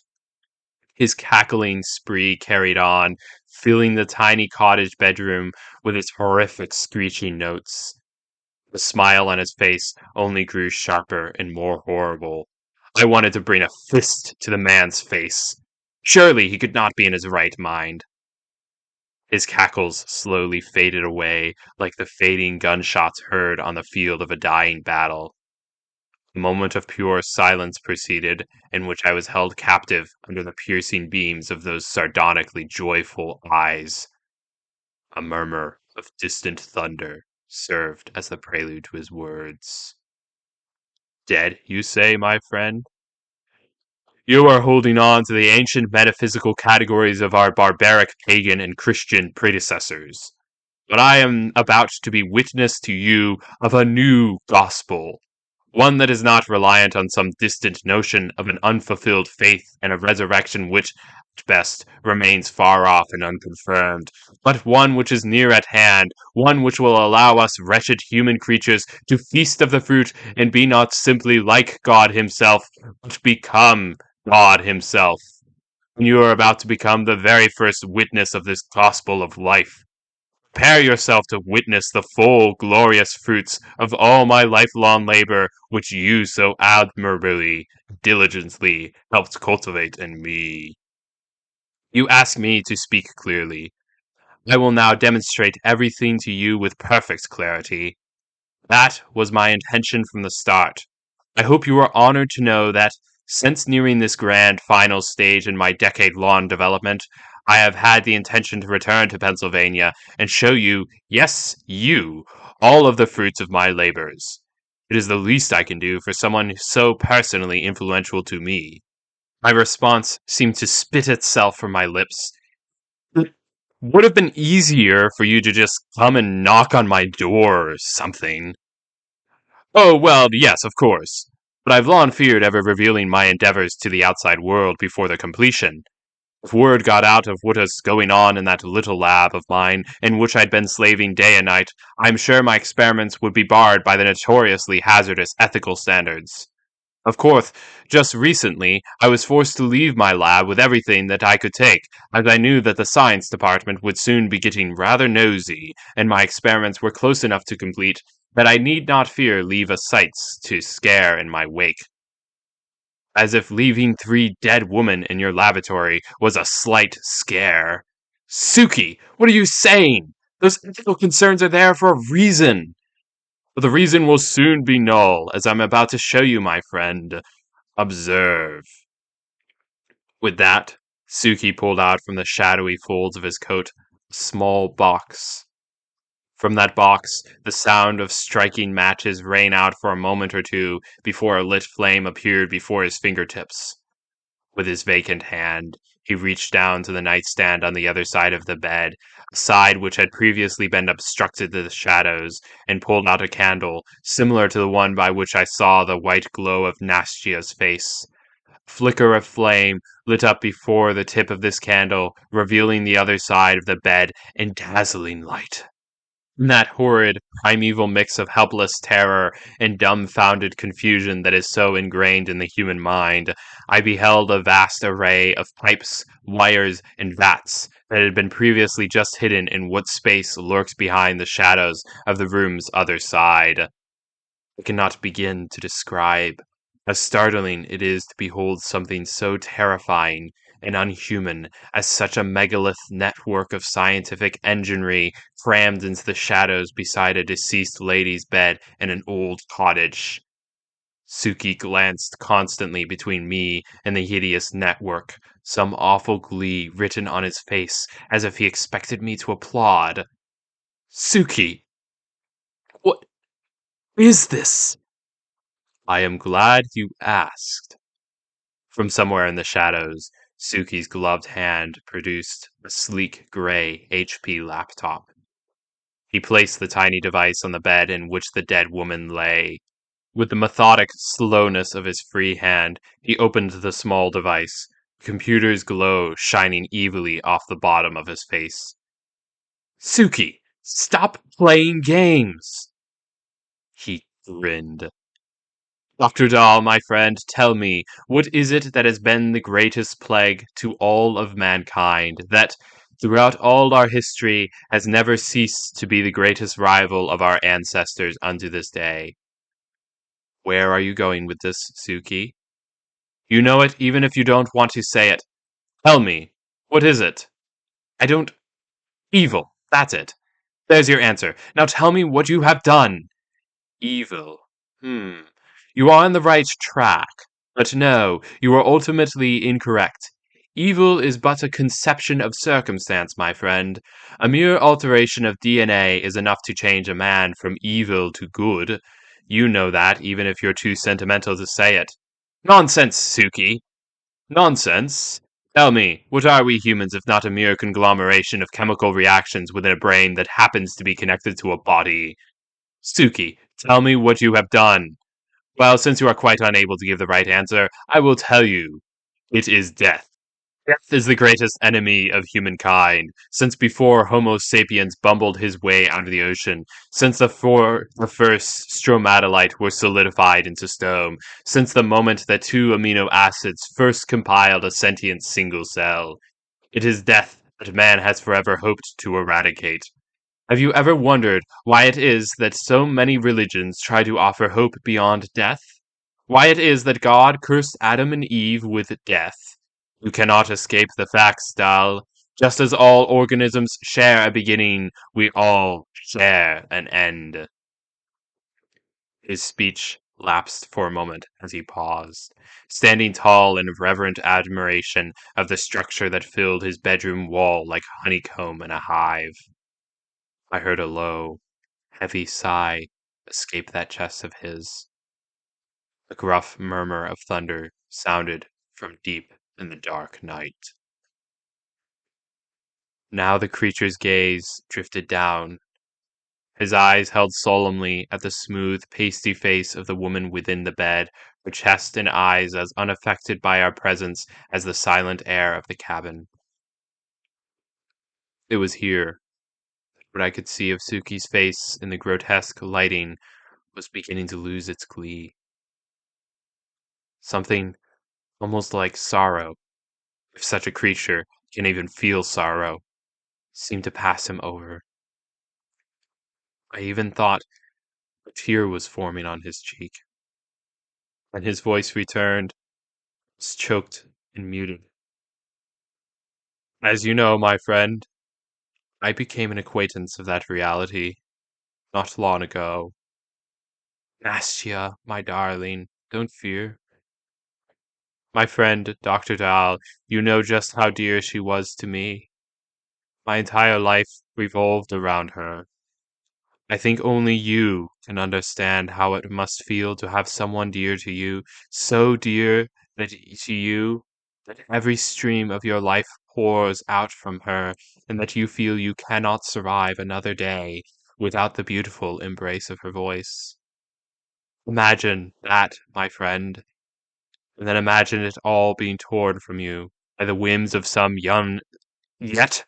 His cackling spree carried on filling the tiny cottage bedroom with its horrific screeching notes. The smile on his face only grew sharper and more horrible. I wanted to bring a fist to the man's face. Surely he could not be in his right mind. His cackles slowly faded away like the fading gunshots heard on the field of a dying battle. A moment of pure silence proceeded, in which I was held captive under the piercing beams of those sardonically joyful eyes. A murmur of distant thunder served as the prelude to his words. Dead, you say, my friend? You are holding on to the ancient metaphysical categories of our barbaric pagan and Christian predecessors. But I am about to be witness to you of a new gospel, one that is not reliant on some distant notion of an unfulfilled faith and a resurrection which, at best, remains far off and unconfirmed, but one which is near at hand, one which will allow us wretched human creatures to feast of the fruit and be not simply like God Himself, but become God Himself. And you are about to become the very first witness of this gospel of life. Prepare yourself to witness the full, glorious fruits of all my lifelong labor, which you so admirably, diligently helped cultivate in me. You ask me to speak clearly. I will now demonstrate everything to you with perfect clarity. That was my intention from the start. I hope you are honored to know that, since nearing this grand final stage in my decade-long development, I have had the intention to return to Pennsylvania and show you, yes, you, all of the fruits of my labors. It is the least I can do for someone so personally influential to me. My response seemed to spit itself from my lips. It would have been easier for you to just come and knock on my door or something. Oh, well, yes, of course. But I've long feared ever revealing my endeavors to the outside world before their completion. If word got out of what was going on in that little lab of mine, in which I'd been slaving day and night, I'm sure my experiments would be barred by the notoriously hazardous ethical standards. Of course, just recently, I was forced to leave my lab with everything that I could take, as I knew that the science department would soon be getting rather nosy, and my experiments were close enough to complete that I need not fear leave of sights to scare in my wake. As if leaving 3 dead women in your laboratory was a slight scare. Suki, what are you saying? Those ethical concerns are there for a reason. But the reason will soon be null, as I'm about to show you, my friend. Observe. With that, Suki pulled out from the shadowy folds of his coat a small box. From that box, the sound of striking matches rang out for a moment or two before a lit flame appeared before his fingertips. With his vacant hand, he reached down to the nightstand on the other side of the bed, a side which had previously been obstructed to the shadows, and pulled out a candle, similar to the one by which I saw the white glow of Nastia's face. A flicker of flame lit up before the tip of this candle, revealing the other side of the bed in dazzling light. In that horrid, primeval mix of helpless terror and dumbfounded confusion that is so ingrained in the human mind, I beheld a vast array of pipes, wires, and vats that had been previously just hidden in what space lurked behind the shadows of the room's other side. I cannot begin to describe how startling it is to behold something so terrifying and unhuman as such a megalith network of scientific enginery crammed into the shadows beside a deceased lady's bed in an old cottage. Suki glanced constantly between me and the hideous network, some awful glee written on his face as if he expected me to applaud. Suki, what is this? I am glad you asked. From somewhere in the shadows, Suki's gloved hand produced a sleek gray HP laptop. He placed the tiny device on the bed in which the dead woman lay. With the methodic slowness of his free hand, he opened the small device, the computer's glow shining evilly off the bottom of his face. Suki, stop playing games! He grinned. Dr. Dahl, my friend, tell me, what is it that has been the greatest plague to all of mankind, that, throughout all our history, has never ceased to be the greatest rival of our ancestors unto this day. Where are you going with this, Suki? You know it even if you don't want to say it. Tell me, what is it? I don't. Evil, that's it. There's your answer. Now tell me what you have done. Evil. Hmm. You are on the right track. But no, you are ultimately incorrect. Evil is but a conception of circumstance, my friend. A mere alteration of DNA is enough to change a man from evil to good. You know that, even if you're too sentimental to say it. Nonsense, Suki. Nonsense. Tell me, what are we humans if not a mere conglomeration of chemical reactions within a brain that happens to be connected to a body? Suki, tell me what you have done. Well, since you are quite unable to give the right answer, I will tell you. It is death. Death is the greatest enemy of humankind, since before Homo sapiens bumbled his way out of the ocean, since the first stromatolite were solidified into stone, since the moment that two amino acids first compiled a sentient single cell. It is death that man has forever hoped to eradicate. Have you ever wondered why it is that so many religions try to offer hope beyond death? Why it is that God cursed Adam and Eve with death? You cannot escape the facts, Dal. Just as all organisms share a beginning, we all share an end. His speech lapsed for a moment as he paused, standing tall in reverent admiration of the structure that filled his bedroom wall like honeycomb in a hive. I heard a low, heavy sigh escape that chest of his. A gruff murmur of thunder sounded from deep in the dark night. Now the creature's gaze drifted down, his eyes held solemnly at the smooth, pasty face of the woman within the bed, her chest and eyes as unaffected by our presence as the silent air of the cabin. It was here. What I could see of Suki's face in the grotesque lighting was beginning to lose its glee. Something almost like sorrow, if such a creature can even feel sorrow, seemed to pass him over. I even thought a tear was forming on his cheek. And his voice returned, was choked and muted. As you know, my friend, I became an acquaintance of that reality not long ago. Nastia, my darling, don't fear. My friend, Dr. Dahl, you know just how dear she was to me. My entire life revolved around her. I think only you can understand how it must feel to have someone dear to you, so dear that to you that every stream of your life pours out from her, and that you feel you cannot survive another day without the beautiful embrace of her voice. Imagine that, my friend, and then imagine it all being torn from you by the whims of some young yet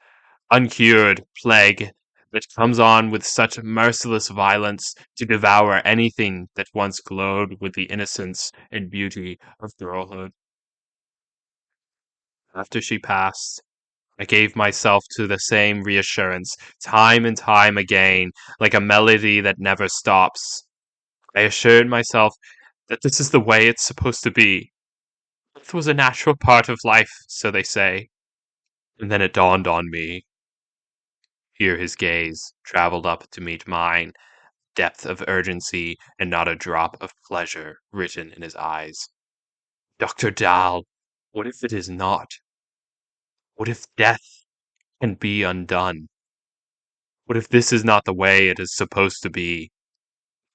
uncured plague that comes on with such merciless violence to devour anything that once glowed with the innocence and beauty of girlhood. After she passed, I gave myself to the same reassurance, time and time again, like a melody that never stops. I assured myself that this is the way it's supposed to be. Death was a natural part of life, so they say. And then it dawned on me. Here his gaze traveled up to meet mine, depth of urgency and not a drop of pleasure written in his eyes. Dr. Dahl, what if it is not? What if death can be undone? What if this is not the way it is supposed to be?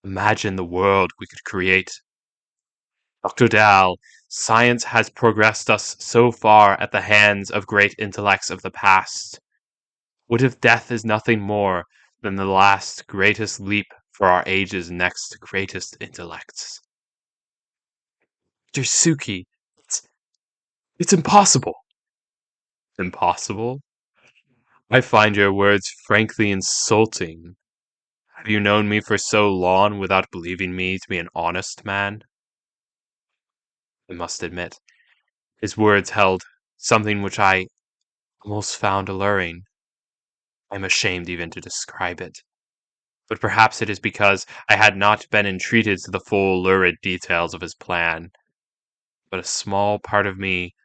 Imagine the world we could create. Dr. Dahl, science has progressed us so far at the hands of great intellects of the past. What if death is nothing more than the last greatest leap for our age's next greatest intellects? Suki, it's impossible. Impossible? I find your words frankly insulting. Have you known me for so long without believing me to be an honest man? I must admit, his words held something which I almost found alluring. I'm ashamed even to describe it. But perhaps it is because I had not been entreated to the full lurid details of his plan. But a small part of me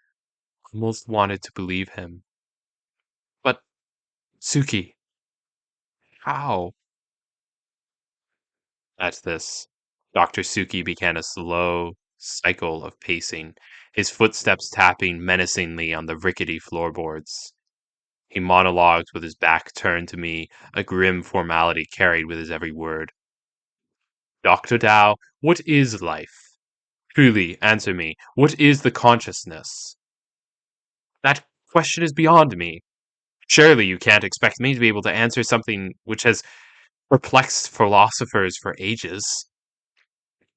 almost wanted to believe him. But, Suki, how? At this, Dr. Suki began a slow cycle of pacing, his footsteps tapping menacingly on the rickety floorboards. He monologued with his back turned to me, a grim formality carried with his every word. Dr. Dow, what is life? Truly, answer me, what is the consciousness? That question is beyond me. Surely you can't expect me to be able to answer something which has perplexed philosophers for ages.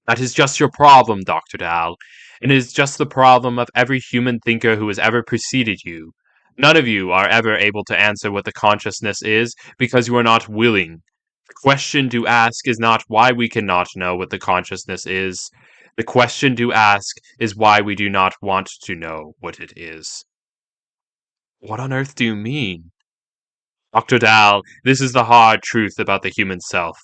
That is just your problem, Dr. Dal. It is just the problem of every human thinker who has ever preceded you. None of you are ever able to answer what the consciousness is because you are not willing. The question to ask is not why we cannot know what the consciousness is. The question to ask is why we do not want to know what it is. What on earth do you mean? Dr. Dal, this is the hard truth about the human self.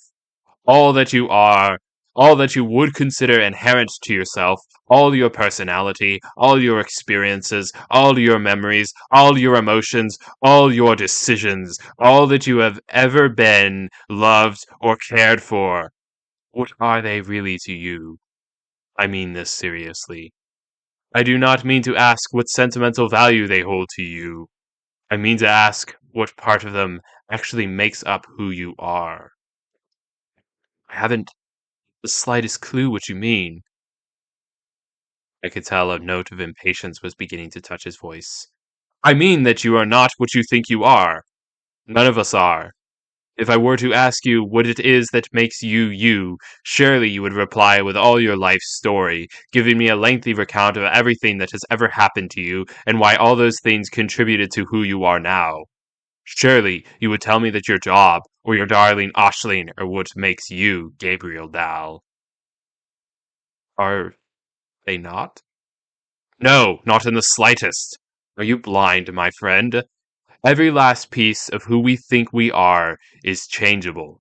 All that you are, all that you would consider inherent to yourself, all your personality, all your experiences, all your memories, all your emotions, all your decisions, all that you have ever been, loved, or cared for. What are they really to you? I mean this seriously. I do not mean to ask what sentimental value they hold to you. I mean to ask what part of them actually makes up who you are. I haven't the slightest clue what you mean. I could tell a note of impatience was beginning to touch his voice. I mean that you are not what you think you are. None of us are. If I were to ask you what it is that makes you you, surely you would reply with all your life story, giving me a lengthy recount of everything that has ever happened to you and why all those things contributed to who you are now. Surely you would tell me that your job, or your darling Ashling, are what makes you Gabriel Dal. Are they not? No, not in the slightest. Are you blind, my friend? Every last piece of who we think we are is changeable.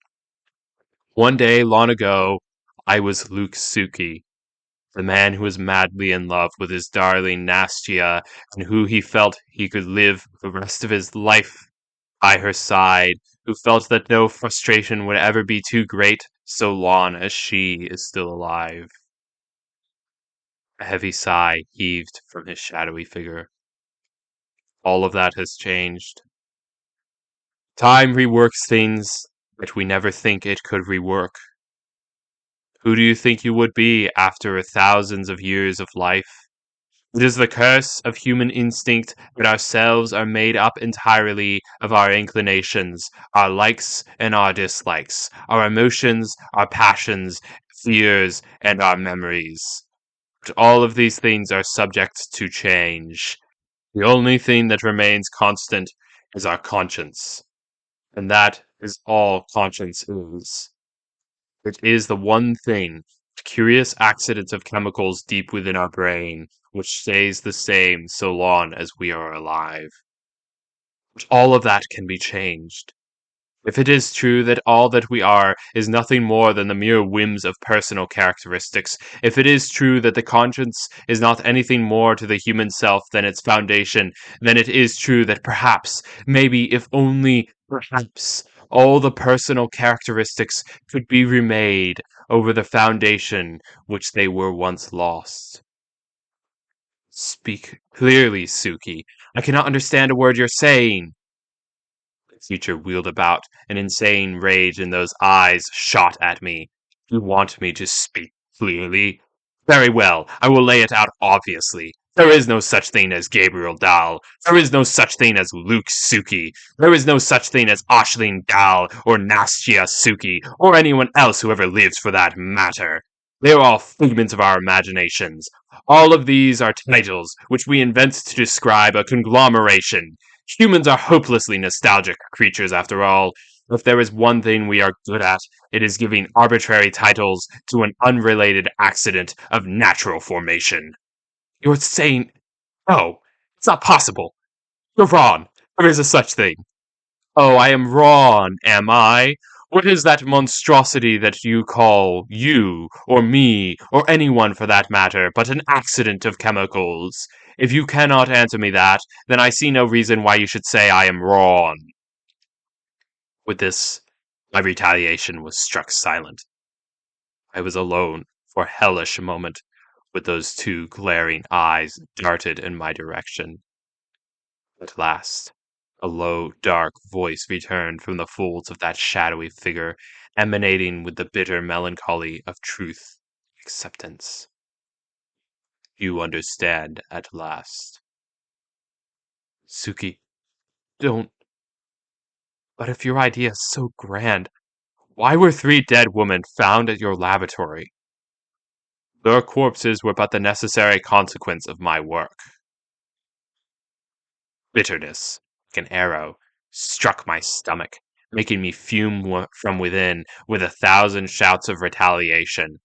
One day, long ago, I was Luke Suki, the man who was madly in love with his darling Nastia, and who he felt he could live the rest of his life by her side, who felt that no frustration would ever be too great so long as she is still alive. A heavy sigh heaved from his shadowy figure. All of that has changed. Time reworks things that we never think it could rework. Who do you think you would be after thousands of years of life? It is the curse of human instinct that ourselves are made up entirely of our inclinations, our likes and our dislikes, our emotions, our passions, fears, and our memories. But all of these things are subject to change. The only thing that remains constant is our conscience. And that is all conscience is. It is the one thing, curious accident of chemicals deep within our brain, which stays the same so long as we are alive. But all of that can be changed. If it is true that all that we are is nothing more than the mere whims of personal characteristics, if it is true that the conscience is not anything more to the human self than its foundation, then it is true that perhaps, maybe, if only perhaps, all the personal characteristics could be remade over the foundation which they were once lost. Speak clearly, Suki. I cannot understand a word you're saying. The teacher wheeled about, an insane rage in those eyes shot at me. You want me to speak clearly? Very well, I will lay it out obviously. There is no such thing as Gabriel Dahl. There is no such thing as Luke Suki. There is no such thing as Ashling Dahl or Nastya Suki or anyone else who ever lived for that matter. They are all figments of our imaginations. All of these are titles which we invent to describe a conglomeration. Humans are hopelessly nostalgic creatures, after all. If there is one thing we are good at, it is giving arbitrary titles to an unrelated accident of natural formation. You're saying, no, it's not possible. You're wrong. There is a such thing. Oh, I am wrong, am I? What is that monstrosity that you call you, or me, or anyone for that matter, but an accident of chemicals? If you cannot answer me that, then I see no reason why you should say I am wrong. With this, my retaliation was struck silent. I was alone for a hellish moment, with those two glaring eyes darted in my direction. At last, a low, dark voice returned from the folds of that shadowy figure, emanating with the bitter melancholy of truth acceptance. You understand at last. Suki, don't. But if your idea is so grand, why were three dead women found at your laboratory? Their corpses were but the necessary consequence of my work. Bitterness, like an arrow, struck my stomach, making me fume from within with 1,000 shouts of retaliation.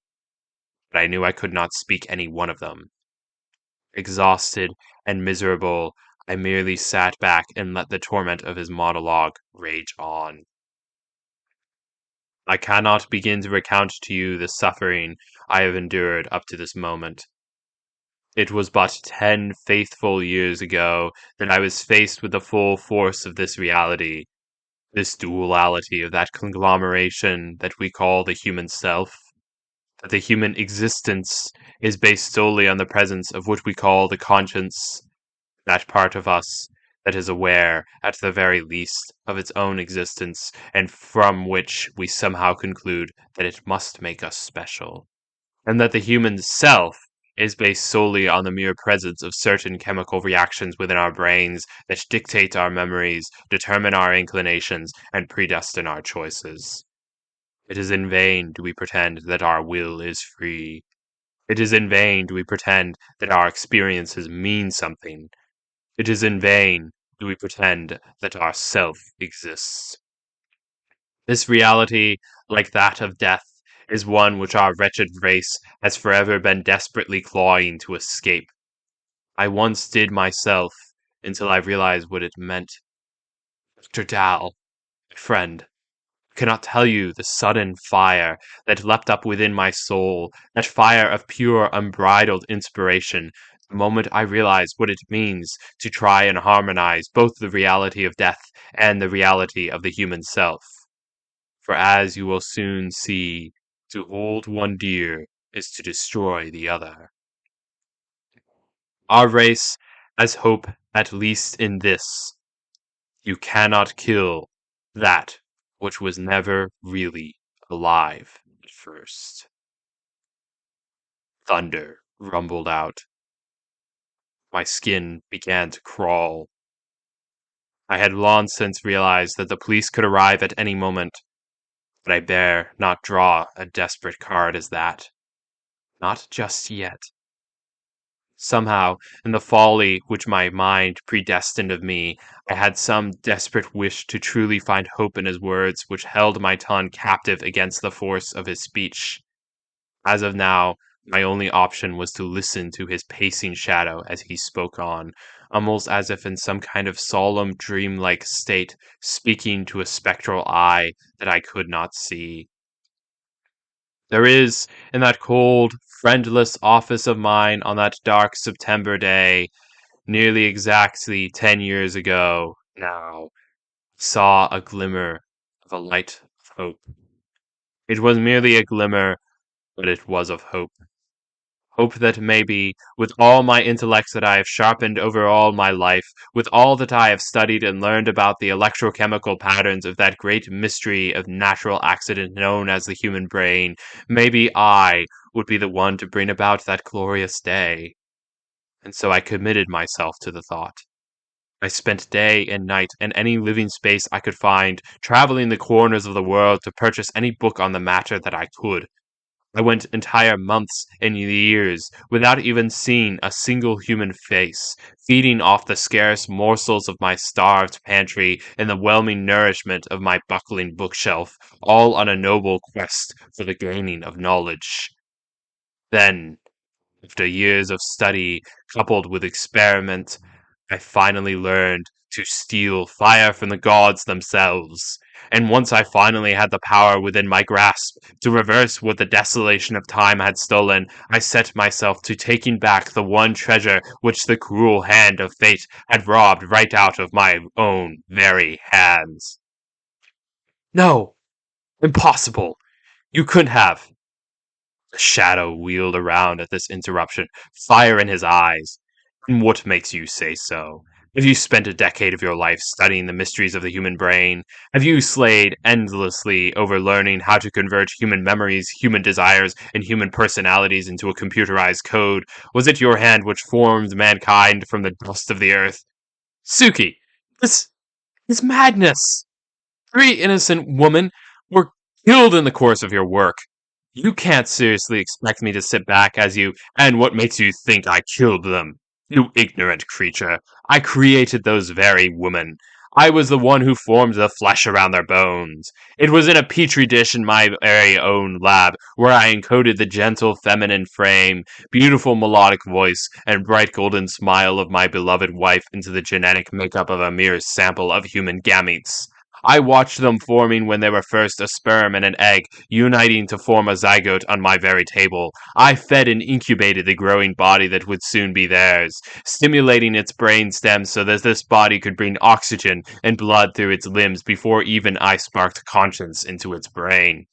But I knew I could not speak any one of them. Exhausted and miserable, I merely sat back and let the torment of his monologue rage on. I cannot begin to recount to you the suffering I have endured up to this moment. It was but 10 faithful years ago that I was faced with the full force of this reality, this duality of that conglomeration that we call the human self, that the human existence is based solely on the presence of what we call the conscience, that part of us that is aware, at the very least, of its own existence, and from which we somehow conclude that it must make us special, and that the human self is based solely on the mere presence of certain chemical reactions within our brains that dictate our memories, determine our inclinations, and predestine our choices. It is in vain do we pretend that our will is free. It is in vain do we pretend that our experiences mean something. It is in vain do we pretend that our self exists. This reality, like that of death, is one which our wretched race has forever been desperately clawing to escape. I once did myself, until I realized what it meant. Dr. Dal, my friend, I cannot tell you the sudden fire that leapt up within my soul, that fire of pure, unbridled inspiration, the moment I realized what it means to try and harmonize both the reality of death and the reality of the human self. For as you will soon see, to hold one dear is to destroy the other. Our race has hope at least in this: you cannot kill that which was never really alive at first. Thunder rumbled out. My skin began to crawl. I had long since realized that the police could arrive at any moment, but I dare not draw a desperate card as that. Not just yet. Somehow, in the folly which my mind predestined of me, I had some desperate wish to truly find hope in his words, which held my tongue captive against the force of his speech. As of now, my only option was to listen to his pacing shadow as he spoke on, almost as if in some kind of solemn dreamlike state, speaking to a spectral eye that I could not see. There is, in that cold, friendless office of mine on that dark September day, nearly exactly 10 years ago now, saw a glimmer of a light of hope. It was merely a glimmer, but it was of hope. Hope that maybe, with all my intellect that I have sharpened over all my life, with all that I have studied and learned about the electrochemical patterns of that great mystery of natural accident known as the human brain, maybe I would be the one to bring about that glorious day. And so I committed myself to the thought. I spent day and night in any living space I could find, traveling the corners of the world to purchase any book on the matter that I could. I went entire months and years without even seeing a single human face, feeding off the scarce morsels of my starved pantry and the whelming nourishment of my buckling bookshelf, all on a noble quest for the gaining of knowledge. Then, after years of study coupled with experiment, I finally learned to steal fire from the gods themselves. And once I finally had the power within my grasp to reverse what the desolation of time had stolen, I set myself to taking back the one treasure which the cruel hand of fate had robbed right out of my own very hands. No, impossible. You couldn't have. The shadow wheeled around at this interruption, fire in his eyes. And what makes you say so? Have you spent a decade of your life studying the mysteries of the human brain? Have you slaved endlessly over learning how to convert human memories, human desires, and human personalities into a computerized code? Was it your hand which formed mankind from the dust of the earth? Suki, this is madness! 3 innocent women were killed in the course of your work. You can't seriously expect me to sit back as you, and what makes you think I killed them? You ignorant creature. I created those very women. I was the one who formed the flesh around their bones. It was in a petri dish in my very own lab, where I encoded the gentle feminine frame, beautiful melodic voice, and bright golden smile of my beloved wife into the genetic makeup of a mere sample of human gametes. I watched them forming when they were first a sperm and an egg, uniting to form a zygote on my very table. I fed and incubated the growing body that would soon be theirs, stimulating its brain stems so that this body could bring oxygen and blood through its limbs before even I sparked conscience into its brain.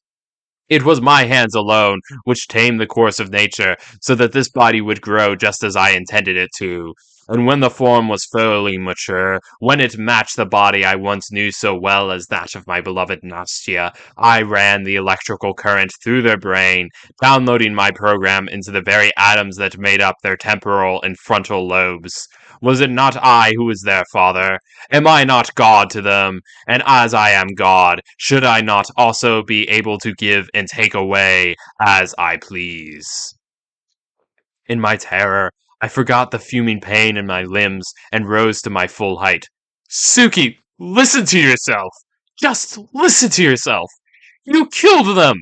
It was my hands alone which tamed the course of nature so that this body would grow just as I intended it to. And when the form was fully mature, when it matched the body I once knew so well as that of my beloved Nastia, I ran the electrical current through their brain, downloading my program into the very atoms that made up their temporal and frontal lobes. Was it not I who was their father? Am I not God to them? And as I am God, should I not also be able to give and take away as I please? In my terror, I forgot the fuming pain in my limbs and rose to my full height. Suki, listen to yourself! Just listen to yourself! You killed them!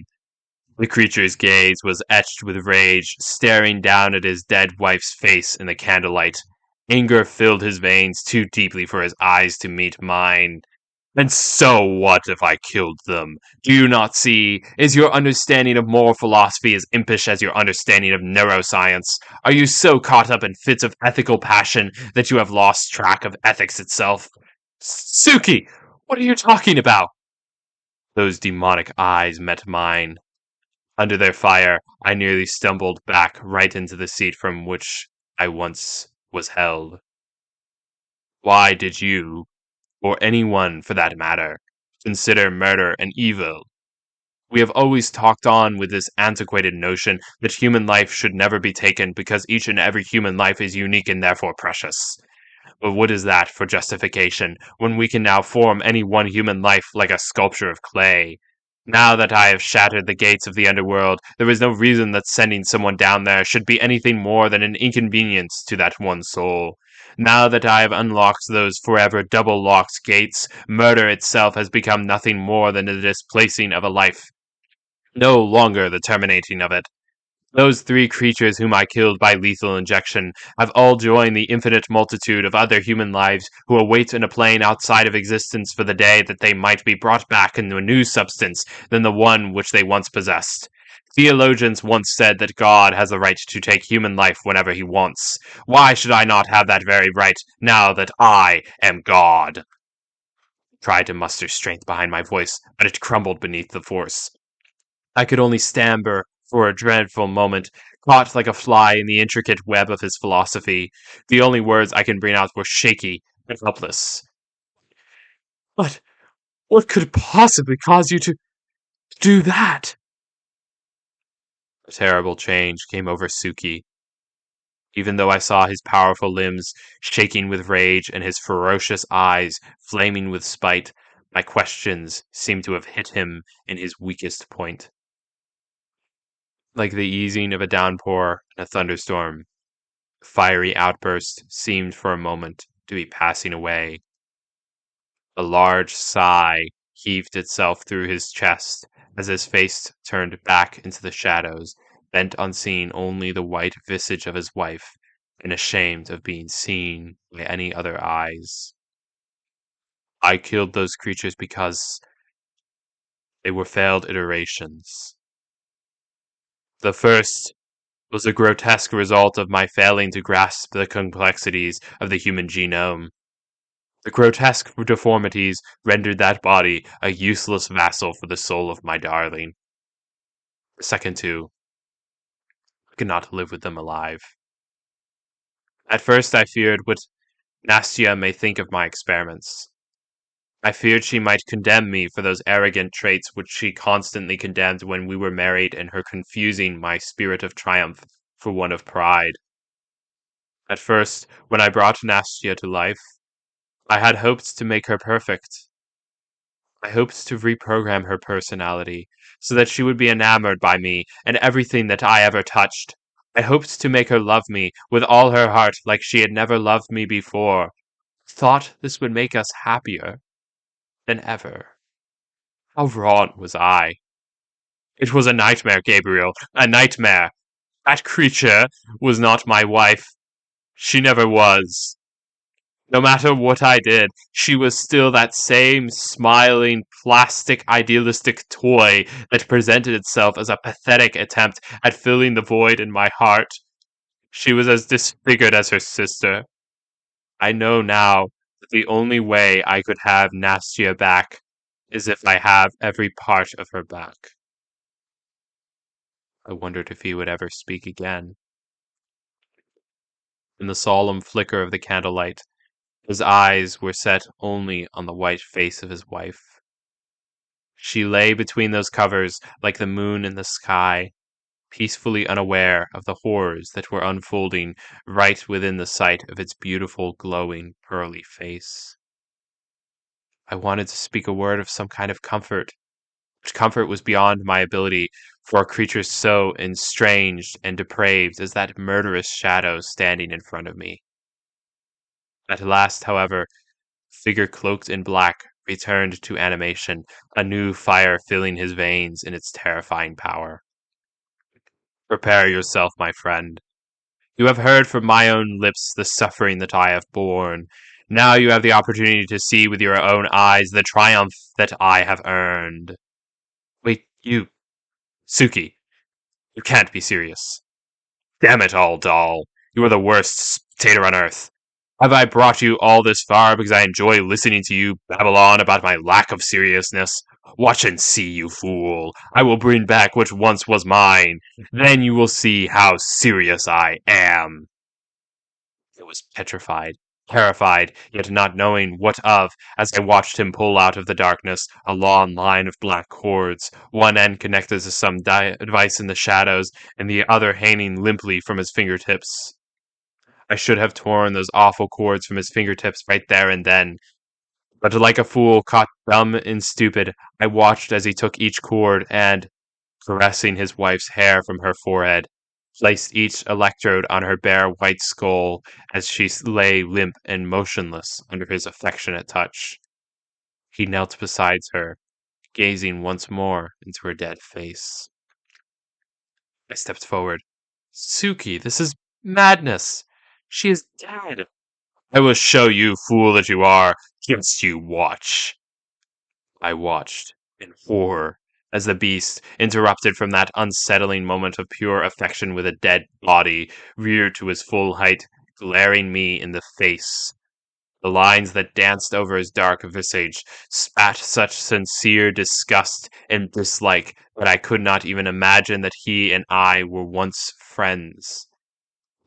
The creature's gaze was etched with rage, staring down at his dead wife's face in the candlelight. Anger filled his veins too deeply for his eyes to meet mine. And so what if I killed them? Do you not see? Is your understanding of moral philosophy as impish as your understanding of neuroscience? Are you so caught up in fits of ethical passion that you have lost track of ethics itself? Suki, what are you talking about? Those demonic eyes met mine. Under their fire, I nearly stumbled back right into the seat from which I once was held. Why did you, or anyone for that matter, consider murder an evil? We have always talked on with this antiquated notion that human life should never be taken because each and every human life is unique and therefore precious. But what is that for justification when we can now form any one human life like a sculpture of clay? Now that I have shattered the gates of the underworld, there is no reason that sending someone down there should be anything more than an inconvenience to that one soul. Now that I have unlocked those forever double locked gates, murder itself has become nothing more than the displacing of a life, no longer the terminating of it. Those 3 creatures whom I killed by lethal injection have all joined the infinite multitude of other human lives who await in a plane outside of existence for the day that they might be brought back into a new substance than the one which they once possessed. Theologians once said that God has the right to take human life whenever he wants. Why should I not have that very right now that I am God? I tried to muster strength behind my voice, but it crumbled beneath the force. I could only stammer for a dreadful moment, caught like a fly in the intricate web of his philosophy. The only words I can bring out were shaky and helpless. But what could possibly cause you to do that? A terrible change came over Suki. Even though I saw his powerful limbs shaking with rage and his ferocious eyes flaming with spite, my questions seemed to have hit him in his weakest point. Like the easing of a downpour in a thunderstorm, the fiery outburst seemed for a moment to be passing away. A large sigh heaved itself through his chest as his face turned back into the shadows, bent on seeing only the white visage of his wife, and ashamed of being seen by any other eyes. I killed those creatures because they were failed iterations. The first was a grotesque result of my failing to grasp the complexities of the human genome. The grotesque deformities rendered that body a useless vassal for the soul of my darling. The second two, I could not live with them alive. At first I feared what Nastia may think of my experiments. I feared she might condemn me for those arrogant traits which she constantly condemned when we were married, and her confusing my spirit of triumph for one of pride. At first, when I brought Nastia to life, I had hoped to make her perfect. I hoped to reprogram her personality so that she would be enamored by me and everything that I ever touched. I hoped to make her love me with all her heart like she had never loved me before. Thought this would make us happier than ever. How wrong was I? It was a nightmare, Gabriel, a nightmare. That creature was not my wife. She never was. No matter what I did, she was still that same smiling, plastic, idealistic toy that presented itself as a pathetic attempt at filling the void in my heart. She was as disfigured as her sister. I know now that the only way I could have Nastia back is if I have every part of her back. I wondered if he would ever speak again. In the solemn flicker of the candlelight, his eyes were set only on the white face of his wife. She lay between those covers like the moon in the sky, peacefully unaware of the horrors that were unfolding right within the sight of its beautiful, glowing, pearly face. I wanted to speak a word of some kind of comfort, but comfort was beyond my ability for a creature so estranged and depraved as that murderous shadow standing in front of me. At last, however, figure cloaked in black returned to animation, a new fire filling his veins in its terrifying power. Prepare yourself, my friend. You have heard from my own lips the suffering that I have borne. Now you have the opportunity to see with your own eyes the triumph that I have earned. Wait, Suki, you can't be serious. Damn it all, doll. You are the worst spectator on earth. Have I brought you all this far because I enjoy listening to you babble on about my lack of seriousness? Watch and see, you fool. I will bring back what once was mine. Then you will see how serious I am. I was petrified, terrified, yet not knowing what of, as I watched him pull out of the darkness a long line of black cords, one end connected to some device in the shadows, and the other hanging limply from his fingertips. I should have torn those awful cords from his fingertips right there and then. But like a fool caught dumb and stupid, I watched as he took each cord and, caressing his wife's hair from her forehead, placed each electrode on her bare white skull as she lay limp and motionless under his affectionate touch. He knelt beside her, gazing once more into her dead face. I stepped forward. Suki, this is madness. She is dead. I will show you, fool that you are. Just you watch. I watched, in horror, as the beast, interrupted from that unsettling moment of pure affection with a dead body, reared to his full height, glaring me in the face. The lines that danced over his dark visage spat such sincere disgust and dislike that I could not even imagine that he and I were once friends.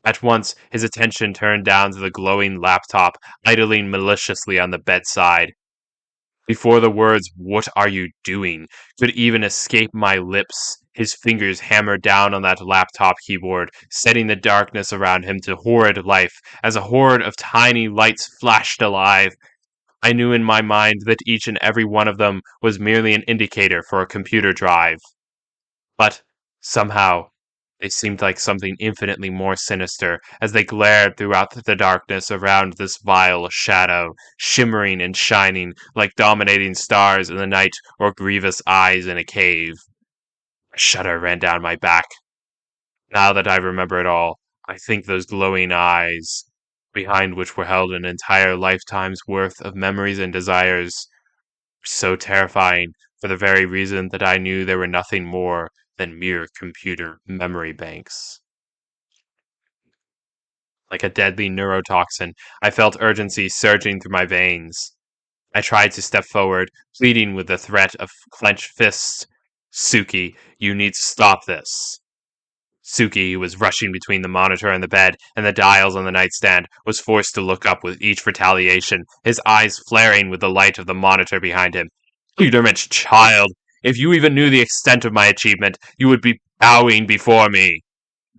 At once, his attention turned down to the glowing laptop, idling maliciously on the bedside. Before the words, "What are you doing?" could even escape my lips, his fingers hammered down on that laptop keyboard, setting the darkness around him to horrid life. As a horde of tiny lights flashed alive, I knew in my mind that each and every one of them was merely an indicator for a computer drive. But, somehow, they seemed like something infinitely more sinister as they glared throughout the darkness around this vile shadow, shimmering and shining like dominating stars in the night or grievous eyes in a cave. A shudder ran down my back. Now that I remember it all, I think those glowing eyes behind which were held an entire lifetime's worth of memories and desires, so terrifying for the very reason that I knew they were nothing more than mere computer memory banks. Like a deadly neurotoxin, I felt urgency surging through my veins. I tried to step forward, pleading with the threat of clenched fists. Suki, you need to stop this. Suki, who was rushing between the monitor and the bed and the dials on the nightstand, was forced to look up with each retaliation, his eyes flaring with the light of the monitor behind him. Peterman's child! If you even knew the extent of my achievement, you would be bowing before me.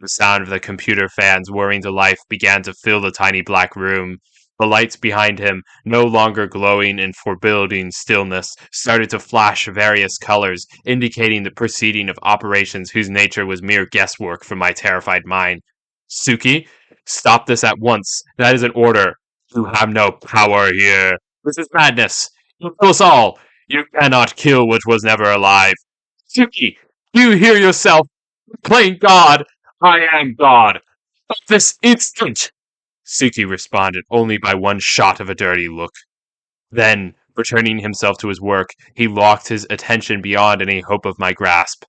The sound of the computer fans whirring to life began to fill the tiny black room. The lights behind him, no longer glowing in forbidding stillness, started to flash various colors, indicating the proceeding of operations whose nature was mere guesswork from my terrified mind. Suki, stop this at once. That is an order. You have no power here. This is madness. You kill us all. You cannot kill what was never alive. Suki, do you hear yourself? Playing God. I am God. Stop this instant. Suki responded only by one shot of a dirty look. Then, returning himself to his work, he locked his attention beyond any hope of my grasp.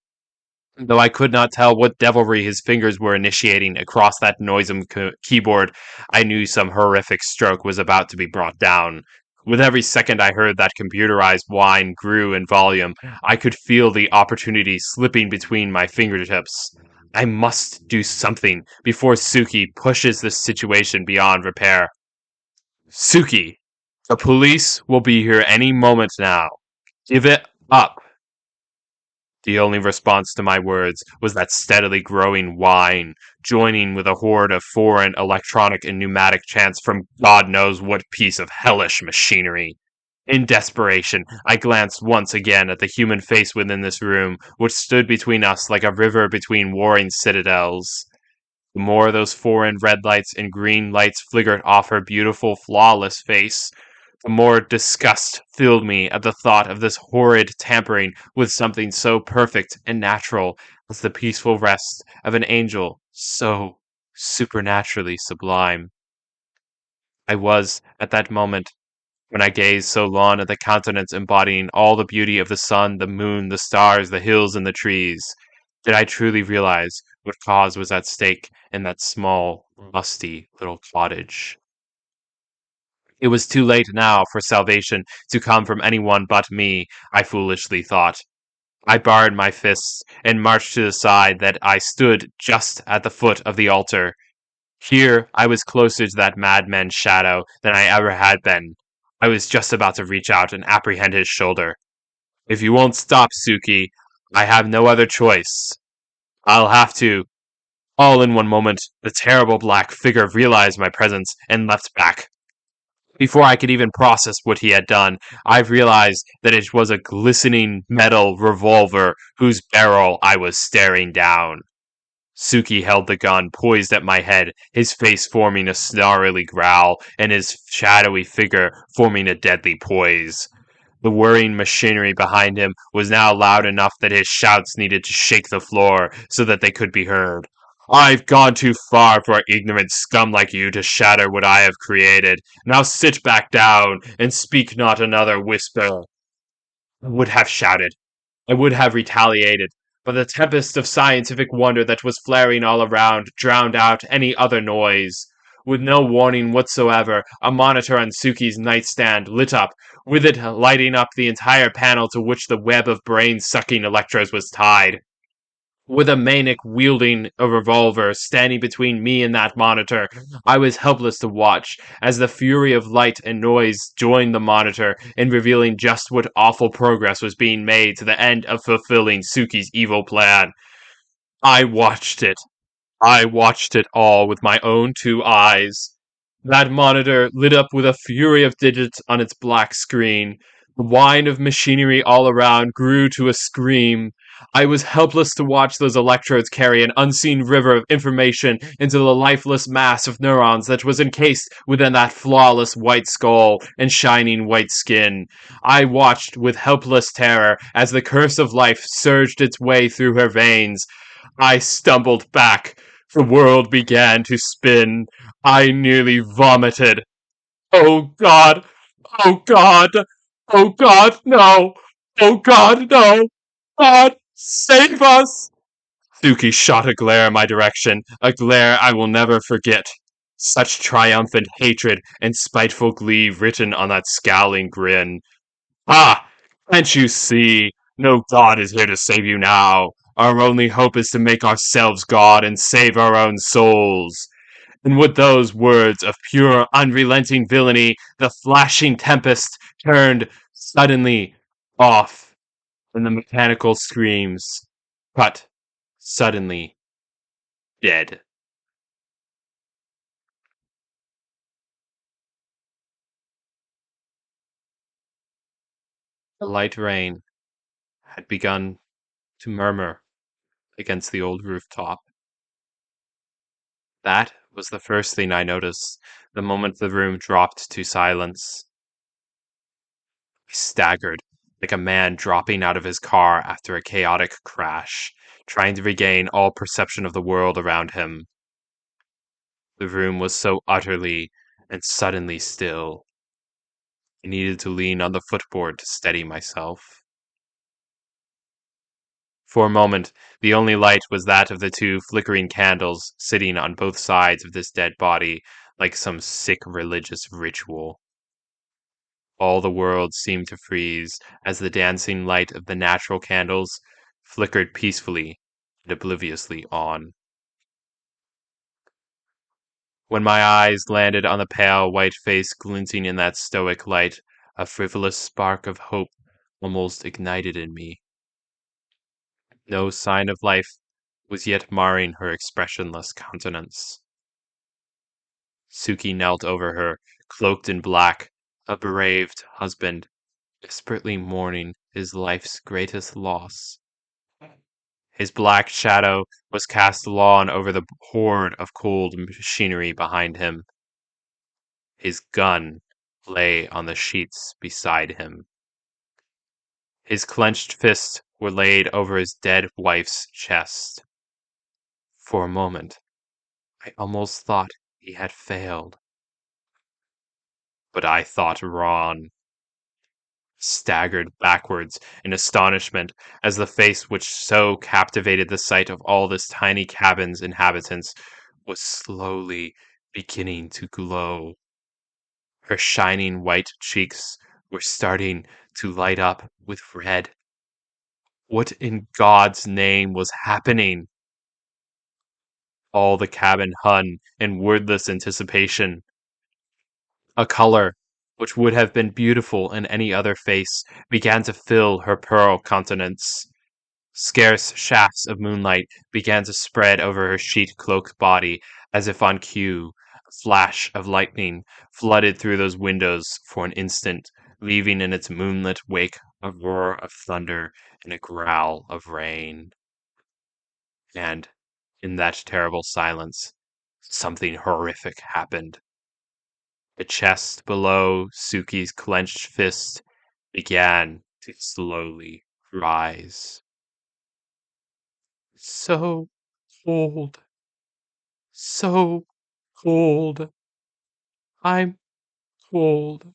Though I could not tell what devilry his fingers were initiating across that noisome keyboard, I knew some horrific stroke was about to be brought down. With every second I heard that computerized whine grew in volume, I could feel the opportunity slipping between my fingertips. I must do something before Suki pushes this situation beyond repair. Suki, the police will be here any moment now. Give it up. The only response to my words was that steadily growing whine, joining with a horde of foreign electronic and pneumatic chants from God knows what piece of hellish machinery. In desperation, I glanced once again at the human face within this room, which stood between us like a river between warring citadels. The more those foreign red lights and green lights flickered off her beautiful, flawless face, the more disgust filled me at the thought of this horrid tampering with something so perfect and natural as the peaceful rest of an angel so supernaturally sublime. I was, at that moment, when I gazed so long at the countenance embodying all the beauty of the sun, the moon, the stars, the hills, and the trees, did I truly realize what cause was at stake in that small, musty little cottage. It was too late now for salvation to come from anyone but me, I foolishly thought. I barred my fists and marched to the side that I stood just at the foot of the altar. Here I was closer to that madman's shadow than I ever had been. I was just about to reach out and apprehend his shoulder. If you won't stop, Suki, I have no other choice. I'll have to. All in one moment, the terrible black figure realized my presence and leapt back. Before I could even process what he had done, I realized that it was a glistening metal revolver whose barrel I was staring down. Suki held the gun poised at my head, his face forming a snarly growl, and his shadowy figure forming a deadly poise. The whirring machinery behind him was now loud enough that his shouts needed to shake the floor so that they could be heard. I've gone too far for ignorant scum like you to shatter what I have created. Now sit back down and speak not another whisper. I would have shouted. I would have retaliated, but the tempest of scientific wonder that was flaring all around drowned out any other noise. With no warning whatsoever, a monitor on Suki's nightstand lit up, with it lighting up the entire panel to which the web of brain-sucking electrodes was tied. With a maniac wielding a revolver standing between me and that monitor, I was helpless to watch as the fury of light and noise joined the monitor in revealing just what awful progress was being made to the end of fulfilling Suki's evil plan. I watched it. I watched it all with my own two eyes. That monitor lit up with a fury of digits on its black screen. The whine of machinery all around grew to a scream. I was helpless to watch those electrodes carry an unseen river of information into the lifeless mass of neurons that was encased within that flawless white skull and shining white skin. I watched with helpless terror as the curse of life surged its way through her veins. I stumbled back. The world began to spin. I nearly vomited. Oh God! Oh God! Oh God, no! Oh God, no! God, save us! Suki shot a glare in my direction, a glare I will never forget. Such triumphant hatred and spiteful glee written on that scowling grin. Ah! Can't you see? No God is here to save you now. Our only hope is to make ourselves God and save our own souls. And with those words of pure, unrelenting villainy, the flashing tempest turned suddenly off, and the mechanical screams cut suddenly dead. The light rain had begun to murmur against the old rooftop. That was the first thing I noticed the moment the room dropped to silence. I staggered, like a man dropping out of his car after a chaotic crash, trying to regain all perception of the world around him. The room was so utterly and suddenly still. I needed to lean on the footboard to steady myself. For a moment, the only light was that of the two flickering candles sitting on both sides of this dead body like some sick religious ritual. All the world seemed to freeze as the dancing light of the natural candles flickered peacefully and obliviously on. When my eyes landed on the pale white face glinting in that stoic light, a frivolous spark of hope almost ignited in me. No sign of life was yet marring her expressionless countenance. Suki knelt over her, cloaked in black, a bereaved husband, desperately mourning his life's greatest loss. His black shadow was cast long over the horde of cold machinery behind him. His gun lay on the sheets beside him. His clenched fists were laid over his dead wife's chest. For a moment, I almost thought he had failed. But I thought wrong. Staggered backwards in astonishment as the face which so captivated the sight of all this tiny cabin's inhabitants was slowly beginning to glow. Her shining white cheeks were starting to light up with red. What in God's name was happening? All the cabin hung in wordless anticipation. A color, which would have been beautiful in any other face, began to fill her pearl countenance. Scarce shafts of moonlight began to spread over her sheet-cloaked body, as if on cue. A flash of lightning flooded through those windows for an instant, leaving in its moonlit wake a roar of thunder and a growl of rain. And, in that terrible silence, something horrific happened. The chest below Suki's clenched fist began to slowly rise. So cold, so cold. I'm cold.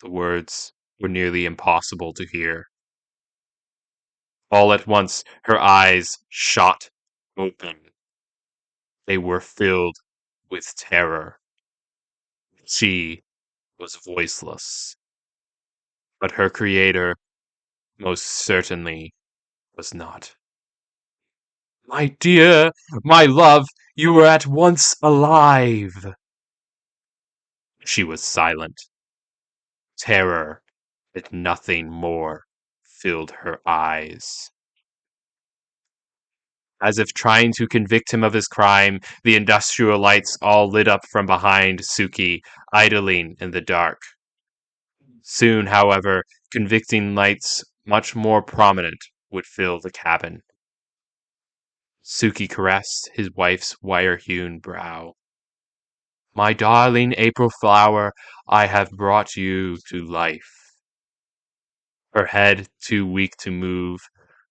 The words were nearly impossible to hear. All at once her eyes shot open. They were filled with terror. She was voiceless, but her creator most certainly was not. My dear, my love, you were at once alive. She was silent. Terror and nothing more filled her eyes. As if trying to convict him of his crime, the industrial lights all lit up from behind Suki, idling in the dark. Soon, however, convicting lights much more prominent would fill the cabin. Suki caressed his wife's wire-hewn brow. My darling April flower, I have brought you to life. Her head too weak to move,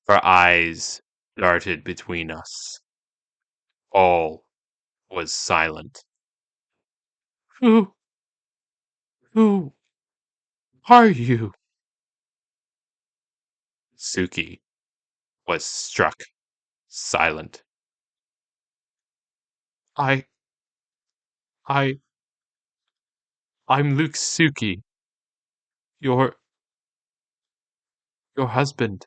her eyes darted between us. All was silent. Who, who are you? Suki was struck silent. I, I, I'm Luke Suki, your, your husband.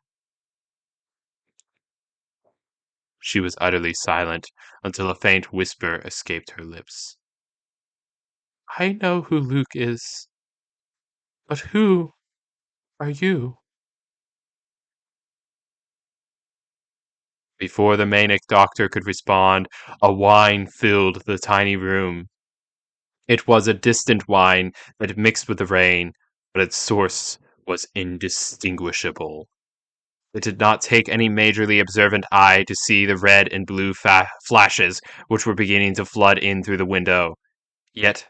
She was utterly silent until a faint whisper escaped her lips. I know who Luke is, but who are you? Before the manic doctor could respond, a whine filled the tiny room. It was a distant whine that mixed with the rain, but its source was indistinguishable. It did not take any majorly observant eye to see the red and blue flashes which were beginning to flood in through the window. Yet,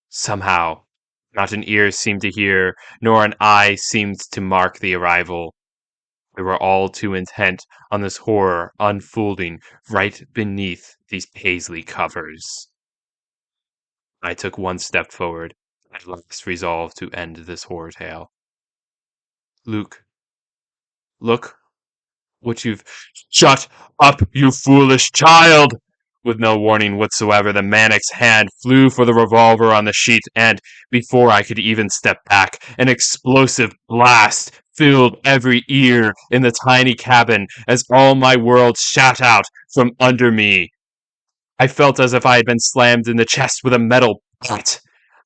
somehow, not an ear seemed to hear, nor an eye seemed to mark the arrival. We were all too intent on this horror unfolding right beneath these paisley covers. I took one step forward, at last resolved to end this horror tale. Luke, look what you've. Shut up, you foolish child! With no warning whatsoever, the manic's hand flew for the revolver on the sheet, and, before I could even step back, an explosive blast filled every ear in the tiny cabin as all my world shot out from under me. I felt as if I had been slammed in the chest with a metal bat.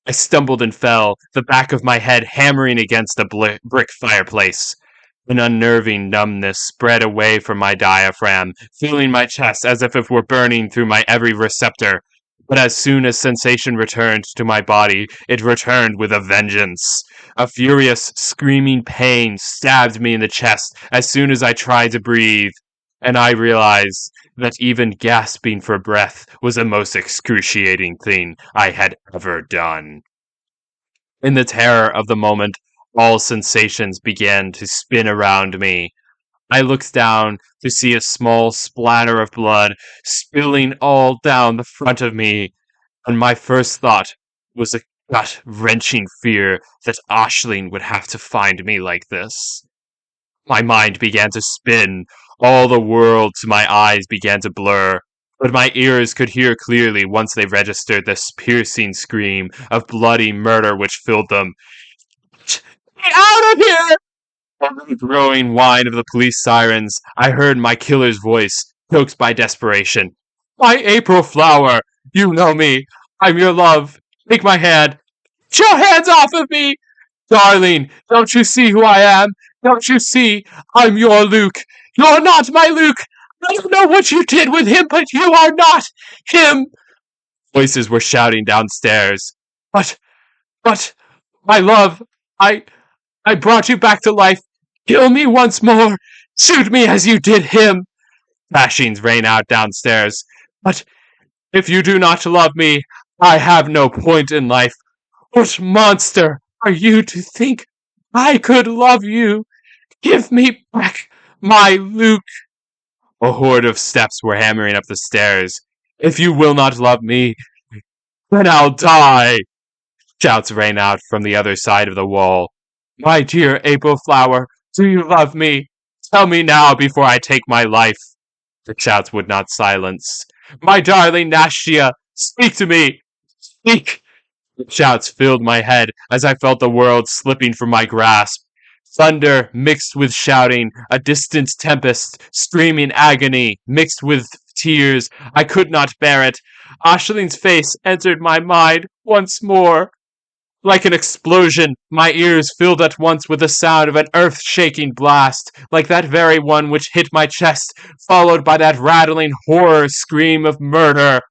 I stumbled and fell, the back of my head hammering against a brick fireplace. An unnerving numbness spread away from my diaphragm, filling my chest as if it were burning through my every receptor. But as soon as sensation returned to my body, it returned with a vengeance. A furious, screaming pain stabbed me in the chest as soon as I tried to breathe, and I realized that even gasping for breath was the most excruciating thing I had ever done. In the terror of the moment, all sensations began to spin around me. I looked down to see a small splatter of blood spilling all down the front of me, and my first thought was a gut wrenching fear that Ashling would have to find me like this. My mind began to spin, all the world to my eyes began to blur, but my ears could hear clearly once they registered this piercing scream of bloody murder which filled them. Get out of here! Over the growing whine of the police sirens, I heard my killer's voice, choked by desperation. My April flower! You know me! I'm your love! Take my hand! Get your hands off of me! Darling, don't you see who I am? Don't you see? I'm your Luke. You're not my Luke. I don't know what you did with him, but you are not him. Voices were shouting downstairs. But, my love, I, I brought you back to life. Kill me once more. Shoot me as you did him. Bashings rang out downstairs. But if you do not love me, I have no point in life. What monster are you to think I could love you? Give me back my Luke. A horde of steps were hammering up the stairs. If you will not love me, then I'll die. Shouts rang out from the other side of the wall. My dear April flower, do you love me? Tell me now before I take my life. The shouts would not silence. My darling Nashtia, speak to me. Speak. Shouts filled my head as I felt the world slipping from my grasp. Thunder mixed with shouting, a distant tempest, screaming agony mixed with tears. I could not bear it. Ashling's face entered my mind once more. Like an explosion, my ears filled at once with the sound of an earth-shaking blast, like that very one which hit my chest, followed by that rattling horror scream of murder.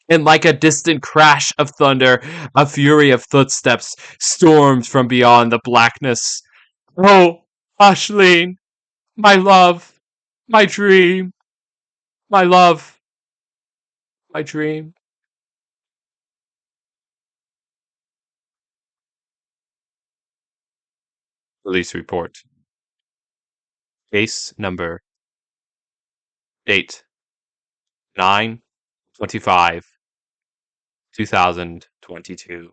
And like a distant crash of thunder, a fury of footsteps stormed from beyond the blackness. Oh, Ashleen, my love, my dream, my love, my dream. Police report. Case number. Date 9/25 2022.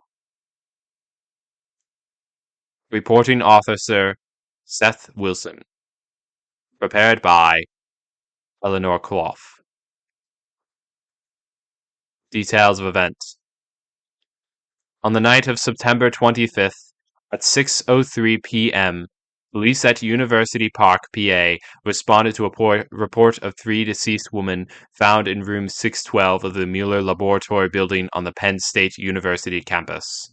Reporting Officer Seth Wilson. Prepared by Eleanor Clough. Details of event. On the night of September 25th, at 6:03 p.m., police at University Park, PA, responded to a report of 3 deceased women found in room 612 of the Mueller Laboratory building on the Penn State University campus.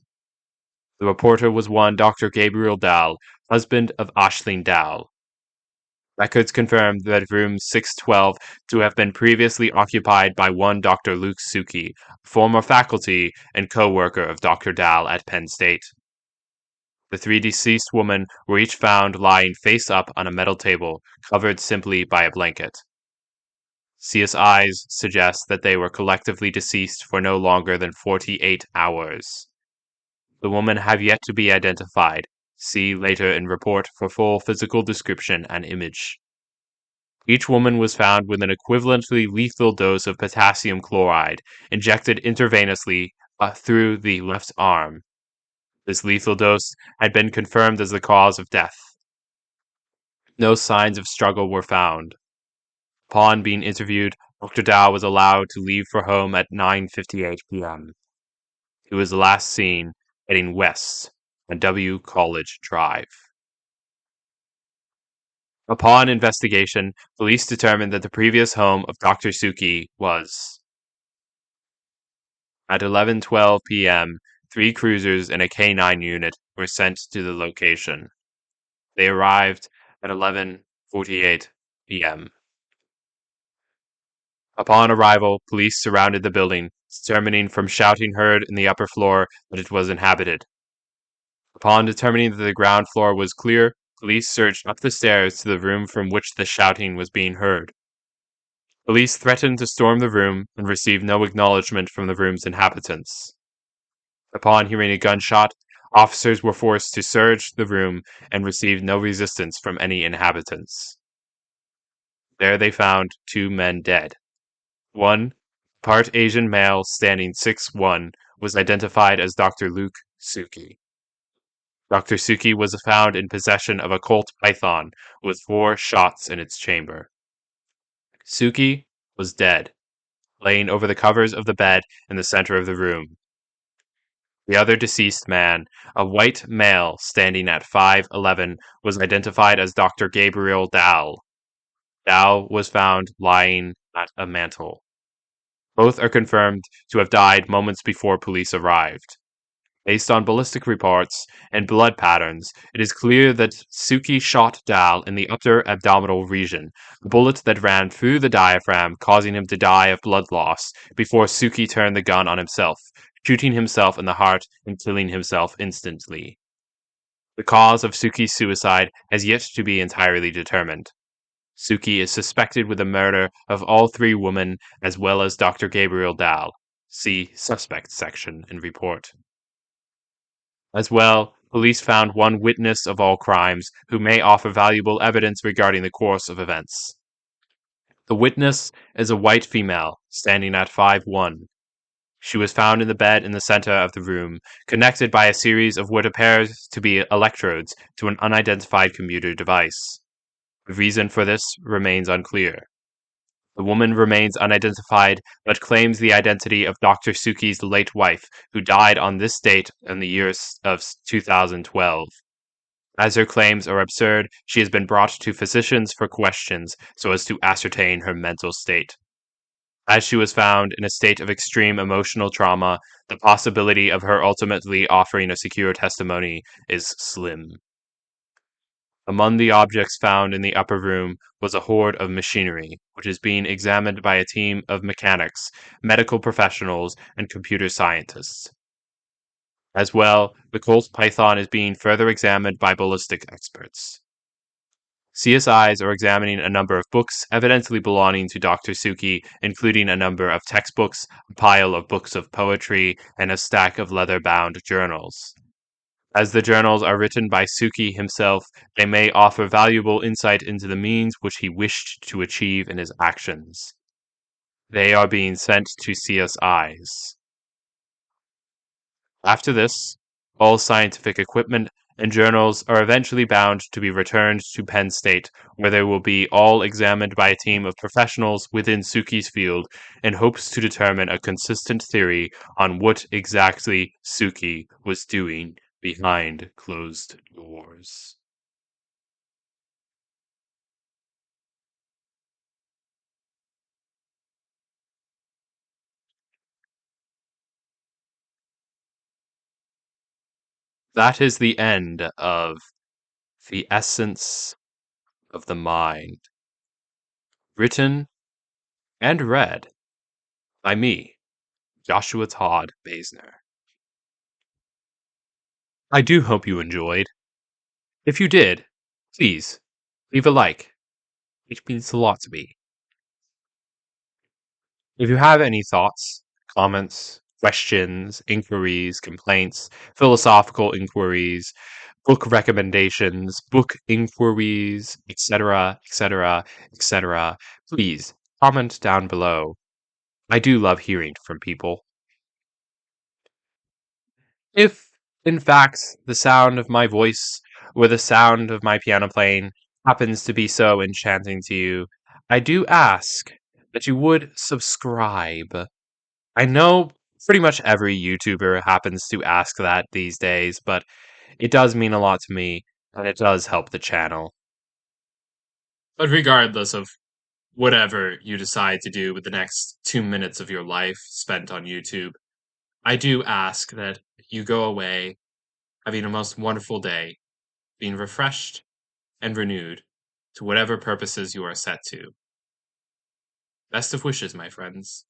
The reporter was one Dr. Gabriel Dahl, husband of Ashleen Dahl. Records confirmed that room 612 to have been previously occupied by one Dr. Luke Suki, former faculty and co-worker of Dr. Dahl at Penn State. The 3 deceased women were each found lying face up on a metal table, covered simply by a blanket. CSIs suggest that they were collectively deceased for no longer than 48 hours. The women have yet to be identified. See later in report for full physical description and image. Each woman was found with an equivalently lethal dose of potassium chloride injected intravenously through the left arm. This lethal dose had been confirmed as the cause of death. No signs of struggle were found. Upon being interviewed, Dr. Dow was allowed to leave for home at 9:58 p.m. He was last seen heading west on W College Drive. Upon investigation, police determined that the previous home of Dr. Suki was. At 11:12 p.m., 3 cruisers and a K-9 unit were sent to the location. They arrived at 11:48 p.m. Upon arrival, police surrounded the building, determining from shouting heard in the upper floor that it was inhabited. Upon determining that the ground floor was clear, police searched up the stairs to the room from which the shouting was being heard. Police threatened to storm the room and received no acknowledgement from the room's inhabitants. Upon hearing a gunshot, officers were forced to search the room and received no resistance from any inhabitants. There they found 2 men dead. One, part Asian male standing 6'1", was identified as Dr. Luke Suki. Dr. Suki was found in possession of a Colt Python with 4 shots in its chamber. Suki was dead, laying over the covers of the bed in the center of the room. The other deceased man, a white male standing at 5'11", was identified as Dr. Gabriel Dahl. Dahl was found lying at a mantel. Both are confirmed to have died moments before police arrived. Based on ballistic reports and blood patterns, it is clear that Suki shot Dahl in the upper abdominal region, a bullet that ran through the diaphragm, causing him to die of blood loss before Suki turned the gun on himself, shooting himself in the heart and killing himself instantly. The cause of Suki's suicide has yet to be entirely determined. Suki is suspected with the murder of all 3 women as well as Dr. Gabriel Dahl. See Suspect section in report. As well, police found one witness of all crimes who may offer valuable evidence regarding the course of events. The witness is a white female, standing at 5'1". She was found in the bed in the center of the room, connected by a series of what appears to be electrodes to an unidentified computer device. The reason for this remains unclear. The woman remains unidentified, but claims the identity of Dr. Suki's late wife, who died on this date in the year of 2012. As her claims are absurd, she has been brought to physicians for questions so as to ascertain her mental state. As she was found in a state of extreme emotional trauma, the possibility of her ultimately offering a secure testimony is slim. Among the objects found in the upper room was a hoard of machinery, which is being examined by a team of mechanics, medical professionals, and computer scientists. As well, the Colt Python is being further examined by ballistic experts. CSIs are examining a number of books evidently belonging to Dr. Suki, including a number of textbooks, a pile of books of poetry, and a stack of leather-bound journals. As the journals are written by Suki himself, they may offer valuable insight into the means which he wished to achieve in his actions. They are being sent to CSIs. After this, all scientific equipment and journals are eventually bound to be returned to Penn State, where they will be all examined by a team of professionals within Suki's field in hopes to determine a consistent theory on what exactly Suki was doing behind closed doors. That is the end of The Essence of the Mind, written and read by me, Joshua Todd Basener. I do hope you enjoyed. If you did, please leave a like. It means a lot to me. If you have any thoughts, comments, questions, inquiries, complaints, philosophical inquiries, book recommendations, book inquiries, etc., etc., etc., please comment down below. I do love hearing from people. If, in fact, the sound of my voice or the sound of my piano playing happens to be so enchanting to you, I do ask that you would subscribe. I know pretty much every YouTuber happens to ask that these days, but it does mean a lot to me, and it does help the channel. But regardless of whatever you decide to do with the next 2 minutes of your life spent on YouTube, I do ask that you go away having a most wonderful day, being refreshed and renewed to whatever purposes you are set to. Best of wishes, my friends.